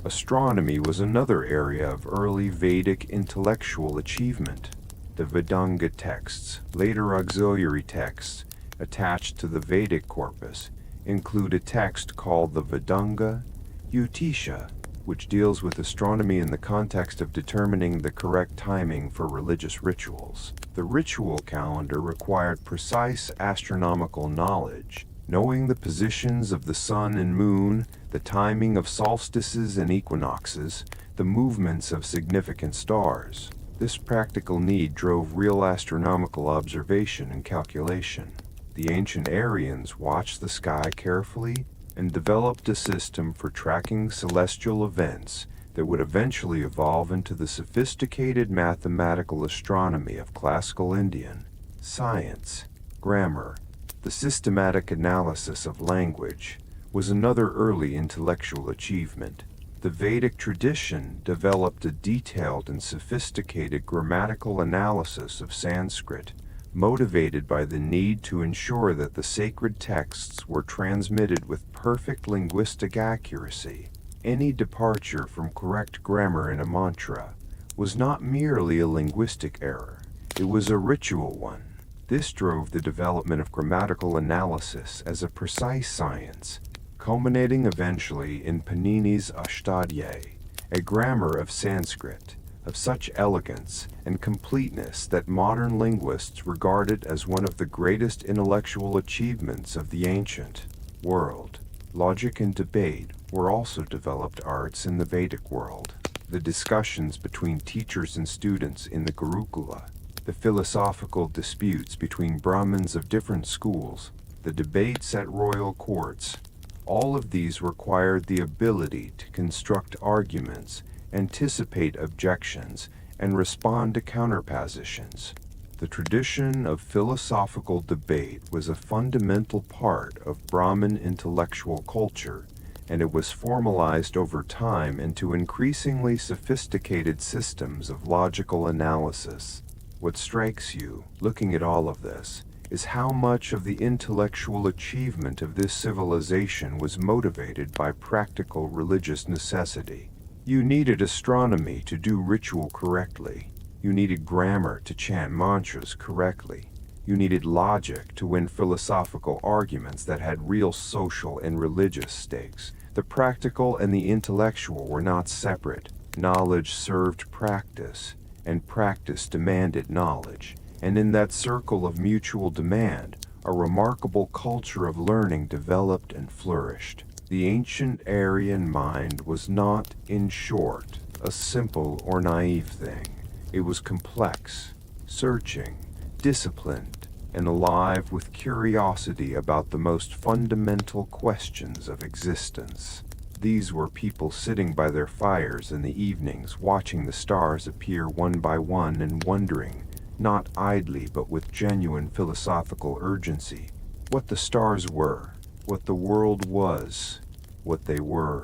Astronomy was another area of early Vedic intellectual achievement. The Vedanga texts, later auxiliary texts, attached to the Vedic corpus, include a text called the Vedanga Jyotisha, which deals with astronomy in the context of determining the correct timing for religious rituals. The ritual calendar required precise astronomical knowledge, knowing the positions of the sun and moon, the timing of solstices and equinoxes, the movements of significant stars. This practical need drove real astronomical observation and calculation. The ancient Aryans watched the sky carefully and developed a system for tracking celestial events that would eventually evolve into the sophisticated mathematical astronomy of classical Indian. Science, grammar, the systematic analysis of language, was another early intellectual achievement. The Vedic tradition developed a detailed and sophisticated grammatical analysis of Sanskrit, motivated by the need to ensure that the sacred texts were transmitted with perfect linguistic accuracy. Any departure from correct grammar in a mantra was not merely a linguistic error, it was a ritual one. This drove the development of grammatical analysis as a precise science, culminating eventually in Panini's Ashtadhyayi, a grammar of Sanskrit, of such elegance and completeness that modern linguists regard it as one of the greatest intellectual achievements of the ancient world. Logic and debate were also developed arts in the Vedic world. The discussions between teachers and students in the Gurukula, the philosophical disputes between Brahmins of different schools, the debates at royal courts, all of these required the ability to construct arguments, anticipate objections, and respond to counterpositions. The tradition of philosophical debate was a fundamental part of Brahmin intellectual culture, and it was formalized over time into increasingly sophisticated systems of logical analysis. What strikes you, looking at all of this, is how much of the intellectual achievement of this civilization was motivated by practical religious necessity. You needed astronomy to do ritual correctly. You needed grammar to chant mantras correctly. You needed logic to win philosophical arguments that had real social and religious stakes. The practical and the intellectual were not separate. Knowledge served practice, and practice demanded knowledge. And in that circle of mutual demand, a remarkable culture of learning developed and flourished. The ancient Aryan mind was not, in short, a simple or naive thing. It was complex, searching, disciplined, and alive with curiosity about the most fundamental questions of existence. These were people sitting by their fires in the evenings, watching the stars appear one by one and wondering, not idly but with genuine philosophical urgency, what the stars were, what the world was, what they were,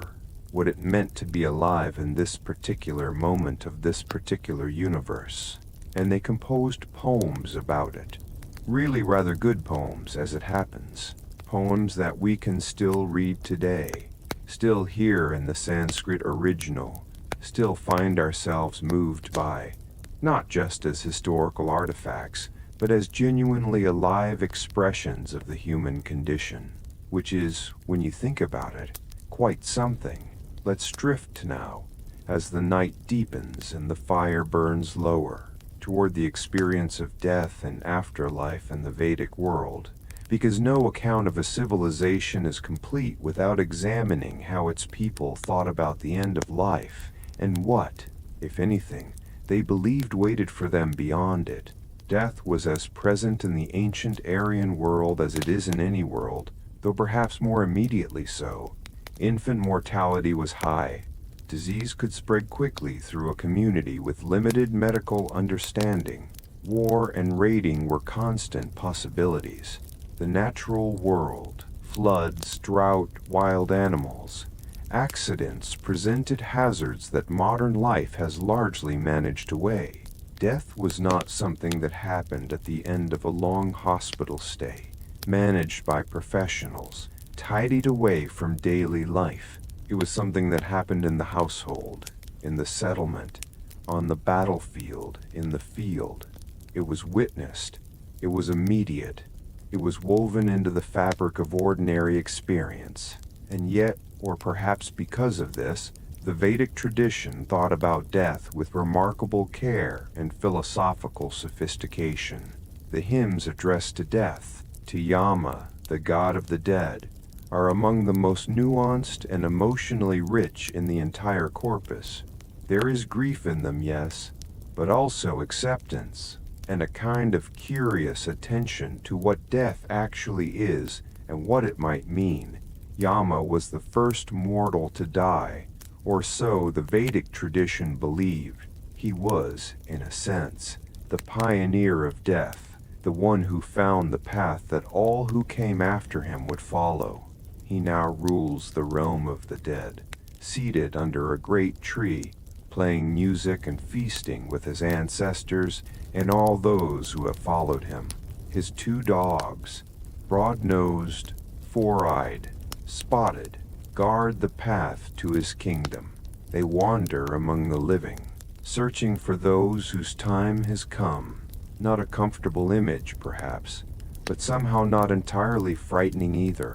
what it meant to be alive in this particular moment of this particular universe. And they composed poems about it. Really rather good poems, as it happens. Poems that we can still read today, still hear in the Sanskrit original, still find ourselves moved by, not just as historical artifacts, but as genuinely alive expressions of the human condition, which is, when you think about it, quite something. Let's drift now, as the night deepens and the fire burns lower, toward the experience of death and afterlife in the Vedic world, because no account of a civilization is complete without examining how its people thought about the end of life, and what, if anything, they believed waited for them beyond it. Death was as present in the ancient Aryan world as it is in any world, though perhaps more immediately so. Infant mortality was high. Disease could spread quickly through a community with limited medical understanding. War and raiding were constant possibilities. The natural world, floods, drought, wild animals, accidents presented hazards that modern life has largely managed away. Death was not something that happened at the end of a long hospital stay, managed by professionals, tidied away from daily life. It was something that happened in the household, in the settlement, on the battlefield, in the field. It was witnessed. It was immediate. It was woven into the fabric of ordinary experience. And yet, or perhaps because of this, the Vedic tradition thought about death with remarkable care and philosophical sophistication. The hymns addressed to death, to Yama, the god of the dead, are among the most nuanced and emotionally rich in the entire corpus. There is grief in them, yes, but also acceptance, and a kind of curious attention to what death actually is and what it might mean. Yama was the first mortal to die, or so the Vedic tradition believed. He was, in a sense, the pioneer of death, the one who found the path that all who came after him would follow. He now rules the realm of the dead, seated under a great tree, playing music and feasting with his ancestors and all those who have followed him. His two dogs, broad-nosed, four-eyed, spotted, guard the path to his kingdom. They wander among the living, searching for those whose time has come. Not a comfortable image, perhaps, but somehow not entirely frightening either,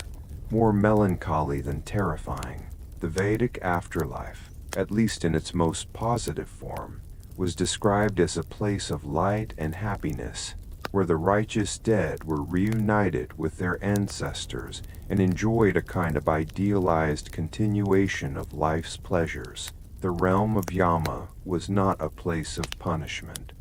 more melancholy than terrifying. The Vedic afterlife, at least in its most positive form, was described as a place of light and happiness, where the righteous dead were reunited with their ancestors and enjoyed a kind of idealized continuation of life's pleasures. The realm of Yama was not a place of punishment,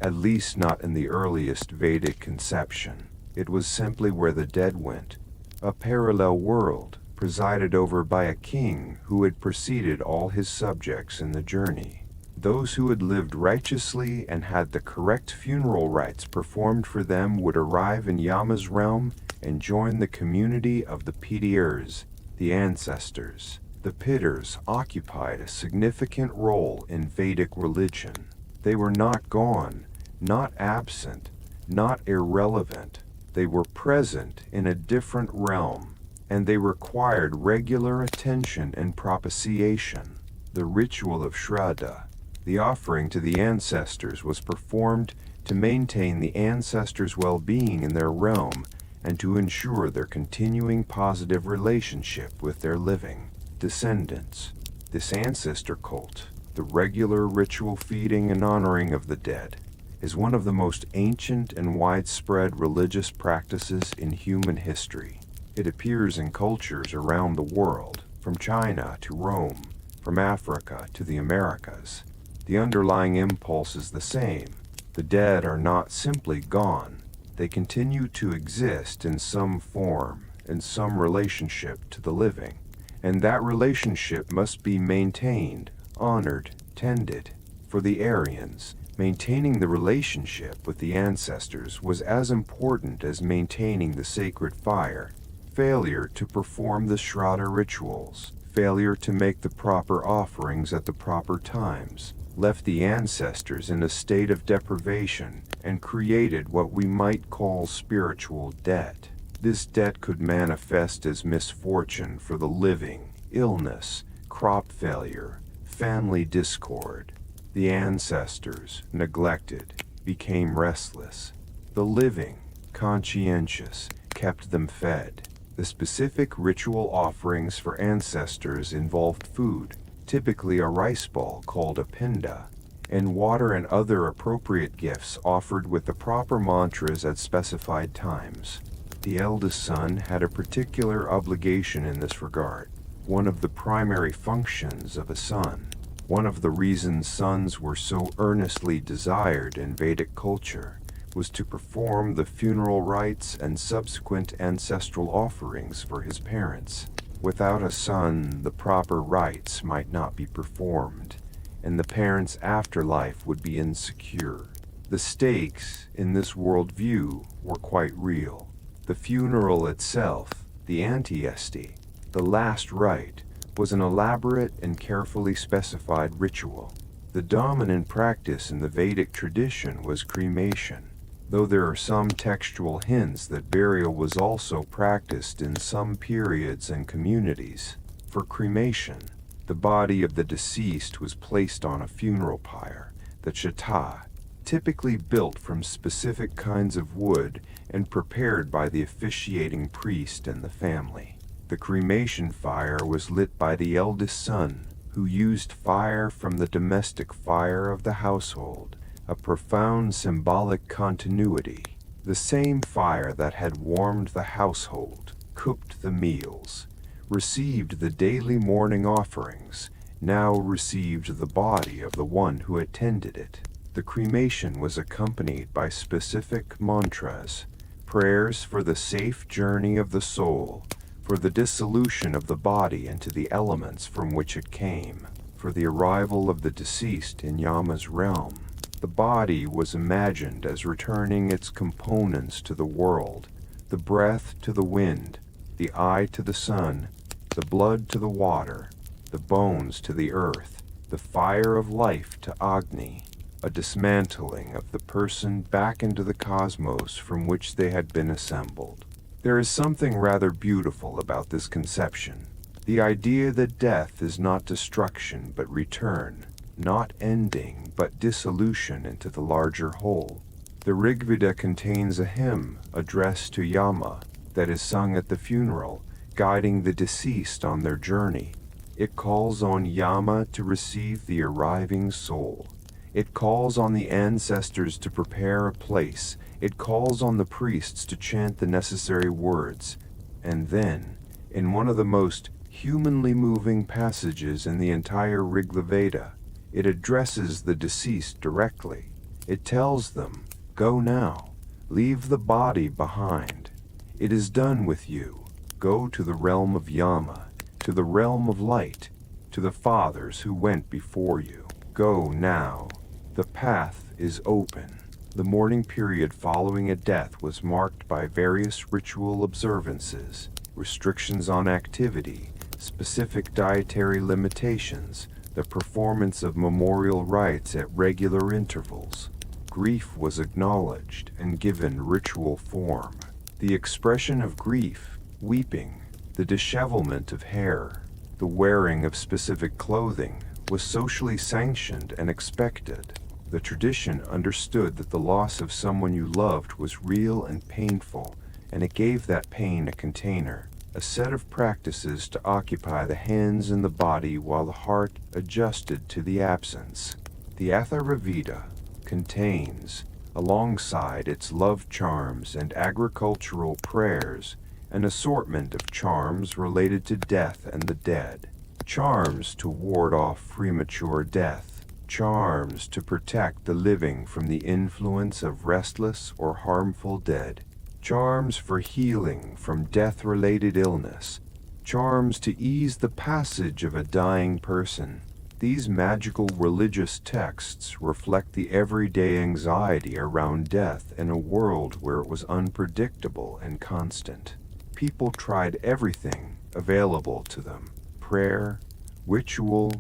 at least not in the earliest Vedic conception. It was simply where the dead went, a parallel world presided over by a king who had preceded all his subjects in the journey. Those who had lived righteously and had the correct funeral rites performed for them would arrive in Yama's realm and join the community of the Pityrs, the ancestors. The Pityrs occupied a significant role in Vedic religion. They were not gone, not absent, not irrelevant. They were present in a different realm, and they required regular attention and propitiation. The ritual of Shraddha, the offering to the ancestors, was performed to maintain the ancestors' well-being in their realm and to ensure their continuing positive relationship with their living descendants. This ancestor cult, the regular ritual feeding and honoring of the dead, is one of the most ancient and widespread religious practices in human history. It appears in cultures around the world, from China to Rome, from Africa to the Americas. The underlying impulse is the same. The dead are not simply gone. They continue to exist in some form, in some relationship to the living, and that relationship must be maintained, honored, tended. For the Aryans, maintaining the relationship with the ancestors was as important as maintaining the sacred fire. failure to perform the Shraddha rituals, failure to make the proper offerings at the proper times, left the ancestors in a state of deprivation and created what we might call spiritual debt. This debt could manifest as misfortune for the living, illness, crop failure, family discord. The ancestors, neglected, became restless. The living, conscientious, kept them fed. The specific ritual offerings for ancestors involved food, typically a rice ball called a pinda, and water and other appropriate gifts offered with the proper mantras at specified times. The eldest son had a particular obligation in this regard, one of the primary functions of a son. One of the reasons sons were so earnestly desired in Vedic culture was to perform the funeral rites and subsequent ancestral offerings for his parents. Without a son, the proper rites might not be performed, and the parents' afterlife would be insecure. The stakes in this worldview were quite real. The funeral itself, the antiesti, the last rite, was an elaborate and carefully specified ritual. The dominant practice in the Vedic tradition was cremation, though there are some textual hints that burial was also practiced in some periods and communities. For cremation, the body of the deceased was placed on a funeral pyre, the chata, typically built from specific kinds of wood and prepared by the officiating priest and the family. The cremation fire was lit by the eldest son, who used fire from the domestic fire of the household, a profound symbolic continuity. The same fire that had warmed the household, cooked the meals, received the daily morning offerings, now received the body of the one who attended it. The cremation was accompanied by specific mantras, prayers for the safe journey of the soul, for the dissolution of the body into the elements from which it came, for the arrival of the deceased in Yama's realm. The body was imagined as returning its components to the world, the breath to the wind, the eye to the sun, the blood to the water, the bones to the earth, the fire of life to Agni, a dismantling of the person back into the cosmos from which they had been assembled. There is something rather beautiful about this conception, the idea that death is not destruction but return, not ending but dissolution into the larger whole. The Rigveda contains a hymn addressed to Yama that is sung at the funeral, guiding the deceased on their journey. It calls on Yama to receive the arriving soul. It calls on the ancestors to prepare a place. It calls on the priests to chant the necessary words. And then, in one of the most humanly moving passages in the entire Rigveda, it addresses the deceased directly. It tells them, "Go now. Leave the body behind. It is done with you. Go to the realm of Yama, to the realm of light, to the fathers who went before you. Go now. The path is open." The mourning period following a death was marked by various ritual observances, restrictions on activity, specific dietary limitations, the performance of memorial rites at regular intervals. Grief was acknowledged and given ritual form. The expression of grief, weeping, the dishevelment of hair, the wearing of specific clothing was socially sanctioned and expected. The tradition understood that the loss of someone you loved was real and painful, and it gave that pain a container, a set of practices to occupy the hands and the body while the heart adjusted to the absence. The Atharvaveda contains, alongside its love charms and agricultural prayers, an assortment of charms related to death and the dead, charms to ward off premature death, charms to protect the living from the influence of restless or harmful dead, charms for healing from death-related illness, charms to ease the passage of a dying person. These magical religious texts reflect the everyday anxiety around death in a world where it was unpredictable and constant. People tried everything available to them: prayer, ritual,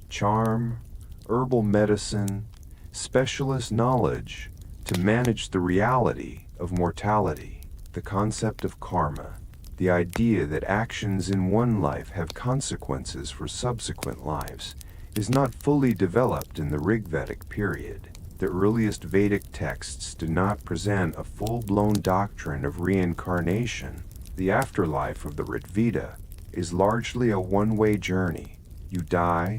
charm, herbal medicine, specialist knowledge to manage the reality of mortality. The concept of karma, the idea that actions in one life have consequences for subsequent lives, is not fully developed in the Rig-Vedic period. The earliest Vedic texts do not present a full-blown doctrine of reincarnation. The afterlife of the Rigveda is largely a one-way journey. You die,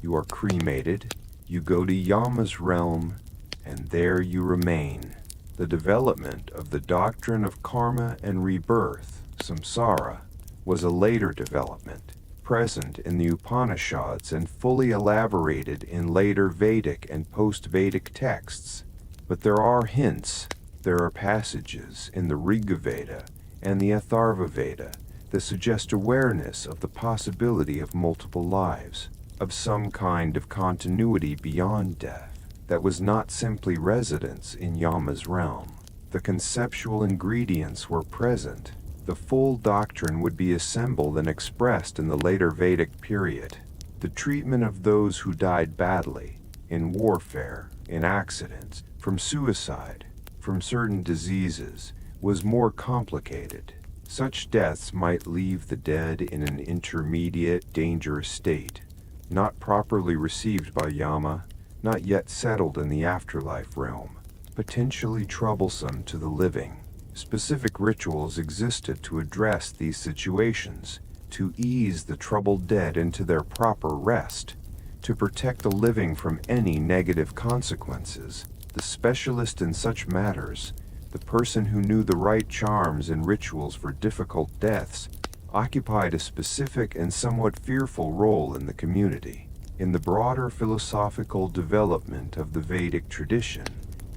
you are cremated, you go to Yama's realm, and there you remain. The development of the doctrine of karma and rebirth, samsara, was a later development, present in the Upanishads and fully elaborated in later Vedic and post-Vedic texts. But there are hints, there are passages in the Rigveda and the Atharva Veda that suggest awareness of the possibility of multiple lives, of some kind of continuity beyond death, that was not simply residence in Yama's realm. The conceptual ingredients were present. The full doctrine would be assembled and expressed in the later Vedic period. The treatment of those who died badly, in warfare, in accidents, from suicide, from certain diseases, was more complicated. Such deaths might leave the dead in an intermediate, dangerous state, not properly received by Yama, not yet settled in the afterlife realm, potentially troublesome to the living. Specific rituals existed to address these situations, to ease the troubled dead into their proper rest, to protect the living from any negative consequences. The specialist in such matters, the person who knew the right charms and rituals for difficult deaths, occupied a specific and somewhat fearful role in the community. In the broader philosophical development of the Vedic tradition,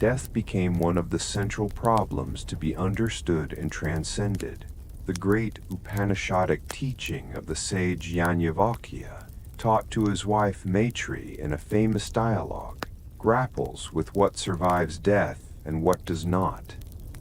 death became one of the central problems to be understood and transcended. The great Upanishadic teaching of the sage Yajnavalkya, taught to his wife Maitri in a famous dialogue, grapples with what survives death and what does not.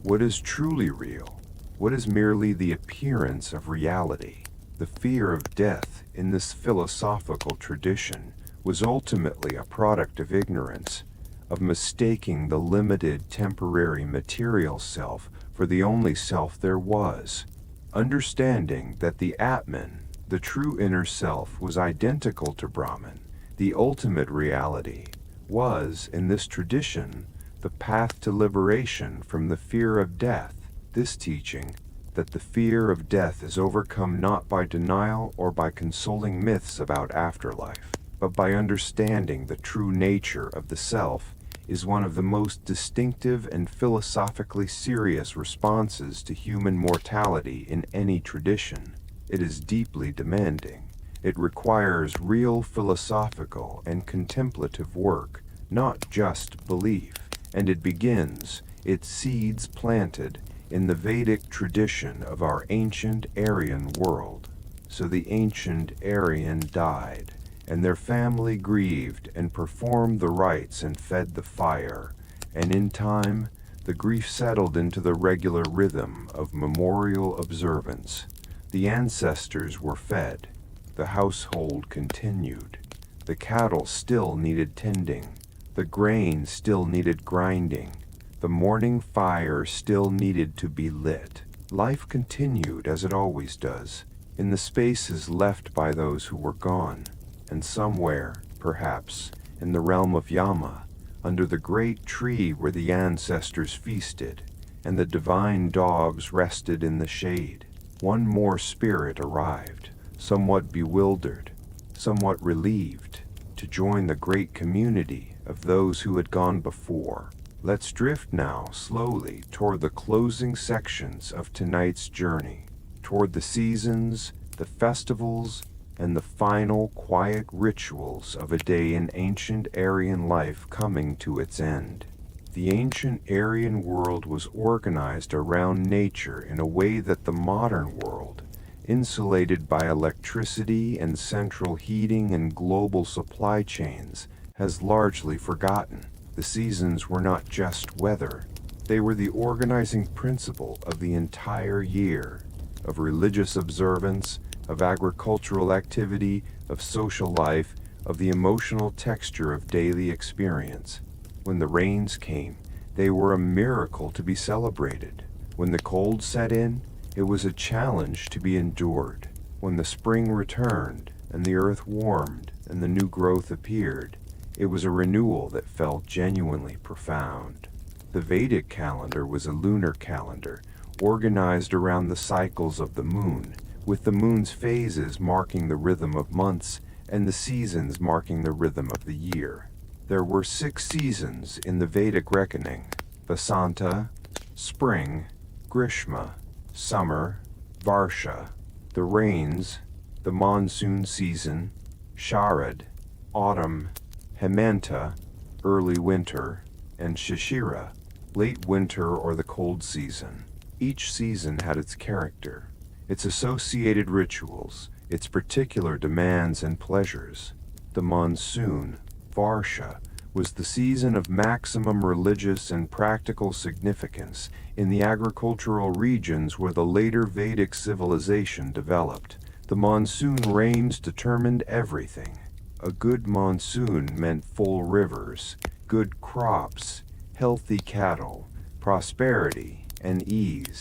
What is truly real? What is merely the appearance of reality? The fear of death in this philosophical tradition was ultimately a product of ignorance, of mistaking the limited temporary material self for the only self there was. Understanding that the Atman, the true inner self, was identical to Brahman, the ultimate reality, was, in this tradition, the path to liberation from the fear of death. This teaching, that the fear of death is overcome not by denial or by consoling myths about afterlife, but by understanding the true nature of the self, is one of the most distinctive and philosophically serious responses to human mortality in any tradition. It is deeply demanding. It requires real philosophical and contemplative work, not just belief. And it begins, its seeds planted, in the Vedic tradition of our ancient Aryan world. So the ancient Aryan died, and their family grieved and performed the rites and fed the fire, and in time the grief settled into the regular rhythm of memorial observance. The ancestors were fed, the household continued, the cattle still needed tending, the grain still needed grinding, the morning fire still needed to be lit. Life continued as it always does, in the spaces left by those who were gone, and somewhere, perhaps, in the realm of Yama, under the great tree where the ancestors feasted, and the divine dogs rested in the shade, one more spirit arrived, somewhat bewildered, somewhat relieved, to join the great community of those who had gone before. Let's drift now slowly toward the closing sections of tonight's journey, toward the seasons, the festivals, and the final quiet rituals of a day in ancient Aryan life coming to its end. The ancient Aryan world was organized around nature in a way that the modern world, insulated by electricity and central heating and global supply chains, has largely forgotten. The seasons were not just weather. They were the organizing principle of the entire year, of religious observance, of agricultural activity, of social life, of the emotional texture of daily experience. When the rains came, they were a miracle to be celebrated. When the cold set in, it was a challenge to be endured. When the spring returned, and the earth warmed, and the new growth appeared, it was a renewal that felt genuinely profound. The Vedic calendar was a lunar calendar, organized around the cycles of the moon, with the moon's phases marking the rhythm of months and the seasons marking the rhythm of the year. There were 6 seasons in the Vedic reckoning: Vasanta, spring; Grishma, summer; Varsha, the rains; the monsoon season; Sharad, autumn; Hemanta, early winter; and Shishira, late winter or the cold season. Each season had its character, its associated rituals, its particular demands and pleasures. The monsoon, Varsha, was the season of maximum religious and practical significance in the agricultural regions where the later Vedic civilization developed. The monsoon rains determined everything. A good monsoon meant full rivers, good crops, healthy cattle, prosperity, and ease.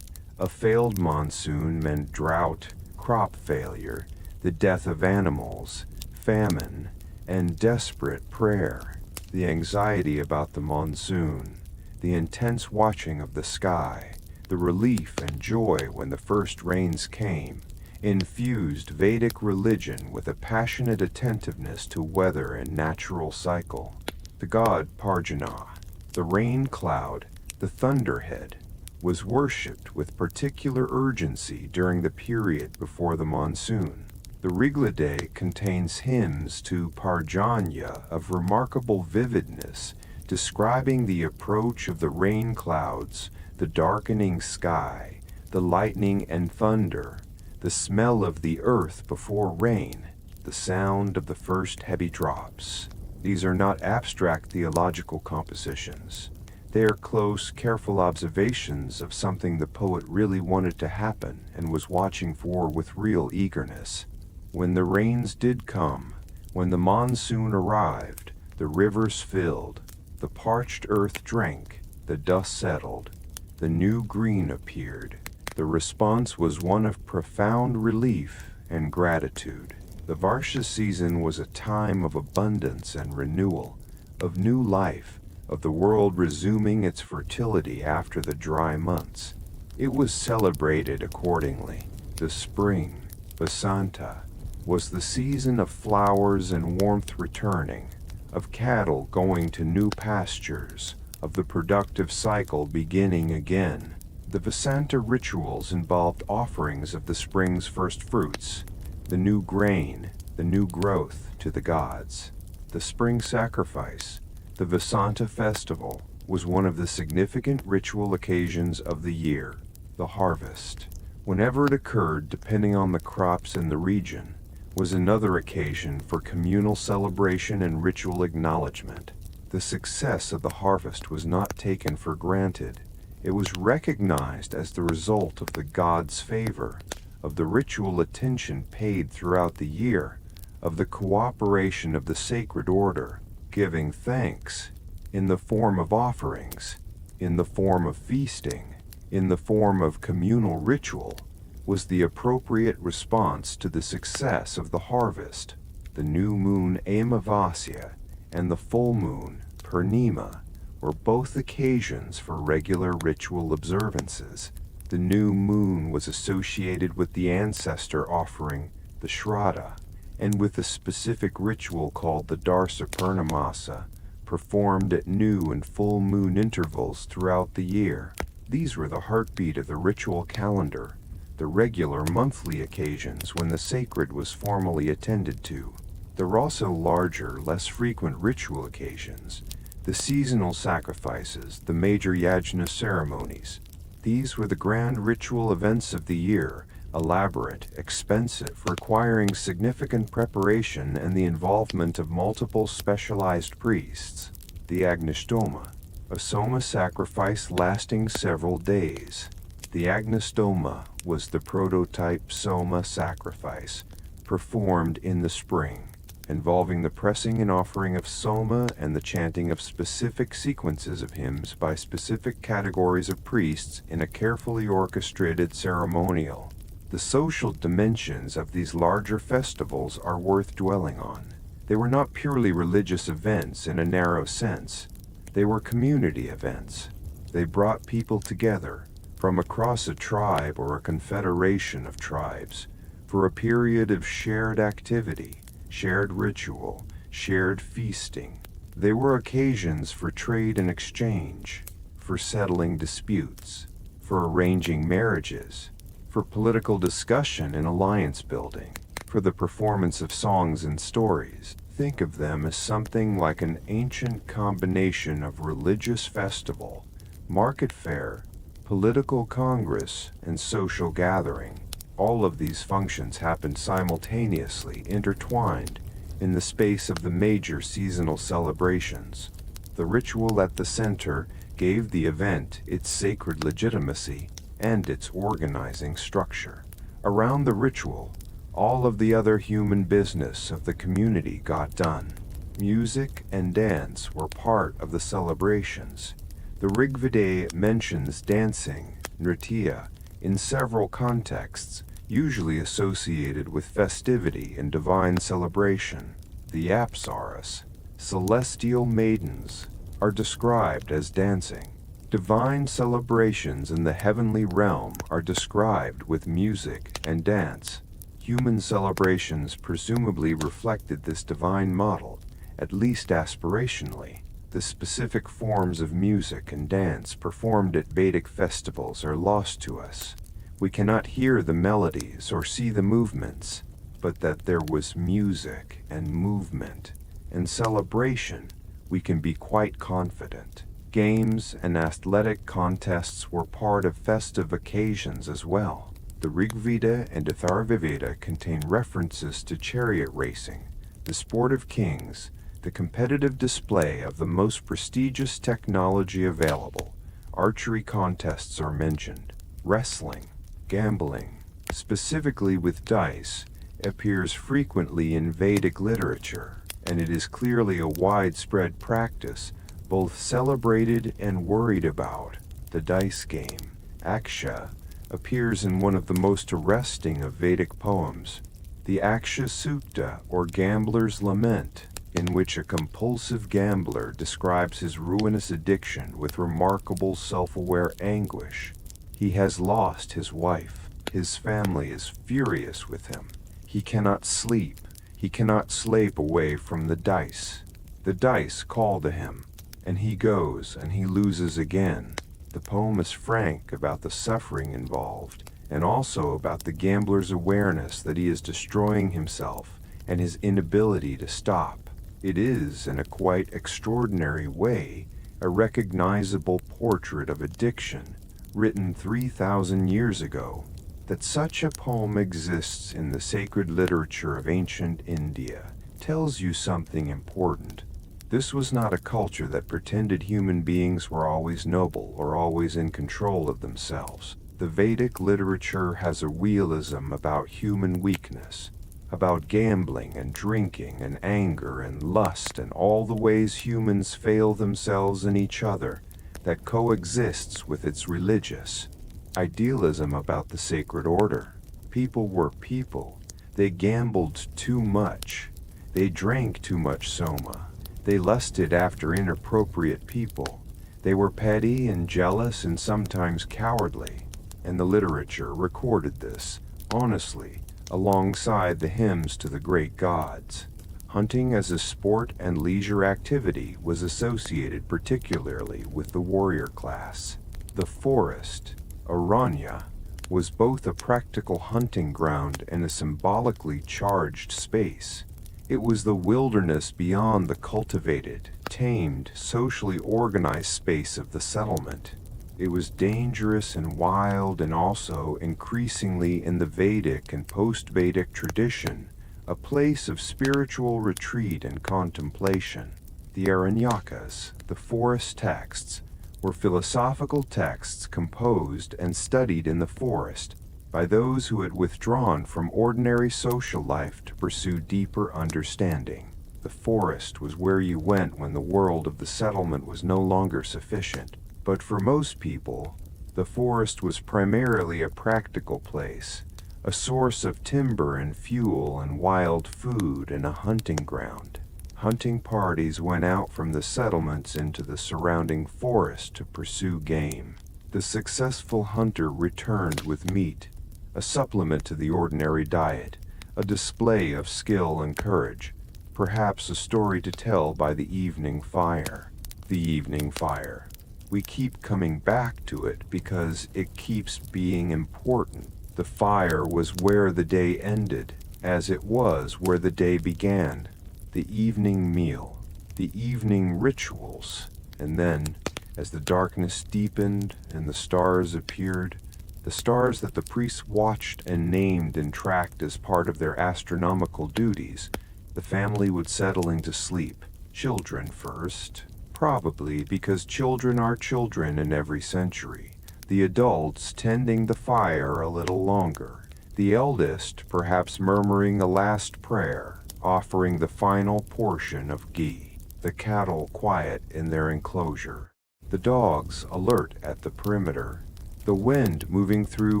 A failed monsoon meant drought, crop failure, the death of animals, famine, and desperate prayer. The anxiety about the monsoon, the intense watching of the sky, the relief and joy when the first rains came, infused Vedic religion with a passionate attentiveness to weather and natural cycle. The god Parjana, the rain cloud, the thunderhead, was worshipped with particular urgency during the period before the monsoon. The Rigveda contains hymns to Parjanya of remarkable vividness, describing the approach of the rain clouds, the darkening sky, the lightning and thunder, the smell of the earth before rain, the sound of the first heavy drops. These are not abstract theological compositions. They are close, careful observations of something the poet really wanted to happen and was watching for with real eagerness. When the rains did come, when the monsoon arrived, the rivers filled, the parched earth drank, the dust settled, the new green appeared. The response was one of profound relief and gratitude. The Varsha season was a time of abundance and renewal, of new life, of the world resuming its fertility after the dry months. It was celebrated accordingly. The spring, Vasanta, was the season of flowers and warmth returning, of cattle going to new pastures, of the productive cycle beginning again. The Vasanta rituals involved offerings of the spring's first fruits, the new grain, the new growth to the gods. The spring sacrifice, the Vasanta festival, was one of the significant ritual occasions of the year. The harvest, whenever it occurred depending on the crops in the region, was another occasion for communal celebration and ritual acknowledgement. The success of the harvest was not taken for granted. It was recognized as the result of the gods' favor, of the ritual attention paid throughout the year, of the cooperation of the sacred order, giving thanks, in the form of offerings, in the form of feasting, in the form of communal ritual, was the appropriate response to the success of the harvest. The new moon Amavasya and the full moon Purnima were both occasions for regular ritual observances. The new moon was associated with the ancestor offering, the Shraddha, and with a specific ritual called the Darsa Purnamasa, performed at new and full moon intervals throughout the year. These were the heartbeat of the ritual calendar, the regular monthly occasions when the sacred was formally attended to. There were also larger, less frequent ritual occasions, the seasonal sacrifices, the major yajna ceremonies. These were the grand ritual events of the year, elaborate, expensive, requiring significant preparation and the involvement of multiple specialized priests. The Agnishtoma, a soma sacrifice lasting several days. The agnostoma was the prototype soma sacrifice, performed in the spring, involving the pressing and offering of soma and the chanting of specific sequences of hymns by specific categories of priests in a carefully orchestrated ceremonial. The social dimensions of these larger festivals are worth dwelling on. They were not purely religious events in a narrow sense. They were community events. They brought people together from across a tribe or a confederation of tribes for a period of shared activity, shared ritual, shared feasting. They were occasions for trade and exchange, for settling disputes, for arranging marriages, for political discussion and alliance building, for the performance of songs and stories. Think of them as something like an ancient combination of religious festival, market fair, political congress, and social gathering. All of these functions happened simultaneously, intertwined, in the space of the major seasonal celebrations. The ritual at the center gave the event its sacred legitimacy and its organizing structure. Around the ritual, all of the other human business of the community got done. Music and dance were part of the celebrations. The Rig Veda mentions dancing, nritya, in several contexts, usually associated with festivity and divine celebration. The apsaras, celestial maidens, are described as dancing. Divine celebrations in the heavenly realm are described with music and dance. Human celebrations presumably reflected this divine model, at least aspirationally. The specific forms of music and dance performed at Vedic festivals are lost to us. We cannot hear the melodies or see the movements, but that there was music and movement and celebration, we can be quite confident. Games and athletic contests were part of festive occasions as well. The Rig Veda and Atharva Veda contain references to chariot racing, the sport of kings, the competitive display of the most prestigious technology available. Archery contests are mentioned. Wrestling, gambling, specifically with dice, appears frequently in Vedic literature, and it is clearly a widespread practice, both celebrated and worried about. The dice game, Aksha, appears in one of the most arresting of Vedic poems, the Aksha Sukta, or Gambler's Lament, in which a compulsive gambler describes his ruinous addiction with remarkable self-aware anguish. He has lost his wife. His family is furious with him. He cannot sleep. He cannot slip away from the dice. The dice call to him, and he goes and he loses again. The poem is frank about the suffering involved, and also about the gambler's awareness that he is destroying himself and his inability to stop. It is, in a quite extraordinary way, a recognizable portrait of addiction, written 3,000 years ago. That such a poem exists in the sacred literature of ancient India tells you something important. This was not a culture that pretended human beings were always noble or always in control of themselves. The Vedic literature has a realism about human weakness, about gambling and drinking and anger and lust and all the ways humans fail themselves and each other, that coexists with its religious idealism about the sacred order. People were people. They gambled too much. They drank too much soma. They lusted after inappropriate people. They were petty and jealous and sometimes cowardly. And the literature recorded this, honestly, alongside the hymns to the great gods. Hunting as a sport and leisure activity was associated particularly with the warrior class. The forest, Aranya, was both a practical hunting ground and a symbolically charged space. It was the wilderness beyond the cultivated, tamed, socially organized space of the settlement. It was dangerous and wild, and also, increasingly in the Vedic and post-Vedic tradition, a place of spiritual retreat and contemplation. The Aranyakas, the forest texts, were philosophical texts composed and studied in the forest by those who had withdrawn from ordinary social life to pursue deeper understanding. The forest was where you went when the world of the settlement was no longer sufficient. But for most people, the forest was primarily a practical place, a source of timber and fuel and wild food and a hunting ground. Hunting parties went out from the settlements into the surrounding forest to pursue game. The successful hunter returned with meat, a supplement to the ordinary diet, a display of skill and courage, perhaps a story to tell by the evening fire. The evening fire. We keep coming back to it because it keeps being important. The fire was where the day ended, as it was where the day began. The evening meal, the evening rituals, and then, as the darkness deepened and the stars appeared, the stars that the priests watched and named and tracked as part of their astronomical duties, the family would settle into sleep. Children first, probably because children are children in every century. The adults tending the fire a little longer. The eldest perhaps murmuring a last prayer, offering the final portion of ghee. The cattle quiet in their enclosure. The dogs alert at the perimeter. The wind moving through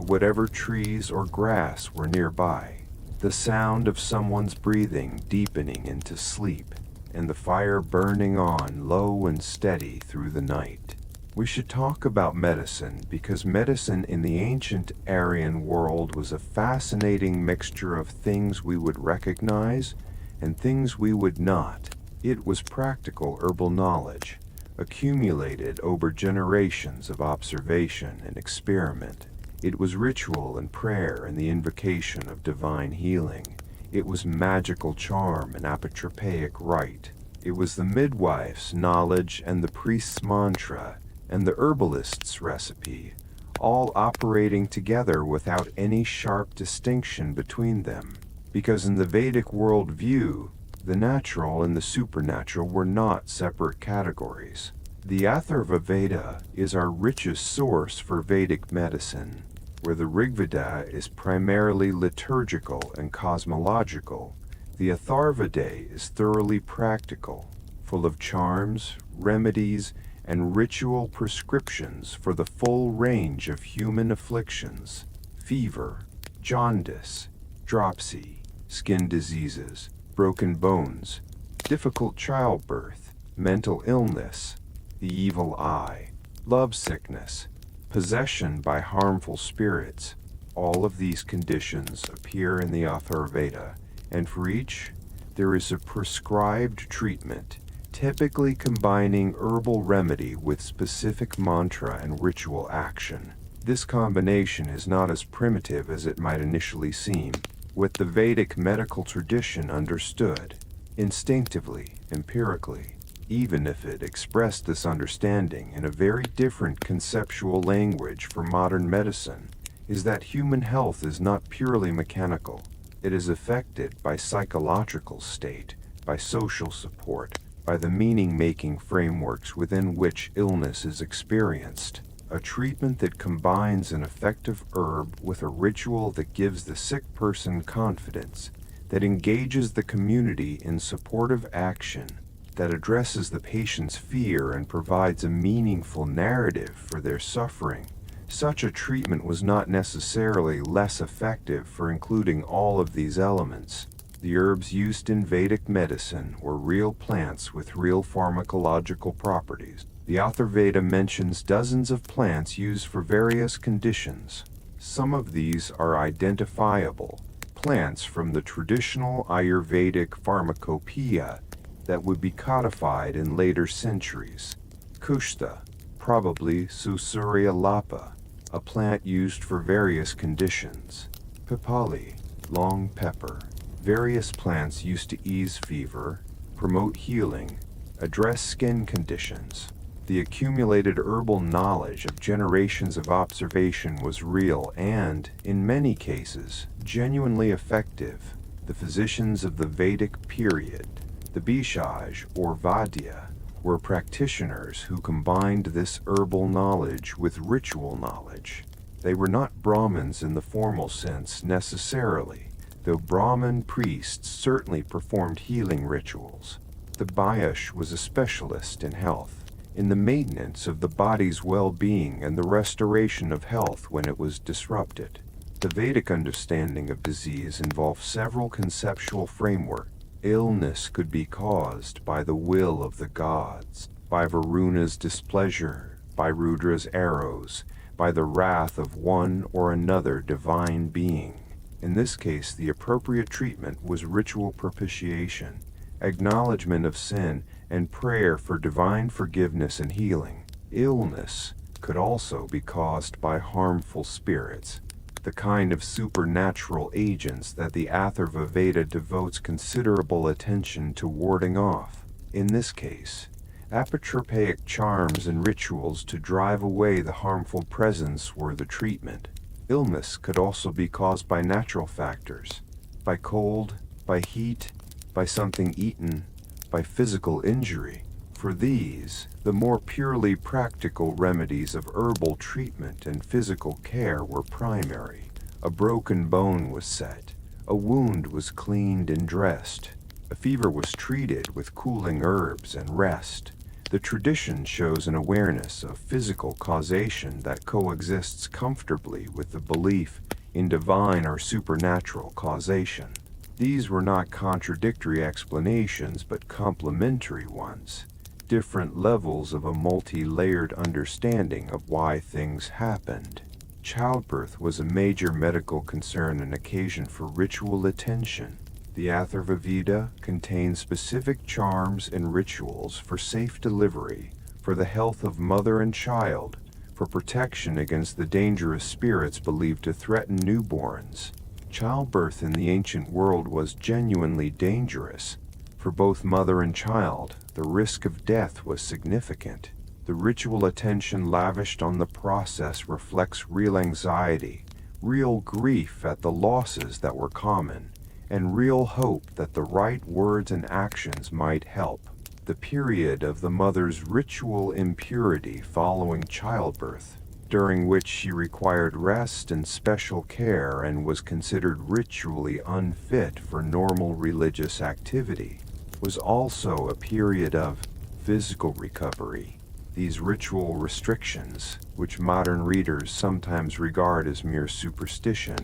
whatever trees or grass were nearby. The sound of someone's breathing deepening into sleep, and the fire burning on low and steady through the night. We should talk about medicine because medicine in the ancient Aryan world was a fascinating mixture of things we would recognize and things we would not. It was practical herbal knowledge, accumulated over generations of observation and experiment. It was ritual and prayer and the invocation of divine healing. It was magical charm and apotropaic rite. It was the midwife's knowledge and the priest's mantra and the herbalist's recipe, all operating together without any sharp distinction between them. Because in the Vedic worldview, the natural and the supernatural were not separate categories. The Atharva Veda is our richest source for Vedic medicine, where the Rigveda is primarily liturgical and cosmological. The Atharvaveda is thoroughly practical, full of charms, remedies, and ritual prescriptions for the full range of human afflictions: fever, jaundice, dropsy, skin diseases, broken bones, difficult childbirth, mental illness, the evil eye, love sickness, possession by harmful spirits. All of these conditions appear in the Atharvaveda, and for each, there is a prescribed treatment, typically combining herbal remedy with specific mantra and ritual action. This combination is not as primitive as it might initially seem. What the Vedic medical tradition understood, instinctively, empirically, even if it expressed this understanding in a very different conceptual language for modern medicine, is that human health is not purely mechanical. It is affected by psychological state, by social support, by the meaning-making frameworks within which illness is experienced. A treatment that combines an effective herb with a ritual that gives the sick person confidence, that engages the community in supportive action, that addresses the patient's fear and provides a meaningful narrative for their suffering. Such a treatment was not necessarily less effective for including all of these elements. The herbs used in Vedic medicine were real plants with real pharmacological properties. The Atharvaveda mentions dozens of plants used for various conditions. Some of these are identifiable, plants from the traditional Ayurvedic pharmacopoeia that would be codified in later centuries. Kushta, probably Susurya lapa, a plant used for various conditions. Pipali, long pepper, various plants used to ease fever, promote healing, address skin conditions. The accumulated herbal knowledge of generations of observation was real and, in many cases, genuinely effective. The physicians of the Vedic period, the Bishaj or Vadya, were practitioners who combined this herbal knowledge with ritual knowledge. They were not Brahmins in the formal sense necessarily, though Brahmin priests certainly performed healing rituals. The Bhayush was a specialist in health, in the maintenance of the body's well-being and the restoration of health when it was disrupted. The Vedic understanding of disease involved several conceptual frameworks. Illness could be caused by the will of the gods, by Varuna's displeasure, by Rudra's arrows, by the wrath of one or another divine being. In this case, the appropriate treatment was ritual propitiation, acknowledgement of sin, and prayer for divine forgiveness and healing. Illness could also be caused by harmful spirits, the kind of supernatural agents that the Atharva Veda devotes considerable attention to warding off. In this case, apotropaic charms and rituals to drive away the harmful presence were the treatment. Illness could also be caused by natural factors, by cold, by heat, by something eaten, by physical injury. For these, the more purely practical remedies of herbal treatment and physical care were primary. A broken bone was set, a wound was cleaned and dressed, a fever was treated with cooling herbs and rest. The tradition shows an awareness of physical causation that coexists comfortably with the belief in divine or supernatural causation. These were not contradictory explanations but complementary ones. Different levels of a multi-layered understanding of why things happened. Childbirth was a major medical concern and occasion for ritual attention. The Atharva Veda contains specific charms and rituals for safe delivery, for the health of mother and child, for protection against the dangerous spirits believed to threaten newborns. Childbirth in the ancient world was genuinely dangerous. For both mother and child, the risk of death was significant. The ritual attention lavished on the process reflects real anxiety, real grief at the losses that were common, and real hope that the right words and actions might help. The period of the mother's ritual impurity following childbirth, during which she required rest and special care and was considered ritually unfit for normal religious activity, was also a period of physical recovery. These ritual restrictions, which modern readers sometimes regard as mere superstition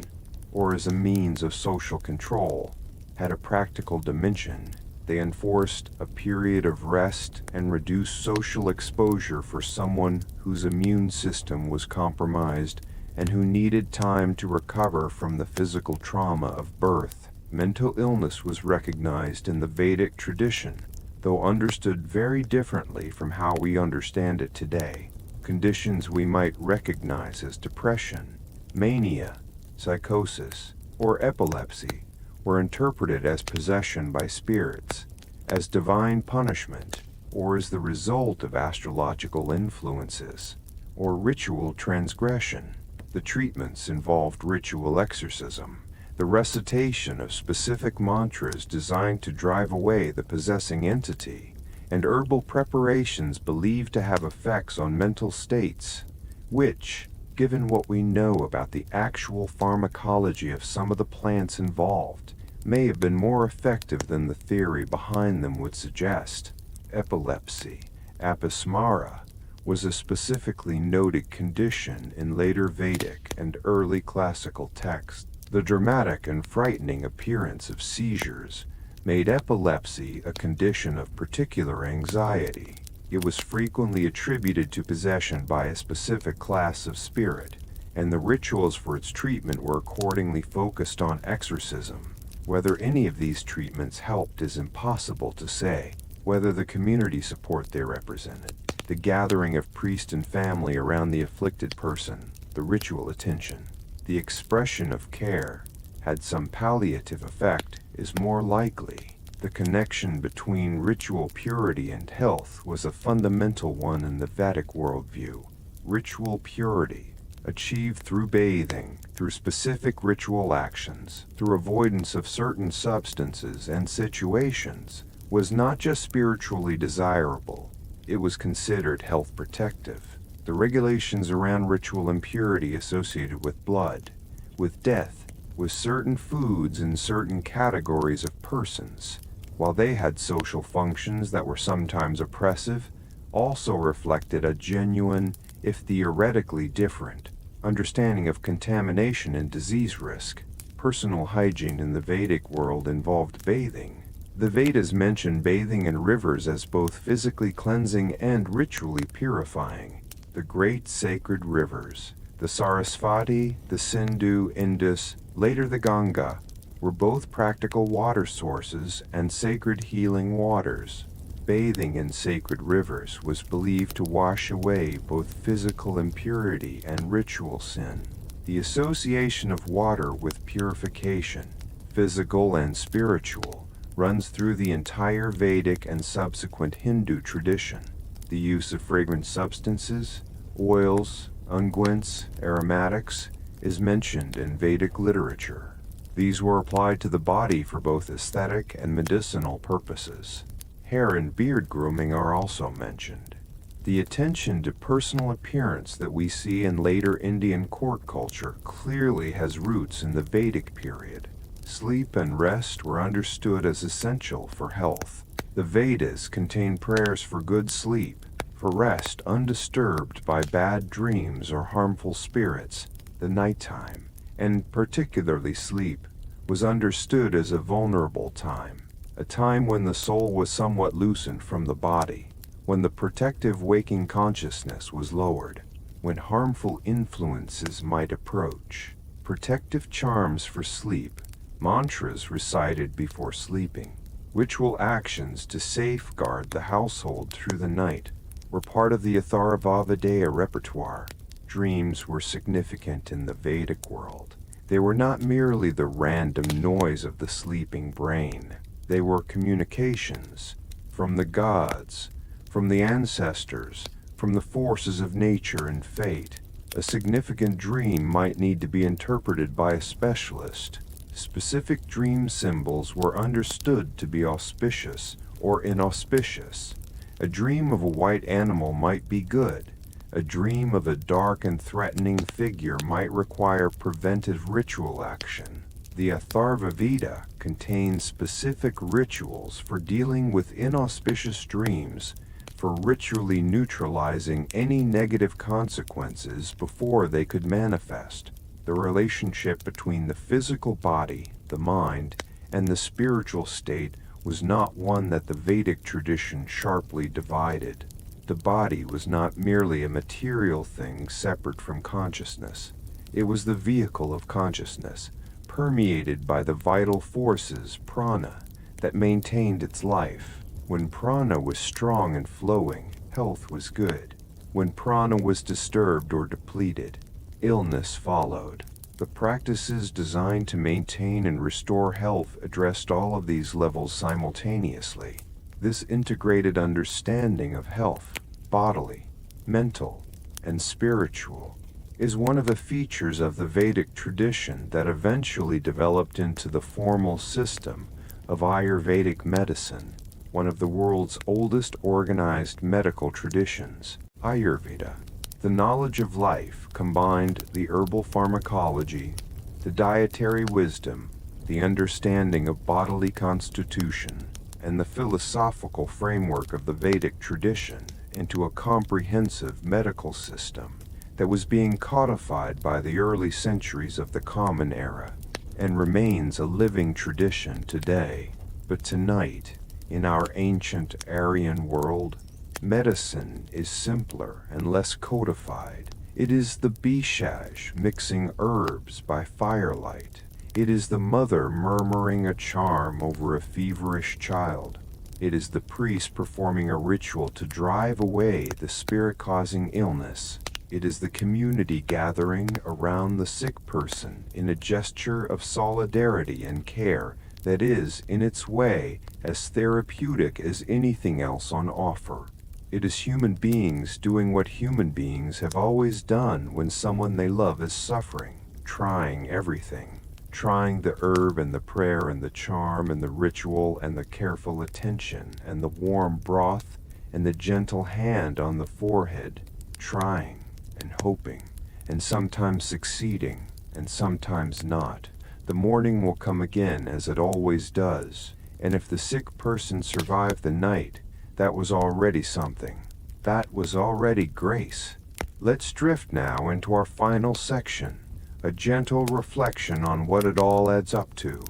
or as a means of social control, had a practical dimension. They enforced a period of rest and reduced social exposure for someone whose immune system was compromised and who needed time to recover from the physical trauma of birth. Mental illness was recognized in the Vedic tradition, though understood very differently from how we understand it today. Conditions we might recognize as depression, mania, psychosis, or epilepsy were interpreted as possession by spirits, as divine punishment, or as the result of astrological influences, or ritual transgression. The treatments involved ritual exorcism, the recitation of specific mantras designed to drive away the possessing entity, and herbal preparations believed to have effects on mental states, which, given what we know about the actual pharmacology of some of the plants involved, may have been more effective than the theory behind them would suggest. Epilepsy, apismara, was a specifically noted condition in later Vedic and early classical texts. The dramatic and frightening appearance of seizures made epilepsy a condition of particular anxiety. It was frequently attributed to possession by a specific class of spirit, and the rituals for its treatment were accordingly focused on exorcism. Whether any of these treatments helped is impossible to say. Whether the community support they represented, the gathering of priest and family around the afflicted person, the ritual attention, the expression of care, had some palliative effect is more likely. The connection between ritual purity and health was a fundamental one in the Vedic worldview. Ritual purity, achieved through bathing, through specific ritual actions, through avoidance of certain substances and situations, was not just spiritually desirable, it was considered health protective. The regulations around ritual impurity associated with blood, with death, with certain foods and certain categories of persons, while they had social functions that were sometimes oppressive, also reflected a genuine, if theoretically different, understanding of contamination and disease risk. Personal hygiene in the Vedic world involved bathing. The Vedas mention bathing in rivers as both physically cleansing and ritually purifying. The great sacred rivers, the Sarasvati, the Sindhu, Indus, later the Ganga, were both practical water sources and sacred healing waters. Bathing in sacred rivers was believed to wash away both physical impurity and ritual sin. The association of water with purification, physical and spiritual, runs through the entire Vedic and subsequent Hindu tradition. The use of fragrant substances, oils, unguents, aromatics, is mentioned in Vedic literature. These were applied to the body for both aesthetic and medicinal purposes. Hair and beard grooming are also mentioned. The attention to personal appearance that we see in later Indian court culture clearly has roots in the Vedic period. Sleep and rest were understood as essential for health. The Vedas contain prayers for good sleep, for rest undisturbed by bad dreams or harmful spirits. The nighttime, and particularly sleep, was understood as a vulnerable time, a time when the soul was somewhat loosened from the body, when the protective waking consciousness was lowered, when harmful influences might approach. Protective charms for sleep, mantras recited before sleeping, ritual actions to safeguard the household through the night were part of the Atharvaveda repertoire. Dreams were significant in the Vedic world. They were not merely the random noise of the sleeping brain. They were communications from the gods, from the ancestors, from the forces of nature and fate. A significant dream might need to be interpreted by a specialist. Specific dream symbols were understood to be auspicious or inauspicious. A dream of a white animal might be good. A dream of a dark and threatening figure might require preventive ritual action. The Atharvaveda contains specific rituals for dealing with inauspicious dreams, for ritually neutralizing any negative consequences before they could manifest. The relationship between the physical body, the mind, and the spiritual state was not one that the Vedic tradition sharply divided. The body was not merely a material thing separate from consciousness. It was the vehicle of consciousness, permeated by the vital forces, prana, that maintained its life. When prana was strong and flowing, health was good. When prana was disturbed or depleted, illness followed. The practices designed to maintain and restore health addressed all of these levels simultaneously. This integrated understanding of health, bodily, mental, and spiritual, is one of the features of the Vedic tradition that eventually developed into the formal system of Ayurvedic medicine, one of the world's oldest organized medical traditions. Ayurveda, the knowledge of life, combined the herbal pharmacology, the dietary wisdom, the understanding of bodily constitution, and the philosophical framework of the Vedic tradition into a comprehensive medical system that was being codified by the early centuries of the Common Era and remains a living tradition today. But tonight, in our ancient Aryan world, medicine is simpler and less codified. It is the bishaj mixing herbs by firelight. It is the mother murmuring a charm over a feverish child. It is the priest performing a ritual to drive away the spirit-causing illness. It is the community gathering around the sick person in a gesture of solidarity and care that is, in its way, as therapeutic as anything else on offer. It is human beings doing what human beings have always done when someone they love is suffering, trying everything. Trying the herb and the prayer and the charm and the ritual and the careful attention and the warm broth and the gentle hand on the forehead, trying and hoping, and sometimes succeeding, and sometimes not. The morning will come again as it always does, and if the sick person survived the night, that was already something. That was already grace. Let's drift now into our final section, a gentle reflection on what it all adds up to,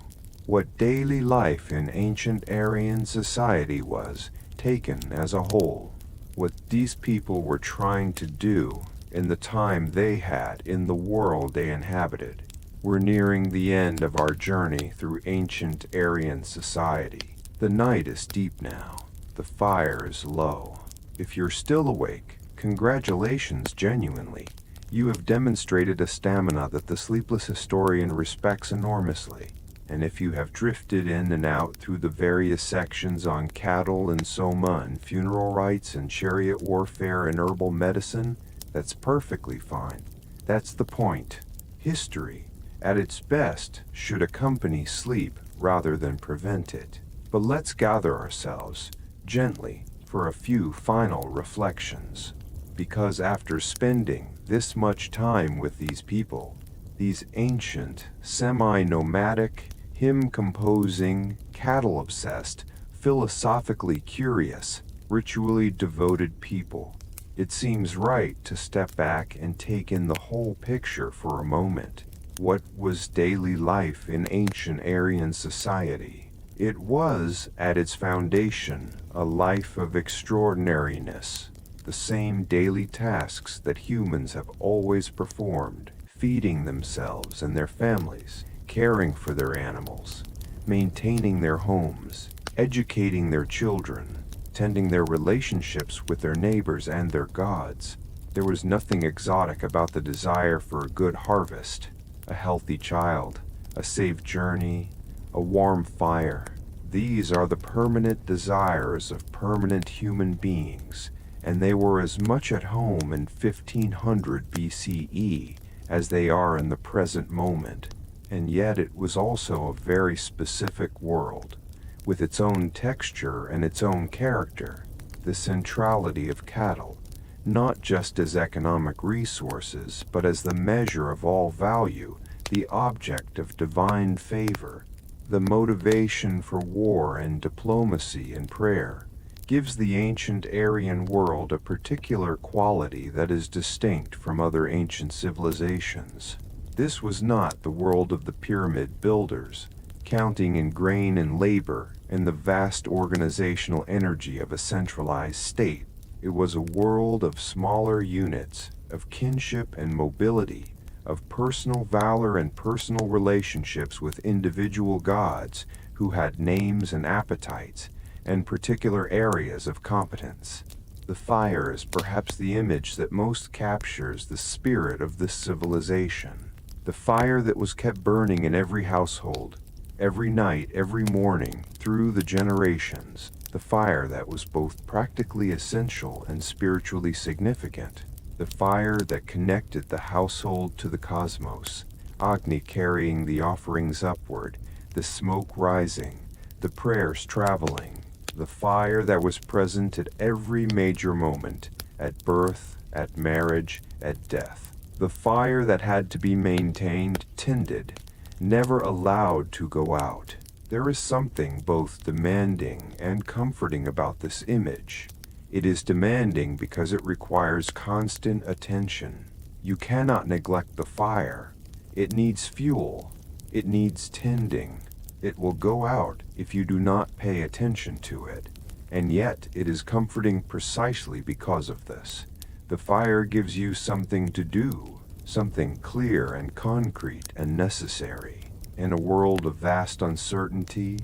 what daily life in ancient Aryan society was, taken as a whole, what these people were trying to do in the time they had in the world they inhabited. We're nearing the end of our journey through ancient Aryan society. The night is deep now. The fire is low. If you're still awake, congratulations genuinely. You have demonstrated a stamina that the sleepless historian respects enormously. And if you have drifted in and out through the various sections on cattle and soma and funeral rites and chariot warfare and herbal medicine, that's perfectly fine. That's the point. History, at its best, should accompany sleep rather than prevent it. But let's gather ourselves, gently, for a few final reflections. Because after spending this much time with these people, these ancient, semi-nomadic, hymn-composing, cattle-obsessed, philosophically curious, ritually devoted people, it seems right to step back and take in the whole picture for a moment. What was daily life in ancient Aryan society? It was, at its foundation, a life of extraordinariness. The same daily tasks that humans have always performed, feeding themselves and their families, caring for their animals, maintaining their homes, educating their children, tending their relationships with their neighbors and their gods. There was nothing exotic about the desire for a good harvest, a healthy child, a safe journey, a warm fire. These are the permanent desires of permanent human beings, and they were as much at home in 1500 BCE as they are in the present moment. And yet it was also a very specific world, with its own texture and its own character. The centrality of cattle, not just as economic resources, but as the measure of all value, the object of divine favor, the motivation for war and diplomacy and prayer, gives the ancient Aryan world a particular quality that is distinct from other ancient civilizations. This was not the world of the pyramid builders, counting in grain and labor and the vast organizational energy of a centralized state. It was a world of smaller units, of kinship and mobility, of personal valor and personal relationships with individual gods who had names and appetites and particular areas of competence. The fire is perhaps the image that most captures the spirit of this civilization. The fire that was kept burning in every household, every night, every morning, through the generations. The fire that was both practically essential and spiritually significant. The fire that connected the household to the cosmos. Agni carrying the offerings upward, the smoke rising, the prayers traveling. The fire that was present at every major moment, at birth, at marriage, at death. The fire that had to be maintained, tended, never allowed to go out. There is something both demanding and comforting about this image. It is demanding because it requires constant attention. You cannot neglect the fire. It needs fuel. It needs tending. It will go out if you do not pay attention to it. And yet it is comforting precisely because of this. The fire gives you something to do, something clear and concrete and necessary. In a world of vast uncertainty,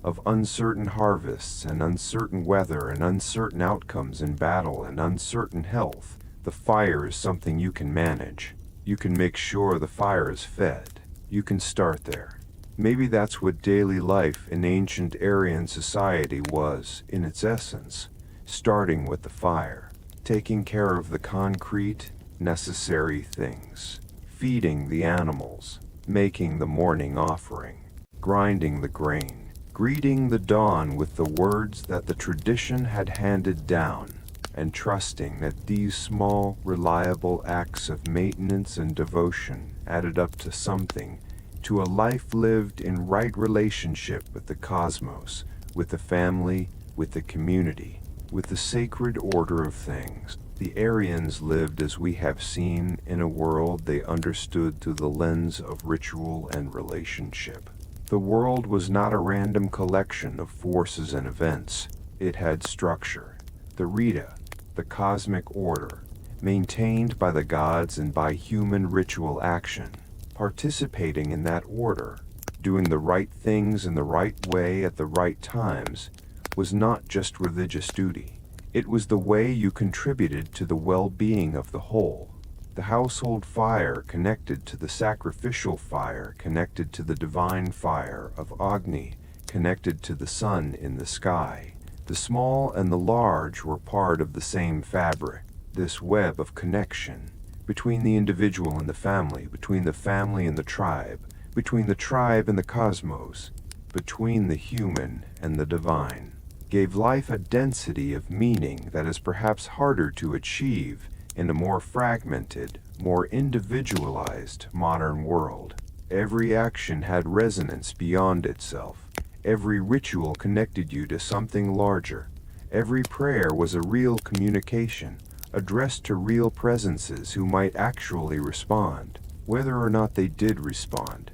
of uncertain harvests and uncertain weather and uncertain outcomes in battle and uncertain health, the fire is something you can manage. You can make sure the fire is fed. You can start there. Maybe that's what daily life in ancient Aryan society was, in its essence, starting with the fire, taking care of the concrete, necessary things, feeding the animals, making the morning offering, grinding the grain, greeting the dawn with the words that the tradition had handed down, and trusting that these small, reliable acts of maintenance and devotion added up to something, to a life lived in right relationship with the cosmos, with the family, with the community, with the sacred order of things. The Aryans lived as we have seen in a world they understood through the lens of ritual and relationship. The world was not a random collection of forces and events. It had structure, the Rita, the cosmic order, maintained by the gods and by human ritual action. Participating in that order, doing the right things in the right way at the right times, was not just religious duty. It was the way you contributed to the well-being of the whole. The household fire connected to the sacrificial fire, connected to the divine fire of Agni, connected to the sun in the sky. The small and the large were part of the same fabric, this web of connection between the individual and the family, between the family and the tribe, between the tribe and the cosmos, between the human and the divine, gave life a density of meaning that is perhaps harder to achieve in a more fragmented, more individualized modern world. Every action had resonance beyond itself. Every ritual connected you to something larger. Every prayer was a real communication, addressed to real presences who might actually respond, whether or not they did respond,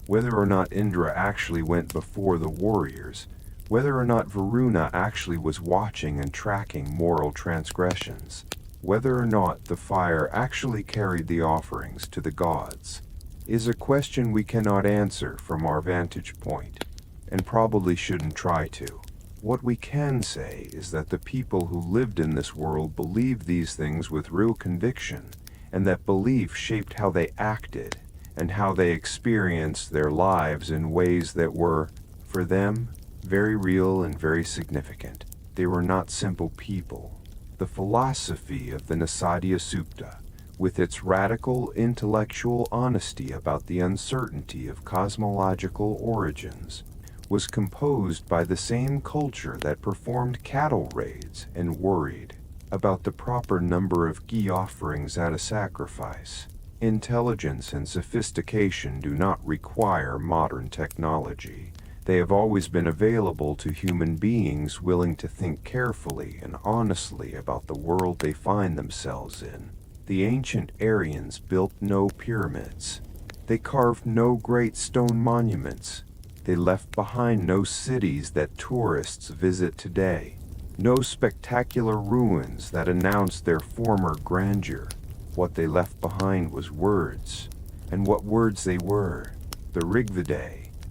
whether or not Indra actually went before the warriors, whether or not Varuna actually was watching and tracking moral transgressions, whether or not the fire actually carried the offerings to the gods, is a question we cannot answer from our vantage point, and probably shouldn't try to. What we can say is that the people who lived in this world believed these things with real conviction, and that belief shaped how they acted and how they experienced their lives in ways that were, for them, very real and very significant. They were not simple people. The philosophy of the Nasadya Sukta, with its radical intellectual honesty about the uncertainty of cosmological origins, was composed by the same culture that performed cattle raids and worried about the proper number of ghee offerings at a sacrifice. Intelligence and sophistication do not require modern technology. They have always been available to human beings willing to think carefully and honestly about the world they find themselves in. The ancient Aryans built no pyramids. They carved no great stone monuments. They left behind no cities that tourists visit today, no spectacular ruins that announce their former grandeur. What they left behind was words, and what words they were. The Rig Veda,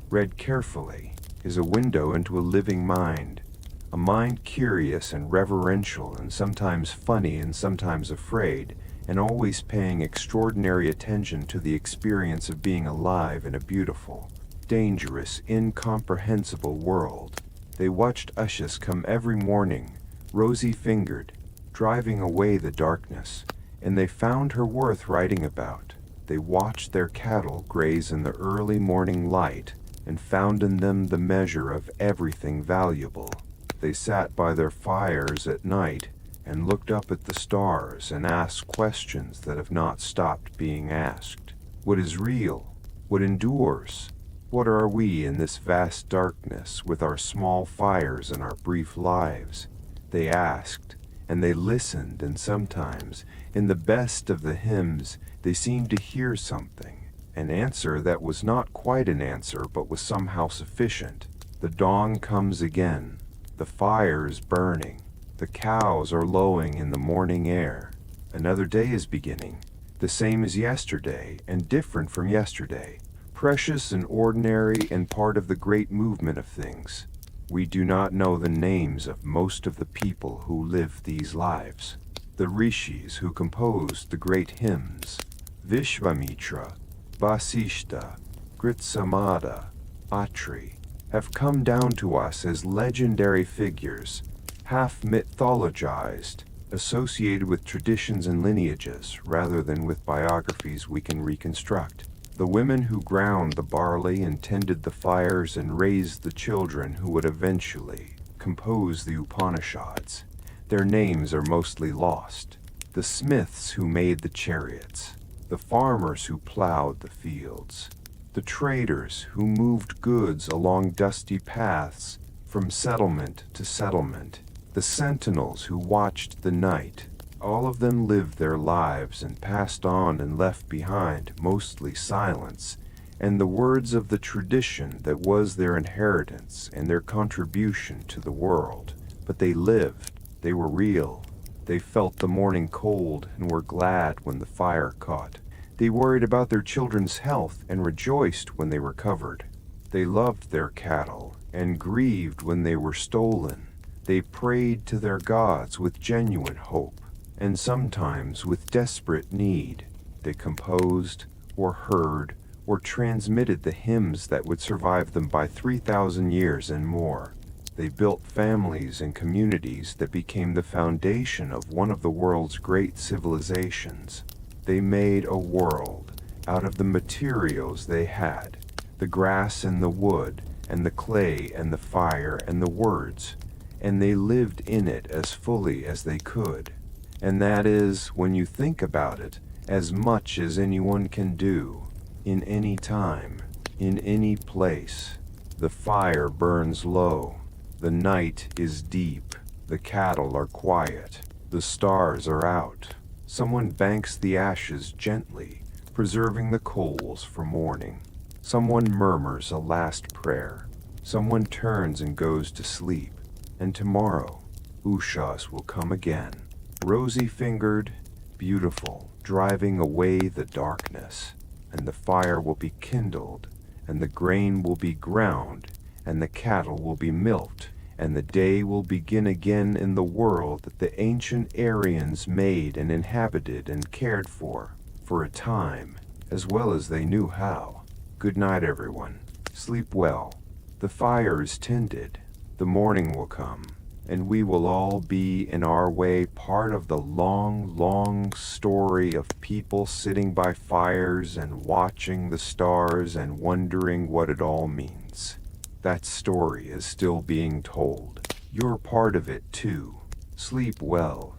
read carefully, is a window into a living mind, a mind curious and reverential and sometimes funny and sometimes afraid, and always paying extraordinary attention to the experience of being alive in a beautiful, dangerous, incomprehensible world. They watched Ushas come every morning, rosy-fingered, driving away the darkness, and they found her worth writing about. They watched their cattle graze in the early morning light, and found in them the measure of everything valuable. They sat by their fires at night, and looked up at the stars and asked questions that have not stopped being asked. What is real? What endures? What are we in this vast darkness with our small fires and our brief lives? They asked, and they listened, and sometimes, in the best of the hymns, they seemed to hear something, an answer that was not quite an answer but was somehow sufficient. The dawn comes again, the fire is burning, the cows are lowing in the morning air. Another day is beginning, the same as yesterday and different from yesterday, precious and ordinary and part of the great movement of things. We do not know the names of most of the people who live these lives. The rishis who composed the great hymns, Vishvamitra, Vasishta, Gritsamada, Atri, have come down to us as legendary figures, half mythologized, associated with traditions and lineages rather than with biographies we can reconstruct. The women who ground the barley and tended the fires and raised the children who would eventually compose the Upanishads. Their names are mostly lost. The smiths who made the chariots, the farmers who plowed the fields, the traders who moved goods along dusty paths from settlement to settlement, the sentinels who watched the night, all of them lived their lives and passed on and left behind mostly silence and the words of the tradition that was their inheritance and their contribution to the world. But they lived, they were real. They felt the morning cold and were glad when the fire caught. They worried about their children's health and rejoiced when they recovered. They loved their cattle and grieved when they were stolen. They prayed to their gods with genuine hope, and sometimes with desperate need. They composed, or heard, or transmitted the hymns that would survive them by 3,000 years and more. They built families and communities that became the foundation of one of the world's great civilizations. They made a world out of the materials they had, the grass and the wood, and the clay and the fire and the words, and they lived in it as fully as they could. And that is, when you think about it, as much as anyone can do, in any time, in any place. The fire burns low, the night is deep, the cattle are quiet, the stars are out. Someone banks the ashes gently, preserving the coals for morning. Someone murmurs a last prayer. Someone turns and goes to sleep. And tomorrow, Ushas will come again, rosy-fingered, beautiful, driving away the darkness. And the fire will be kindled, and the grain will be ground, and the cattle will be milked, and the day will begin again in the world that the ancient Aryans made and inhabited and cared for a time, as well as they knew how. Good night, everyone. Sleep well. The fire is tended. The morning will come, and we will all be, in our way, part of the long, long story of people sitting by fires and watching the stars and wondering what it all means. That story is still being told. You're part of it too. Sleep well.